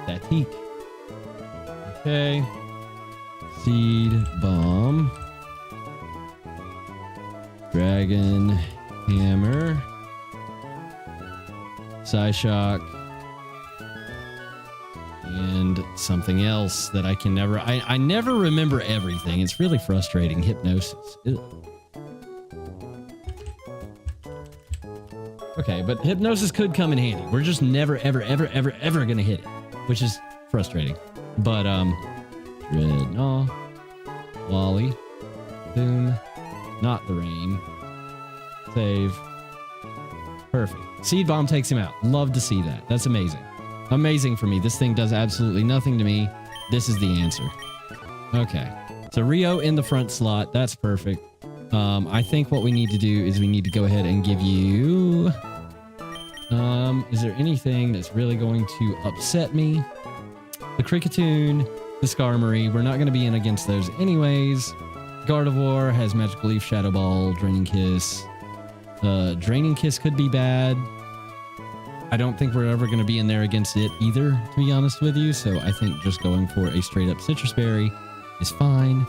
Statique. Okay. Seed Bomb. Dragon Hammer. Psyshock. And something else that I can never... I never remember everything. It's really frustrating. Hypnosis. Ew. Okay, but Hypnosis could come in handy. We're just never, ever going to hit it, which is frustrating. But, Dreadnought, Wally, Boom, Not the Rain, Save. Perfect. Seed Bomb takes him out. Love to see that. That's amazing. Amazing for me. This thing does absolutely nothing to me. This is the answer. Okay. So Rio in the front slot. That's perfect. I think what we need to do is we need to go ahead and give you... is there anything that's really going to upset me? The Cricketoon, the Skarmory. We're not going to be in against those anyways. Gardevoir has Magical Leaf, Shadow Ball, Draining Kiss. Draining Kiss could be bad. I don't think we're ever going to be in there against it either, to be honest with you. So I think just going for a straight up Citrus Berry is fine.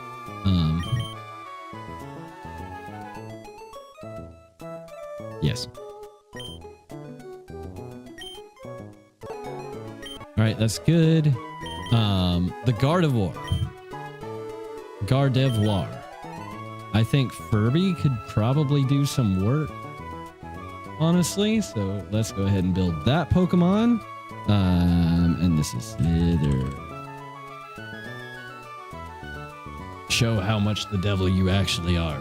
Yes. All right, that's good. The Gardevoir. I think Furby could probably do some work, honestly. So let's go ahead and build that Pokemon. And this is Slither. Show how much the devil you actually are.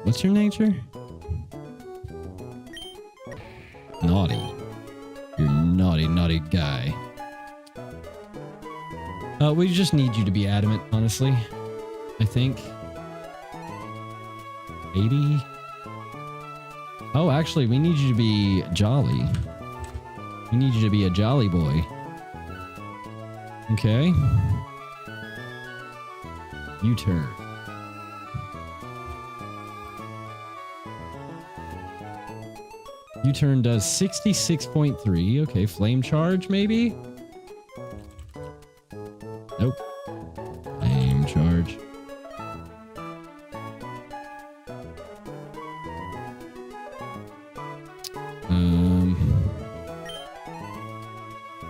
What's your nature? Naughty. You're naughty, naughty guy. We just need you to be adamant, honestly. I think. 80. Oh, actually, we need you to be jolly. We need you to be a jolly boy. Okay. U-turn. U-turn does 66.3. Okay, flame charge, maybe? Nope. Flame charge.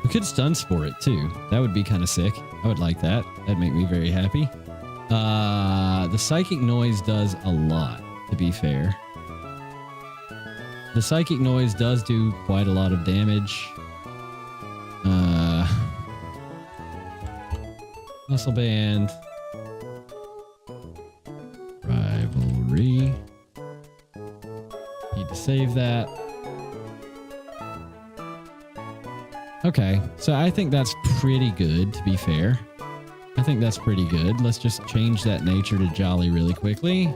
We could stun spore it too. That would be kind of sick. I would like that. That'd make me very happy. The Psychic Noise does a lot, to be fair. The Psychic Noise does do quite a lot of damage. Muscle Band. Rivalry. Need to save that. Okay, so I think that's pretty good, to be fair. I think that's pretty good. Let's just change that nature to Jolly really quickly.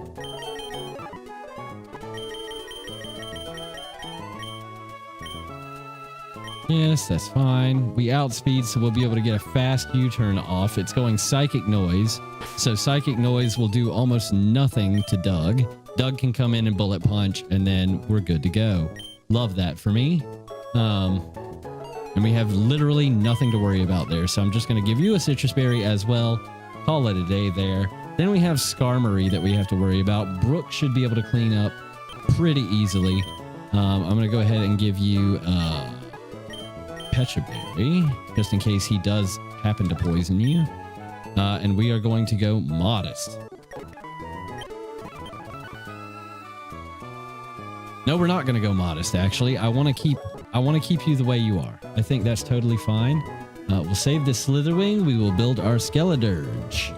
Yes, that's fine. We outspeed, so we'll be able to get a fast U-turn off. It's going Psychic Noise. So Psychic Noise will do almost nothing to Doug. Doug can come in and Bullet Punch, and then we're good to go. Love that for me. And we have literally nothing to worry about there. So I'm just going to give you a Citrus Berry as well. Call it a day there. Then we have Skarmory that we have to worry about. Brooke should be able to clean up pretty easily. I'm going to go ahead and give you... Pecha Berry, just in case he does happen to poison you. And we are going to go Modest. No, we're not going to go Modest, actually. I want to keep you the way you are. I think that's totally fine. We'll save this Slitherwing. We will build our Skeledirge.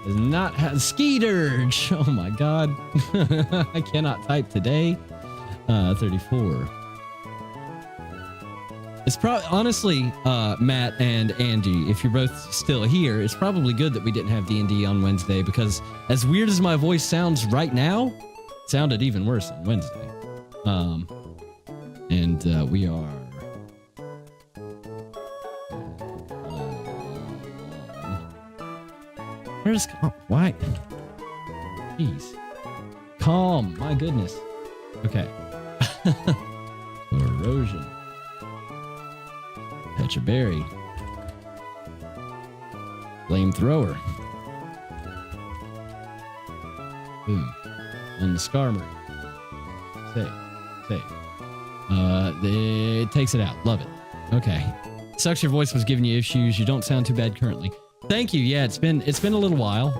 Does not have Skeeterge. Oh my god. I cannot type today. 34. It's probably, honestly, Matt and Angie, if you're both still here, it's probably good that we didn't have D&D on Wednesday, because as weird as my voice sounds right now, it sounded even worse on Wednesday. We are... Where's... Oh, why? Jeez. Calm, my goodness. Okay. Erosion. Catch a berry. Flamethrower. Boom. And the Skarmory. Save. It takes it out. Love it. Okay. Sucks your voice was giving you issues. You don't sound too bad currently. Thank you. Yeah, it's been a little while.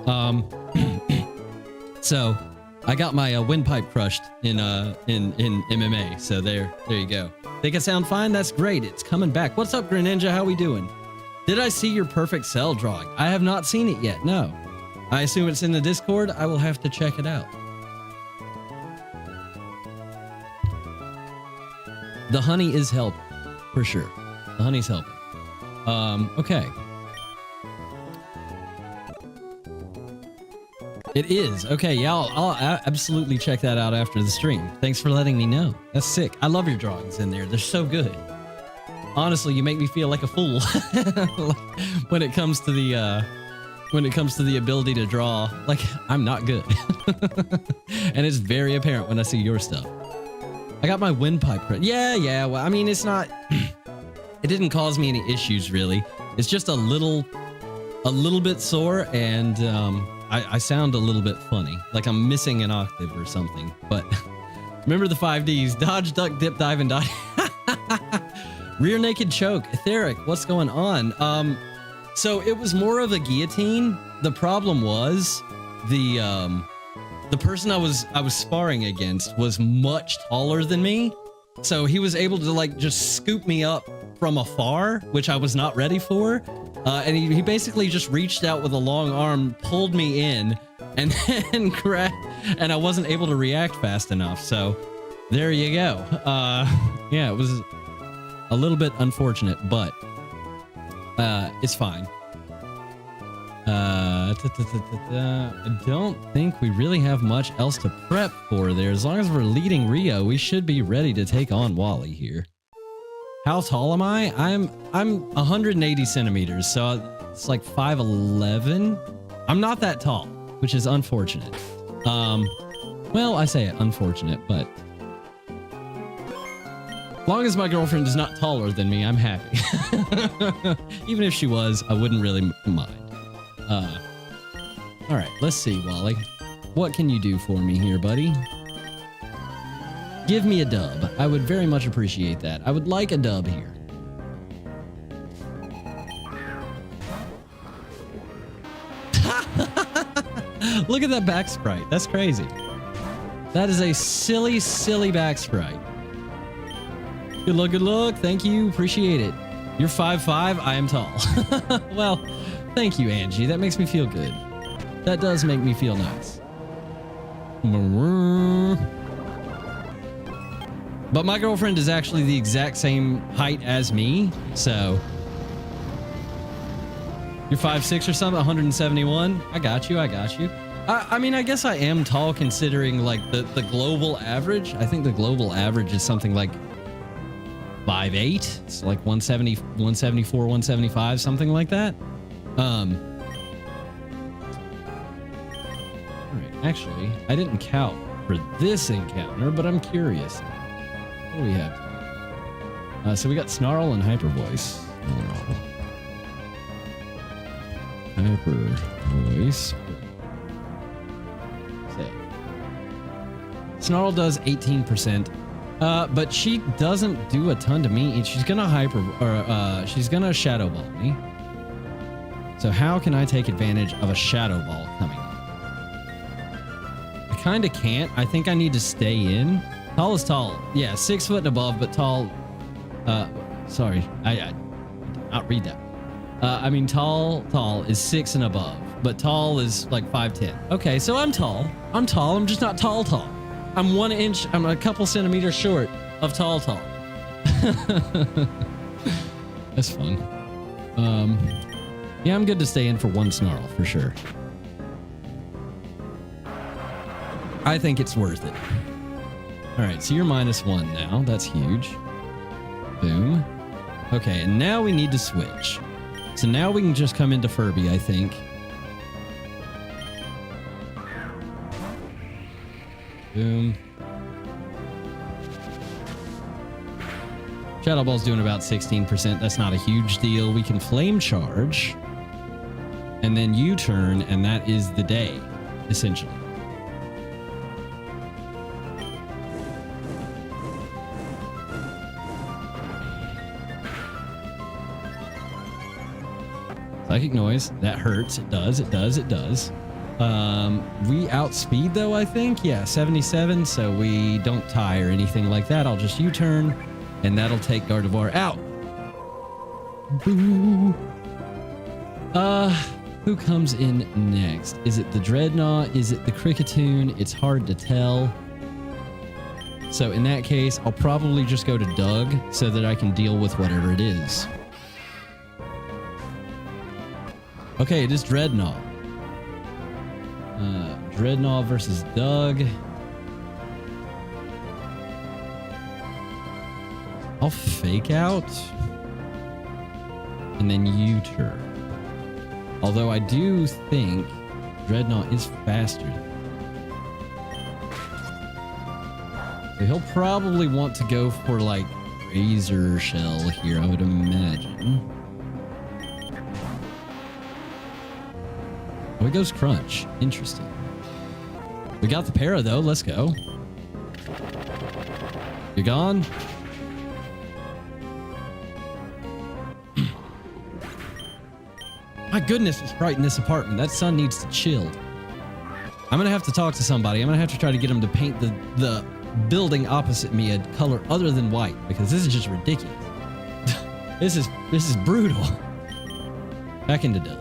So I got my windpipe crushed in MMA. So there you go. Think I sound fine? That's great. It's coming back. What's up, Greninja? How we doing? Did I see your perfect cell drawing? I have not seen it yet. No. I assume it's in the Discord. I will have to check it out. The honey is helping, for sure. The honey's helping. Okay. It is. Okay, yeah, I'll absolutely check that out after the stream. Thanks for letting me know. That's sick. I love your drawings in there. They're so good. Honestly, you make me feel like a fool when it comes to the ability to draw. Like, I'm not good. And it's very apparent when I see your stuff. I got my windpipe. Yeah. Well, I mean, it's not... It didn't cause me any issues, really. It's just a little bit sore, and I sound a little bit funny. Like I'm missing an octave or something. But remember the 5Ds. Dodge, duck, dip, dive, and dodge. Rear naked choke. Etheric, what's going on? So it was more of a guillotine. The problem was the person I was sparring against was much taller than me. So he was able to like just scoop me up from afar, which I was not ready for. And he basically just reached out with a long arm, pulled me in, and then grabbed, and I wasn't able to react fast enough. So there you go. Yeah, it was a little bit unfortunate, but it's fine. I don't think we really have much else to prep for there. As long as we're leading Rio, we should be ready to take on Wally here. How tall am I? I'm 180 centimeters, so it's like 5'11". I'm not that tall, which is unfortunate. Well, I say it unfortunate, but as long as my girlfriend is not taller than me, I'm happy. Even if she was, I wouldn't really mind. All right, let's see, Wally. What can you do for me here, buddy? Give me a dub. I would very much appreciate that. I would like a dub here. Look at that back sprite. That's crazy. That is a silly, silly back sprite. Good luck, good luck. Thank you. Appreciate it. You're 5'5". I am tall. Well, thank you, Angie. That makes me feel good. That does make me feel nice. But my girlfriend is actually the exact same height as me, so... You're 5'6" or something? 171? I got you. I mean, I guess I am tall considering, like, the global average. I think the global average is something like 5'8". It's like 170, 174, 175, something like that. Alright, actually, I didn't count for this encounter, but I'm curious. What do we have? So we got Snarl and Hyper Voice. Hyper Voice. Say. Snarl does 18%, but she doesn't do a ton to me. She's gonna she's gonna Shadow Ball me. So how can I take advantage of a Shadow Ball coming up? I kind of can't. I think I need to stay in. Tall is tall. Yeah, 6 foot and above, but tall. Sorry, I did not read that. I mean, tall is 6 and above. but tall is like 5'10". Okay, so I'm tall. I'm tall. I'm just not tall. I'm 1 inch. I'm a couple centimeters short of tall. That's fun. Yeah, I'm good to stay in for one snarl for sure. I think it's worth it. All right, so you're -1 now. That's huge. Boom. Okay, and now we need to switch. So now we can just come into Furby, I think. Boom. Shadow Ball's doing about 16%. That's not a huge deal. We can Flame Charge. And then U-turn, and that is the day, essentially. Psychic Noise. That hurts. It does. We outspeed though, I think. Yeah, 77. So we don't tie or anything like that. I'll just U-turn and that'll take Gardevoir out. Boo. Who comes in next? Is it the Dreadnought? Is it the Kricketune? It's hard to tell. So in that case, I'll probably just go to Doug so that I can deal with whatever it is. Okay, it is Dreadnought. Dreadnought versus Doug. I'll Fake Out. And then U-turn. Although I do think Dreadnought is faster. So he'll probably want to go for like Razor Shell here, I would imagine. Oh, it goes Crunch. Interesting. We got the para though. Let's go. You're gone. My goodness, it's bright in this apartment. That sun needs to chill. I'm gonna have to talk to somebody. I'm gonna have to try to get him to paint the building opposite me a color other than white, because this is just ridiculous. This is brutal. Back into Doug.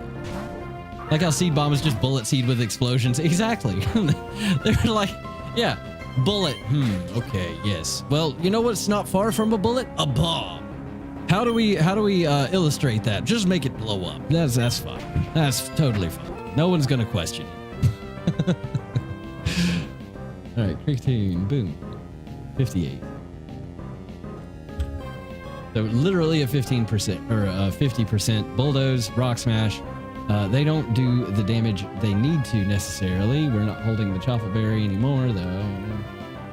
Like how Seed Bomb is just Bullet Seed with explosions. Exactly. They're like, yeah, bullet. Okay, yes. Well, you know what's not far from a bullet? A bomb. How do we illustrate that? Just make it blow up. That's fine. That's totally fine. No one's gonna question it. All right, Kricketune, boom, 58. So literally a 15% or a 50% Bulldoze, Rock Smash. They don't do the damage they need to necessarily. We're not holding the Chocolate Berry anymore, though.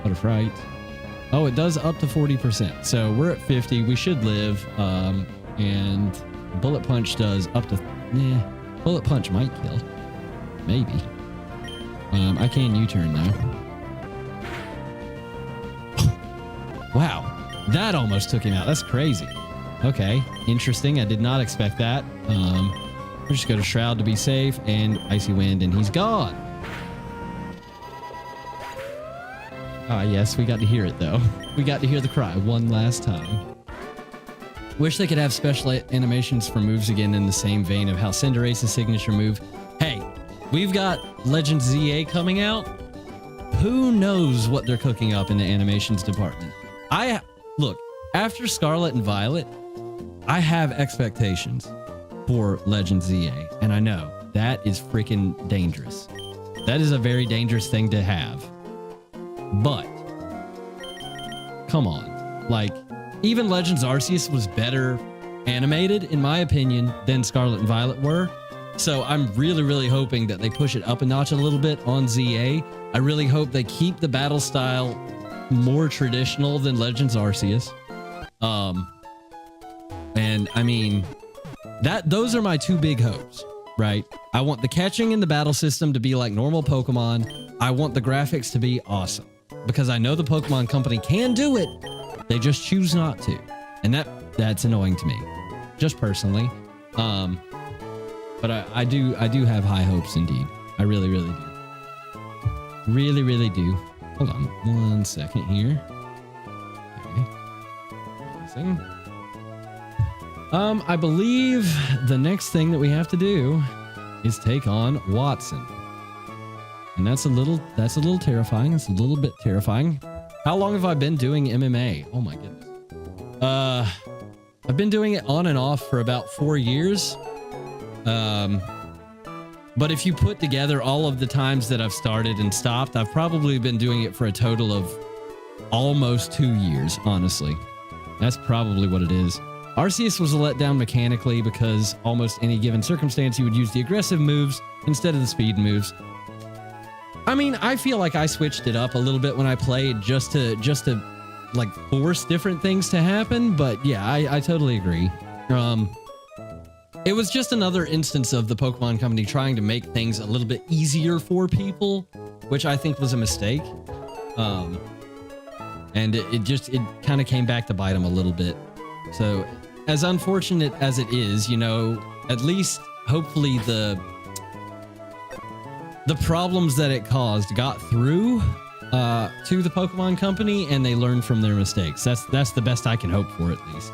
What a fright. Oh, it does up to 40%. So we're at 50. We should live. And Bullet Punch does up to... Bullet Punch might kill. Maybe. I can U-turn, though. Wow. That almost took him out. That's crazy. Okay. Interesting. I did not expect that. We'll just go to Shroud to be safe, and Icy Wind, and he's gone. Ah, yes, we got to hear it, though. We got to hear the cry one last time. Wish they could have special animations for moves again in the same vein of how Cinderace's signature move. Hey, we've got Legend ZA coming out. Who knows what they're cooking up in the animations department? Look, after Scarlet and Violet, I have expectations for Legend ZA, and I know that is freaking dangerous. That is a very dangerous thing to have. But come on, like, even Legends Arceus was better animated, in my opinion, than Scarlet and Violet were. So I'm really hoping that they push it up a notch a little bit on ZA. I really hope they keep the battle style more traditional than Legends Arceus. And I mean, those are my two big hopes, right? I want the catching in the battle system to be like normal Pokemon. I want the graphics to be awesome, because I know the Pokemon Company can do it. They just choose not to. And that's annoying to me, just personally. But I do have high hopes indeed. I really do. Really do. Hold on 1 second here. Okay. Amazing. I believe the next thing that we have to do is take on Watson. And that's a little terrifying. It's a little bit terrifying. How long have I been doing MMA? Oh my goodness. I've been doing it on and off for about 4 years. But if you put together all of the times that I've started and stopped, I've probably been doing it for a total of almost 2 years, honestly. That's probably what it is. Arceus was a letdown mechanically because almost any given circumstance you would use the aggressive moves instead of the speed moves. I mean, I feel like I switched it up a little bit when I played just to like force different things to happen, but yeah, I totally agree. It was just another instance of the Pokemon Company trying to make things a little bit easier for people, which I think was a mistake. And it kind of came back to bite them a little bit. So as unfortunate as it is, you know, at least hopefully the problems that it caused got through to the Pokemon Company and they learned from their mistakes. That's the best I can hope for, at least.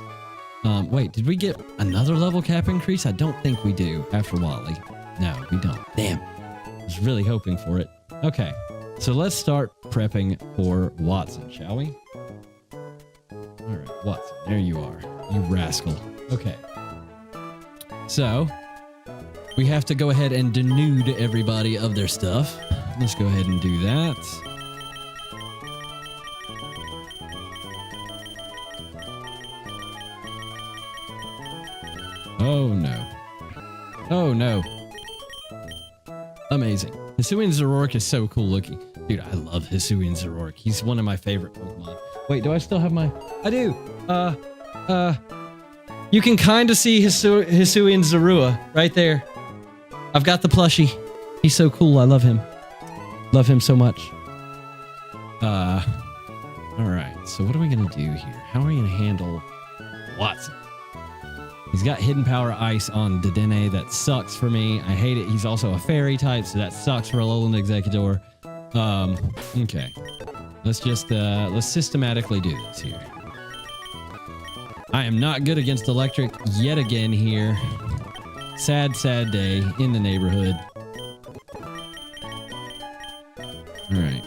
Wait, did we get another level cap increase? I don't think we do after Wally. No, we don't. Damn. I was really hoping for it. Okay, so let's start prepping for Watson, shall we? All right, Watson, there you are. You rascal. Okay. So, we have to go ahead and denude everybody of their stuff. Let's go ahead and do that. Oh no. Oh no. Amazing. Hisuian Zoroark is so cool looking. Dude, I love Hisuian Zoroark. He's one of my favorite Pokemon. Wait, do I still have my... I do. You can kind of see Hisuian Zorua right there. I've got the plushie. He's so cool. I love him. Love him so much. All right. So what are we going to do here? How are we going to handle Watson? He's got Hidden Power Ice on Dedenne. That sucks for me. I hate it. He's also a fairy type, so that sucks for Alolan Exeggutor. Okay. Let's just, let's systematically do this here. I am not good against electric yet again here. Sad, sad day in the neighborhood. Alright.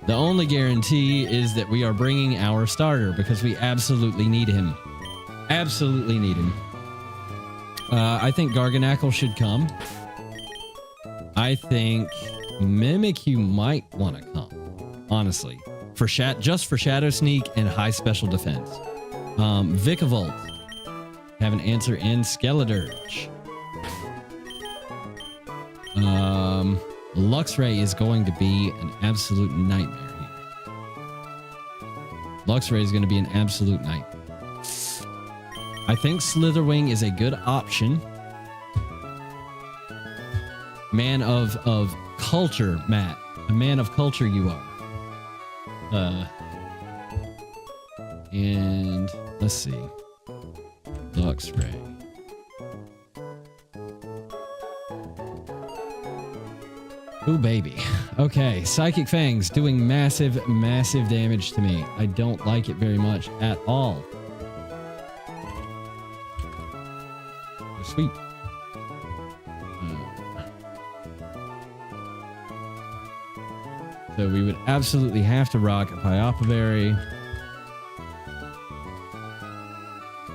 The only guarantee is that we are bringing our starter because we absolutely need him. Absolutely need him. I think Garganacl should come. I think Mimikyu might want to come, honestly, for just for Shadow Sneak and high special defense. Vikavolt, have an answer in Skeledirge. Luxray is going to be an absolute nightmare here. Luxray is going to be an absolute nightmare. I think Slitherwing is a good option. Man of culture, Matt. A man of culture you are. And let's see. Luxray. Ooh, baby. Okay, Psychic Fangs doing massive, massive damage to me. I don't like it very much at all. Sweet. So we would absolutely have to rock a Pyoppa Berry.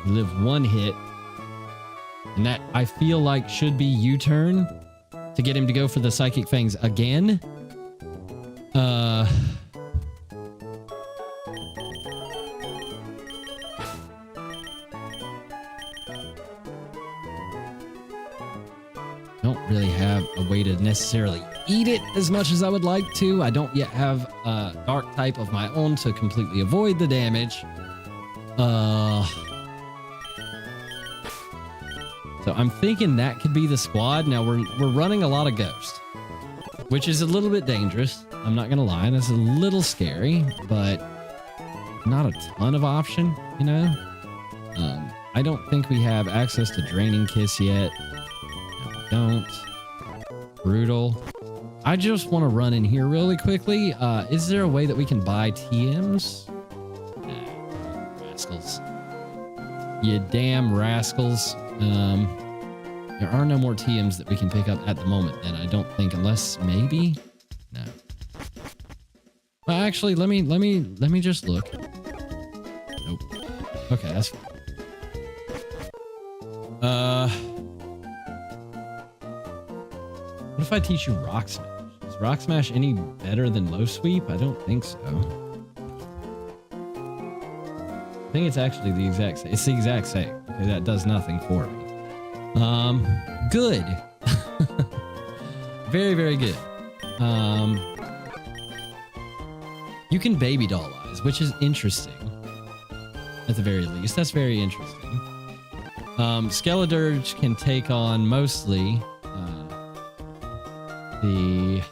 Live one hit. And that, I feel like, should be U-turn to get him to go for the Psychic Fangs again. Don't really have a way to necessarily eat it as much as I would like to. I don't yet have a dark type of my own to completely avoid the damage. So I'm thinking that could be the squad. Now we're running a lot of Ghost, which is a little bit dangerous. I'm not gonna lie, that's a little scary, but not a ton of option, you know? I don't think we have access to Draining Kiss yet. No, we don't. Brutal. I just want to run in here really quickly. Is there a way that we can buy TMs? Nah, rascals. You damn rascals. There are no more TMs that we can pick up at the moment, then I don't think, unless maybe? No. Well, actually, let me just look. Nope. Okay, that's fine. What if I teach you Rock Smash? Is Rock Smash any better than Low Sweep? I don't think so. I think it's actually the exact same. It's the exact same. Okay, that does nothing for me. Good. Very, very good. You can baby doll eyes, which is interesting. At the very least, that's very interesting. Skeledirge can take on mostly the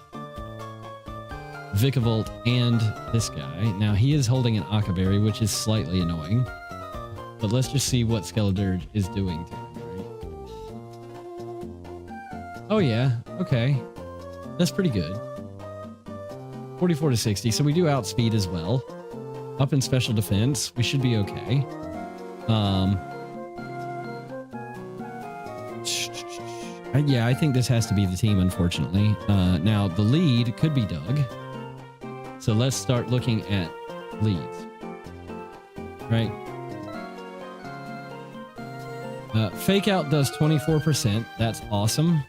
Vikavolt and this guy. Now, he is holding an Akaberry, which is slightly annoying. But let's just see what Skeledirge is doing to him, right? Oh, yeah. Okay. That's pretty good. 44 to 60. So we do outspeed as well. Up in special defense. We should be okay. Yeah, I think this has to be the team, unfortunately. Now, the lead could be Doug. So let's start looking at leads. Right? Fake Out does 24%. That's awesome.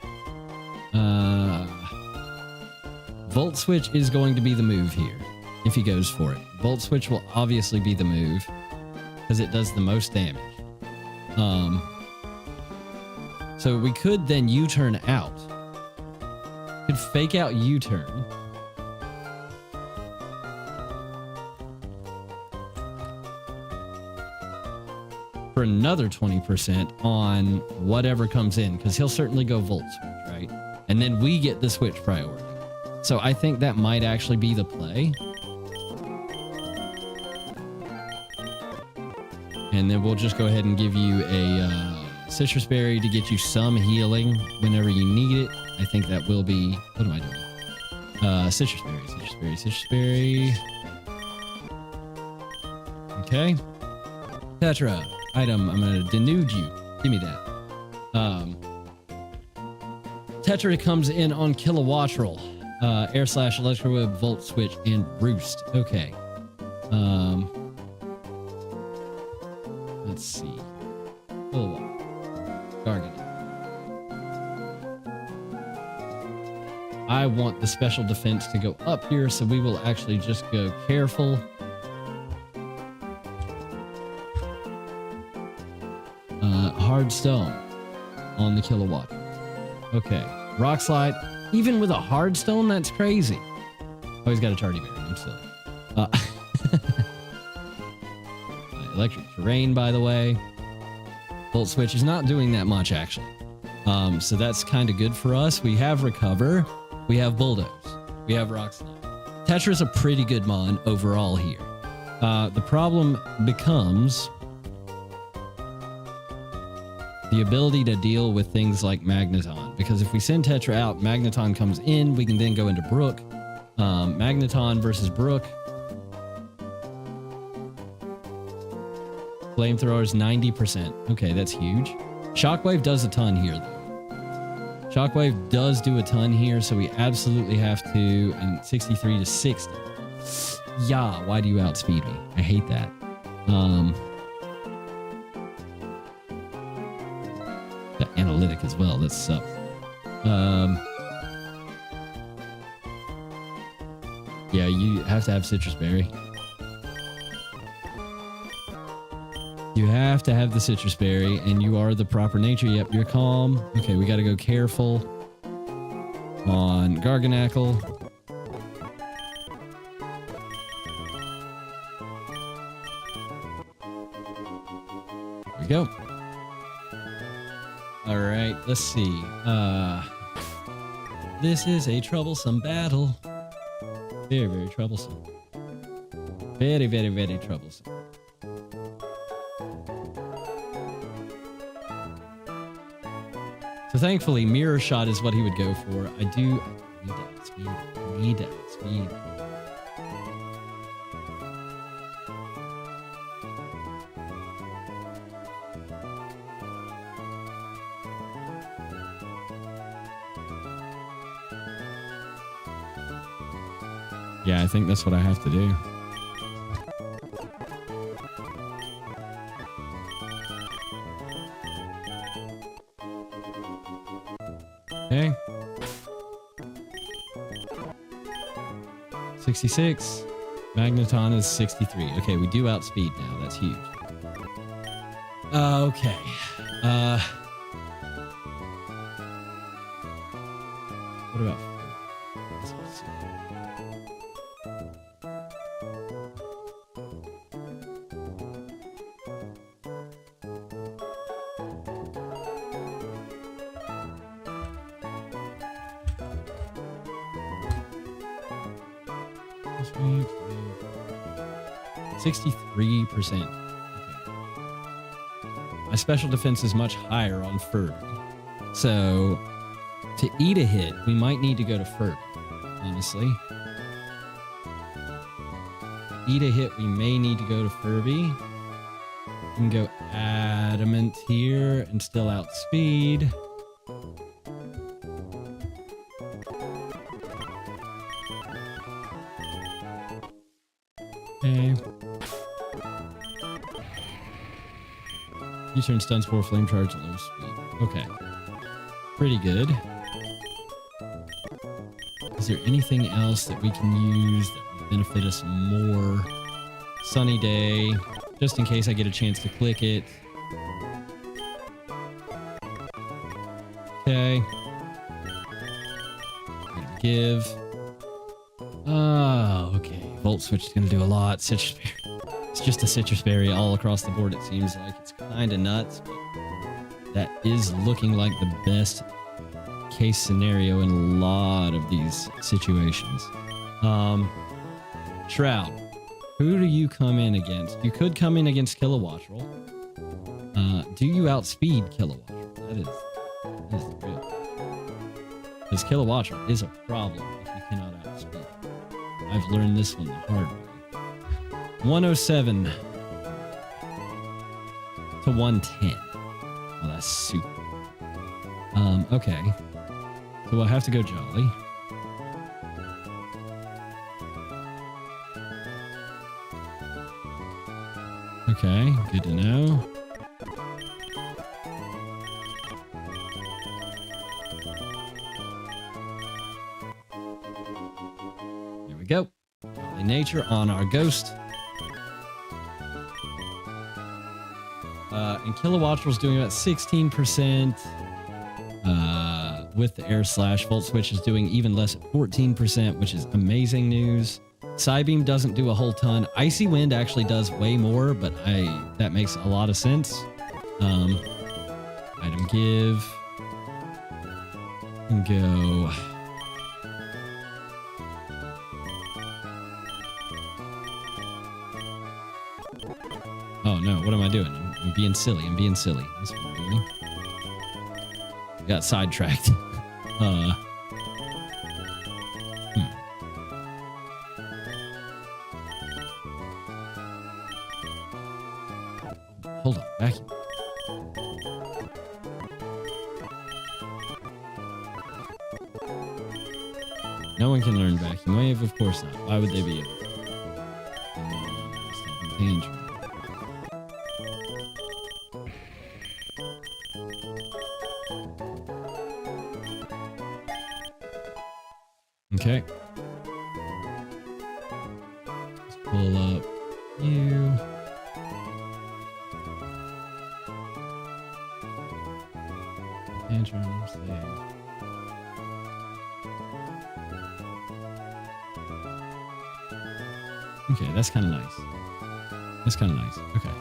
Volt Switch is going to be the move here, if he goes for it. Volt Switch will obviously be the move, because it does the most damage. So we could then U-turn out. Could Fake Out U-turn. For another 20% on whatever comes in, because he'll certainly go Volt Switch, right? And then we get the Switch priority. So I think that might actually be the play. And then we'll just go ahead and give you a Citrus Berry to get you some healing whenever you need it. I think that will be... What am I doing? Citrus Berry, Citrus Berry, Citrus Berry. Okay. Tetra. Item. I'm going to denude you. Give me that. Tetra comes in on Kilowattrel. Air Slash, Electro Web, Volt Switch, and Roost. Okay. Let's see. Gargan. I want the special defense to go up here, so we will actually just go careful. Hard Stone on the Kilowatt. Okay. Rock Slide. Even with a Hard Stone, that's crazy. Oh, he's got a Chardy Berry. I'm silly. Electric Terrain, by the way. Volt Switch is not doing that much, actually. So that's kind of good for us. We have Recover. We have Bulldoze. We have Rock Slide. Tetra's a pretty good mon overall here. The problem becomes the ability to deal with things like Magneton. Because if we send Tetra out, Magneton comes in, we can then go into Brook. Magneton versus Brook. Flamethrower's 90%. Okay, that's huge. Shockwave does a ton here, though. Shockwave does do a ton here, so we absolutely have to. And 63 to 60. Yeah, why do you outspeed me? I hate that. Got analytic as well. That sucks. Yeah, you have to have Citrus Berry. You have to have the Citrus Berry, and you are the proper nature. Yep, you're calm. Okay, we got to go careful on Garganackle. There we go. All right, let's see. This is a troublesome battle. Very, very troublesome. Very, very, very troublesome. So thankfully, Mirror Shot is what he would go for. I do need that speed. I need that speed. Yeah, I think that's what I have to do. Okay. 66. Magneton is 63. Okay, we do outspeed now. That's huge. Okay. What about... Let's see. Sweet. 63%. Okay. My special defense is much higher on Furby. So, to eat a hit, we might need to go to Furby, honestly. To eat a hit, we may need to go to Furby. We can go Adamant here and still outspeed. Okay. U-turn stuns 4 flame charge at low speed. Okay. Pretty good. Is there anything else that we can use that would benefit us more? Sunny day, just in case I get a chance to click it. Okay. Give. Oh, okay. Volt switch is going to do a lot. Citrus berry. It's just a citrus berry all across the board. It seems like it's kind of nuts, but that is looking like the best case scenario in a lot of these situations. Shroud. Who do you come in against? You could come in against Kilowattrel. Do you outspeed Kilowattrel? That is the real. Because Kilowattrel is a problem if you cannot outspeed. I've learned this one the hard way. 107 to 110. Oh, that's super. Okay. So we'll have to go Jolly. Okay, good to know. There we go. Jolly Nature on our Ghost. And Kilowattrel's doing about 16%. With the Air Slash, Volt Switch is doing even less at 14%, which is amazing news. Psybeam doesn't do a whole ton. Icy Wind actually does way more, but that makes a lot of sense. Item give. And go. Oh no, what am I doing? I'm being silly. That's what I'm doing. Got sidetracked. Hold on, vacuum. No one can learn vacuum wave, of course not. Why would they be able to? Tangent. Okay. Let's pull up you. Tantrum, save. Okay, that's kind of nice. Okay.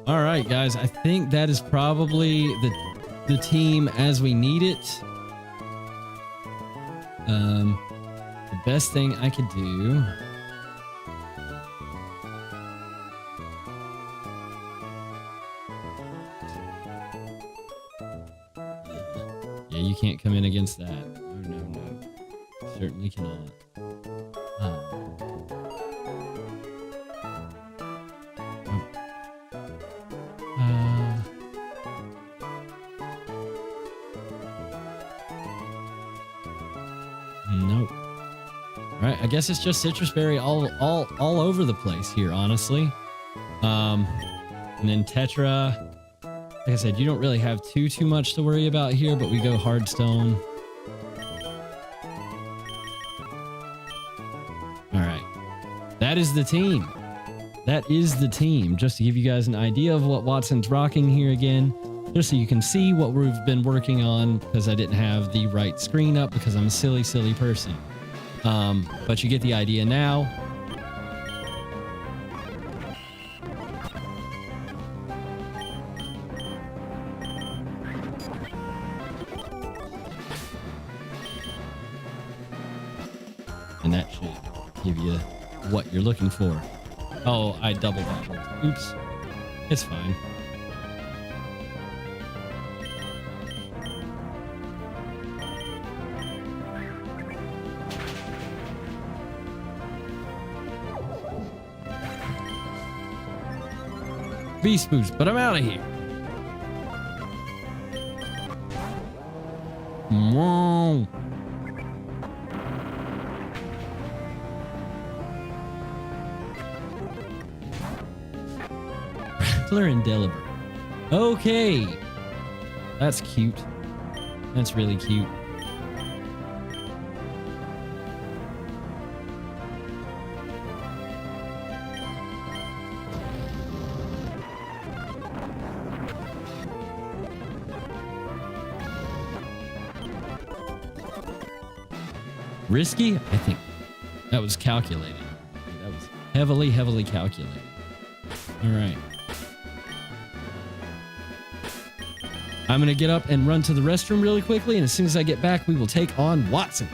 All right, guys. I think that is probably the team as we need it. The best thing I could do. Yeah, you can't come in against that. No. Certainly cannot. Nope. All right, I guess it's just citrus berry all over the place here, honestly. And then Tetra. Like I said, you don't really have too much to worry about here, but we go hardstone. All right. That is the team. That is the team. Just to give you guys an idea of what Watson's rocking here again, just so you can see what we've been working on, because I didn't have the right screen up because I'm a silly, silly person. But you get the idea now. And that should give you what you're looking for. Oh, I double bubbled. Oops. It's fine. Beast boost, but I'm out of here. Whoa. Rattler and Delibird. Okay. That's cute. That's really cute. Risky? I think that was calculated. That was heavily, heavily calculated. All right. I'm going to get up and run to the restroom really quickly, and as soon as I get back, we will take on Watson.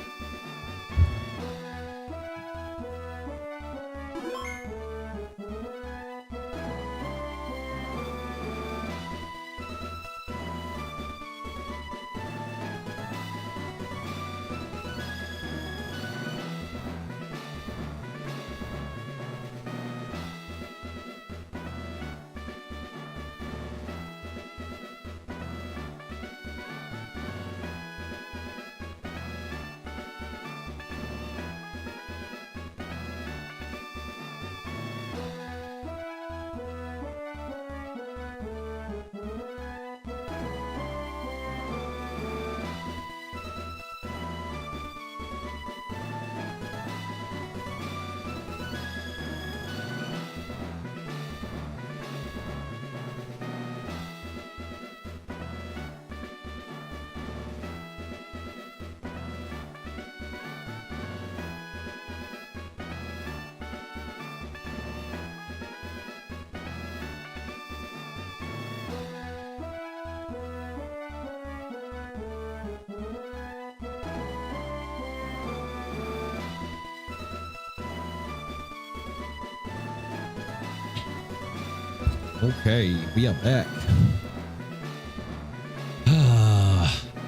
Okay, we are back.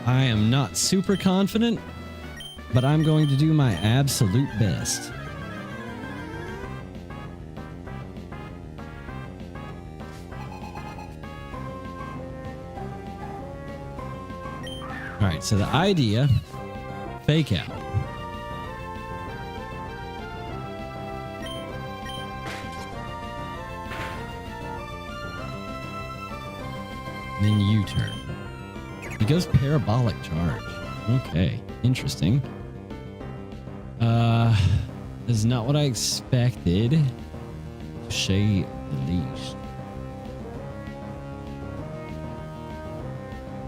I am not super confident, but I'm going to do my absolute best. All right, so the idea, fake out. Then U-turn. He goes parabolic charge. Okay, interesting. This is not what I expected. Touché the leash.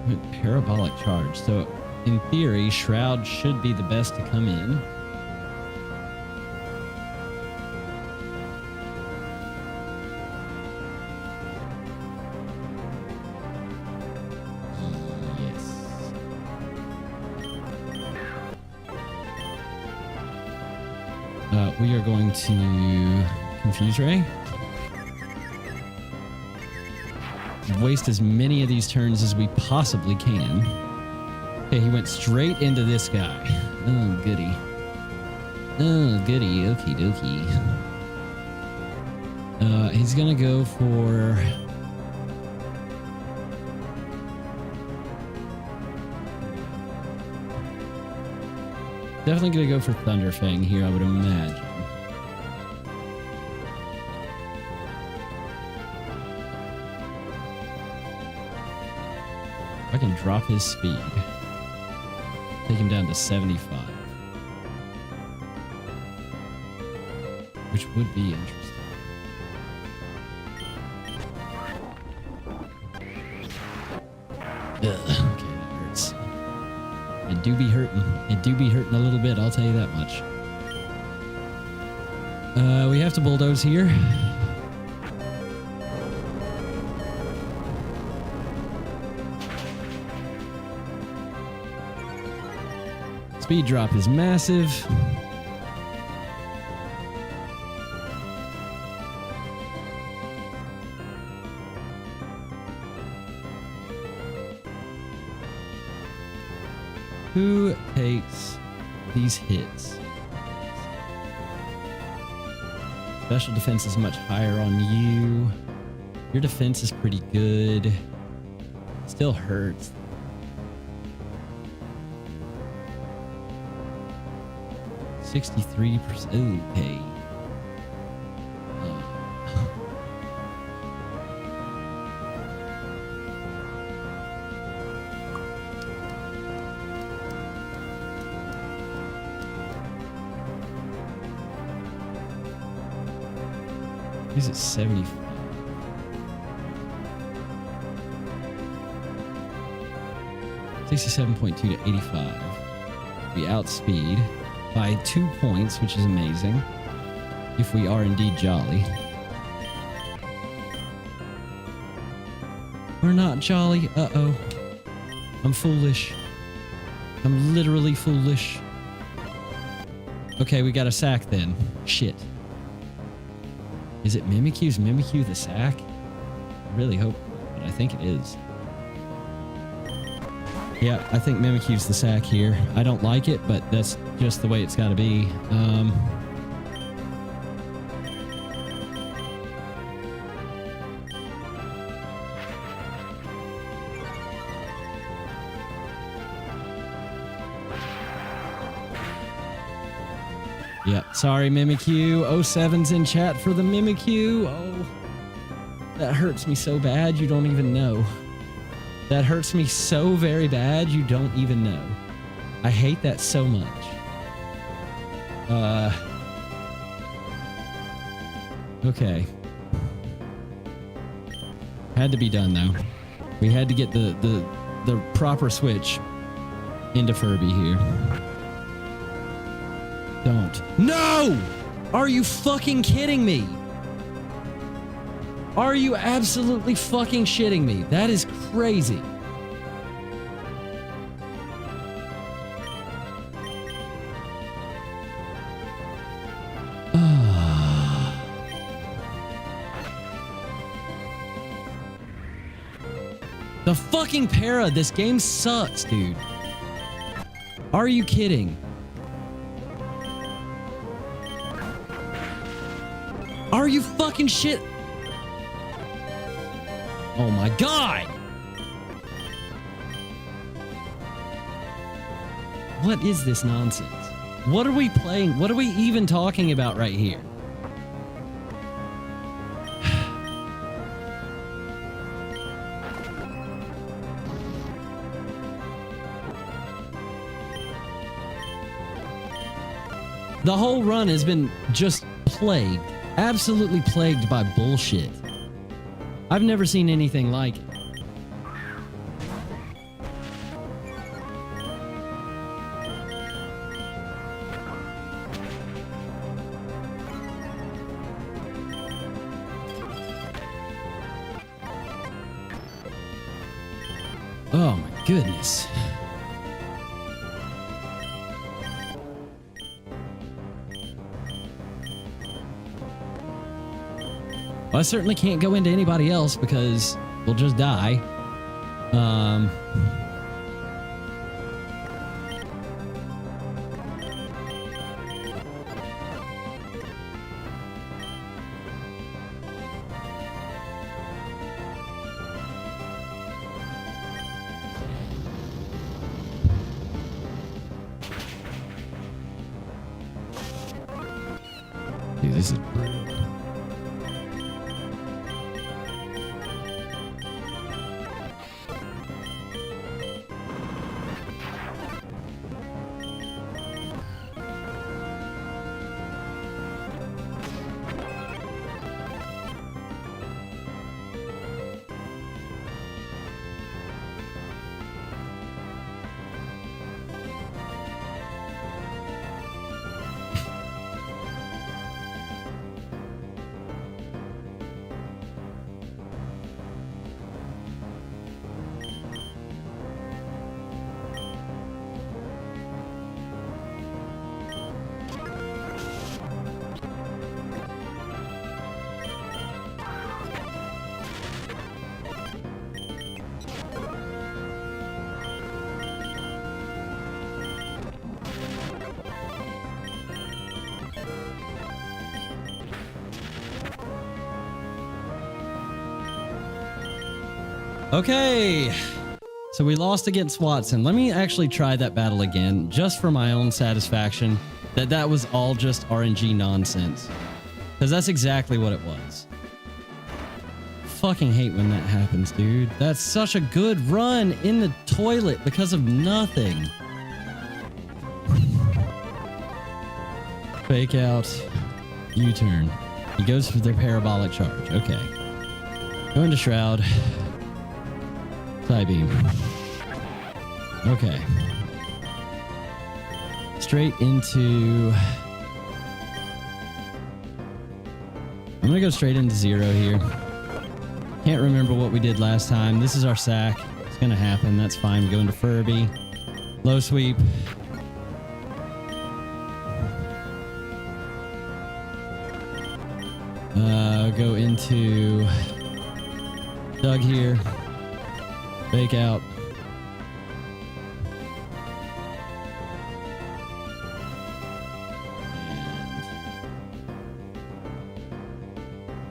Went parabolic charge. So in theory, Shroud should be the best to come in. We are going to Confuse Ray. Waste as many of these turns as we possibly can. Okay, he went straight into this guy. Oh, goody. Oh, goody. Okie dokie. He's gonna go for... Definitely gonna go for Thunderfang here, I would imagine. I can drop his speed. Take him down to 75. Which would be interesting. Ugh, okay, that hurts. It do be hurting. It do be hurting a little bit, I'll tell you that much. We have to bulldoze here. Speed drop is massive. Who takes these hits? Special defense is much higher on you. Your defense is pretty good. Still hurts. %63%. Okay. He's at 75. $67.2 to 85. We outspeed by 2 points, which is amazing. If we are indeed jolly. We're not jolly. Uh-oh. I'm foolish. I'm literally foolish. Okay, we got a sack then. Shit. Is it Mimikyu? Is Mimikyu the sack? I really hope, but I think it is. Yeah, I think Mimikyu's the sack here. I don't like it, but that's just the way it's got to be. Yeah, sorry, Mimikyu. 07's in chat for the Mimikyu. Oh, that hurts me so bad you don't even know. That hurts me so very bad you don't even know. I hate that so much. Okay. Had to be done though. We had to get the proper switch into Furby here. Don't. No! Are you fucking kidding me? Are you absolutely fucking shitting me? That is crazy. The fucking para. This game sucks, dude. Are you kidding? Are you fucking shit? Oh my god! What is this nonsense? What are we playing? What are we even talking about right here? The whole run has been just plagued. Absolutely plagued by bullshit. I've never seen anything like it. Oh my goodness. Well, I certainly can't go into anybody else because we'll just die. this is brutal. Okay, so we lost against Watson. Let me actually try that battle again, just for my own satisfaction, that was all just RNG nonsense. Because that's exactly what it was. Fucking hate when that happens, dude. That's such a good run in the toilet because of nothing. Fake out, U-turn. He goes for their parabolic charge. Okay. Go into Shroud. Side beam. Okay. Straight into... I'm gonna go straight into 0 here. Can't remember what we did last time. This is our sack. It's gonna happen. That's fine. We go into Furby. Low sweep. Go into Doug here. Fake out.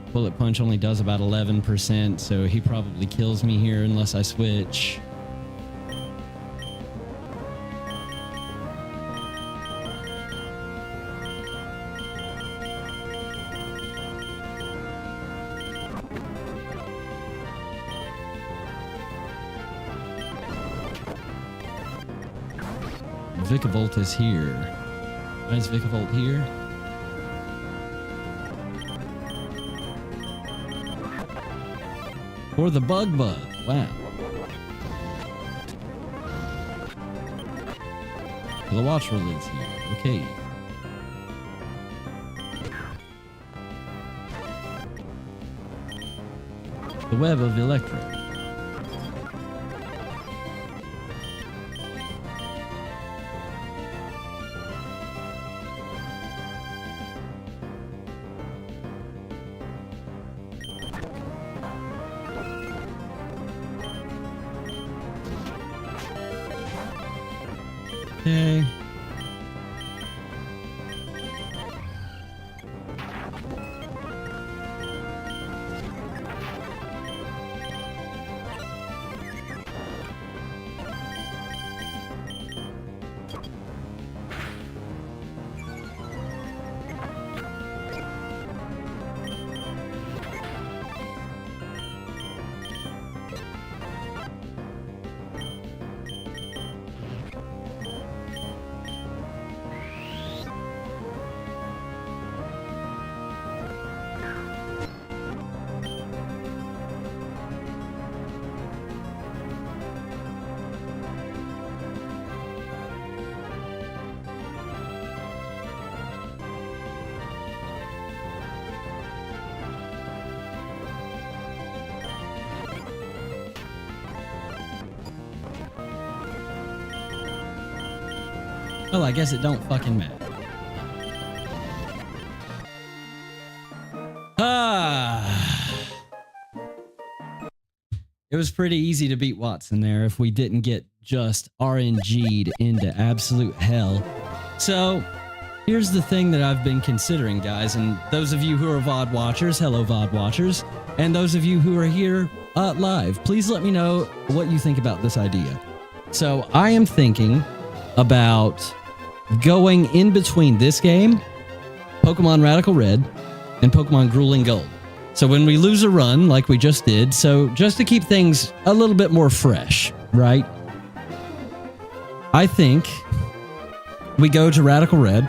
And bullet punch only does about 11%, so he probably kills me here unless I switch. Vikavolt is here. Why is Vikavolt here? For the bug. Wow. For the watch release here. Okay. The web of Electro. Okay. Well, I guess it don't fucking matter. It was pretty easy to beat Watson there if we didn't get just RNG'd into absolute hell. So, here's the thing that I've been considering, guys, and those of you who are VOD watchers, hello VOD watchers, and those of you who are here live, please let me know what you think about this idea. So, I am thinking about going in between this game Pokemon Radical Red, and Pokemon Grueling Gold. So when we lose a run like we just did, so just to keep things a little bit more fresh, right? I think we go to Radical Red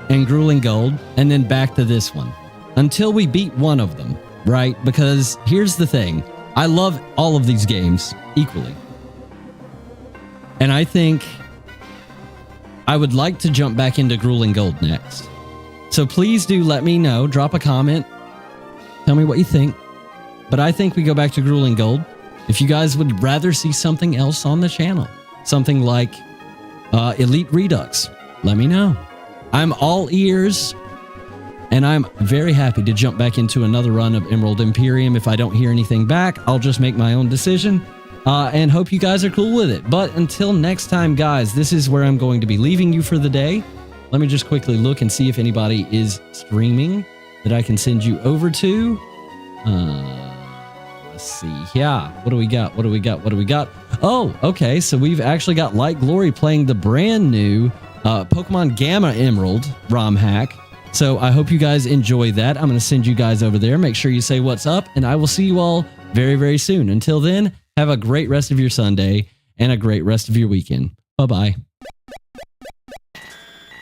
and Grueling Gold and then back to this one until we beat one of them, right? Because here's the thing. I love all of these games equally. And I think I would like to jump back into Grueling Gold next. So please do let me know. Drop a comment. Tell me what you think. But I think we go back to Grueling Gold. If you guys would rather see something else on the channel, something like Elite Redux, let me know. I'm all ears, and I'm very happy to jump back into another run of Emerald Imperium. If I don't hear anything back, I'll just make my own decision, and hope you guys are cool with it. But until next time, guys, this is where I'm going to be leaving you for the day. Let me just quickly look and see if anybody is streaming that I can send you over to. Let's see. Yeah. What do we got? What do we got? What do we got? Oh, okay. So we've actually got Light Glory playing the brand new Pokemon Gamma Emerald ROM hack. So I hope you guys enjoy that. I'm going to send you guys over there. Make sure you say what's up, and I will see you all very, very soon. Until then, have a great rest of your Sunday and a great rest of your weekend. Bye-bye.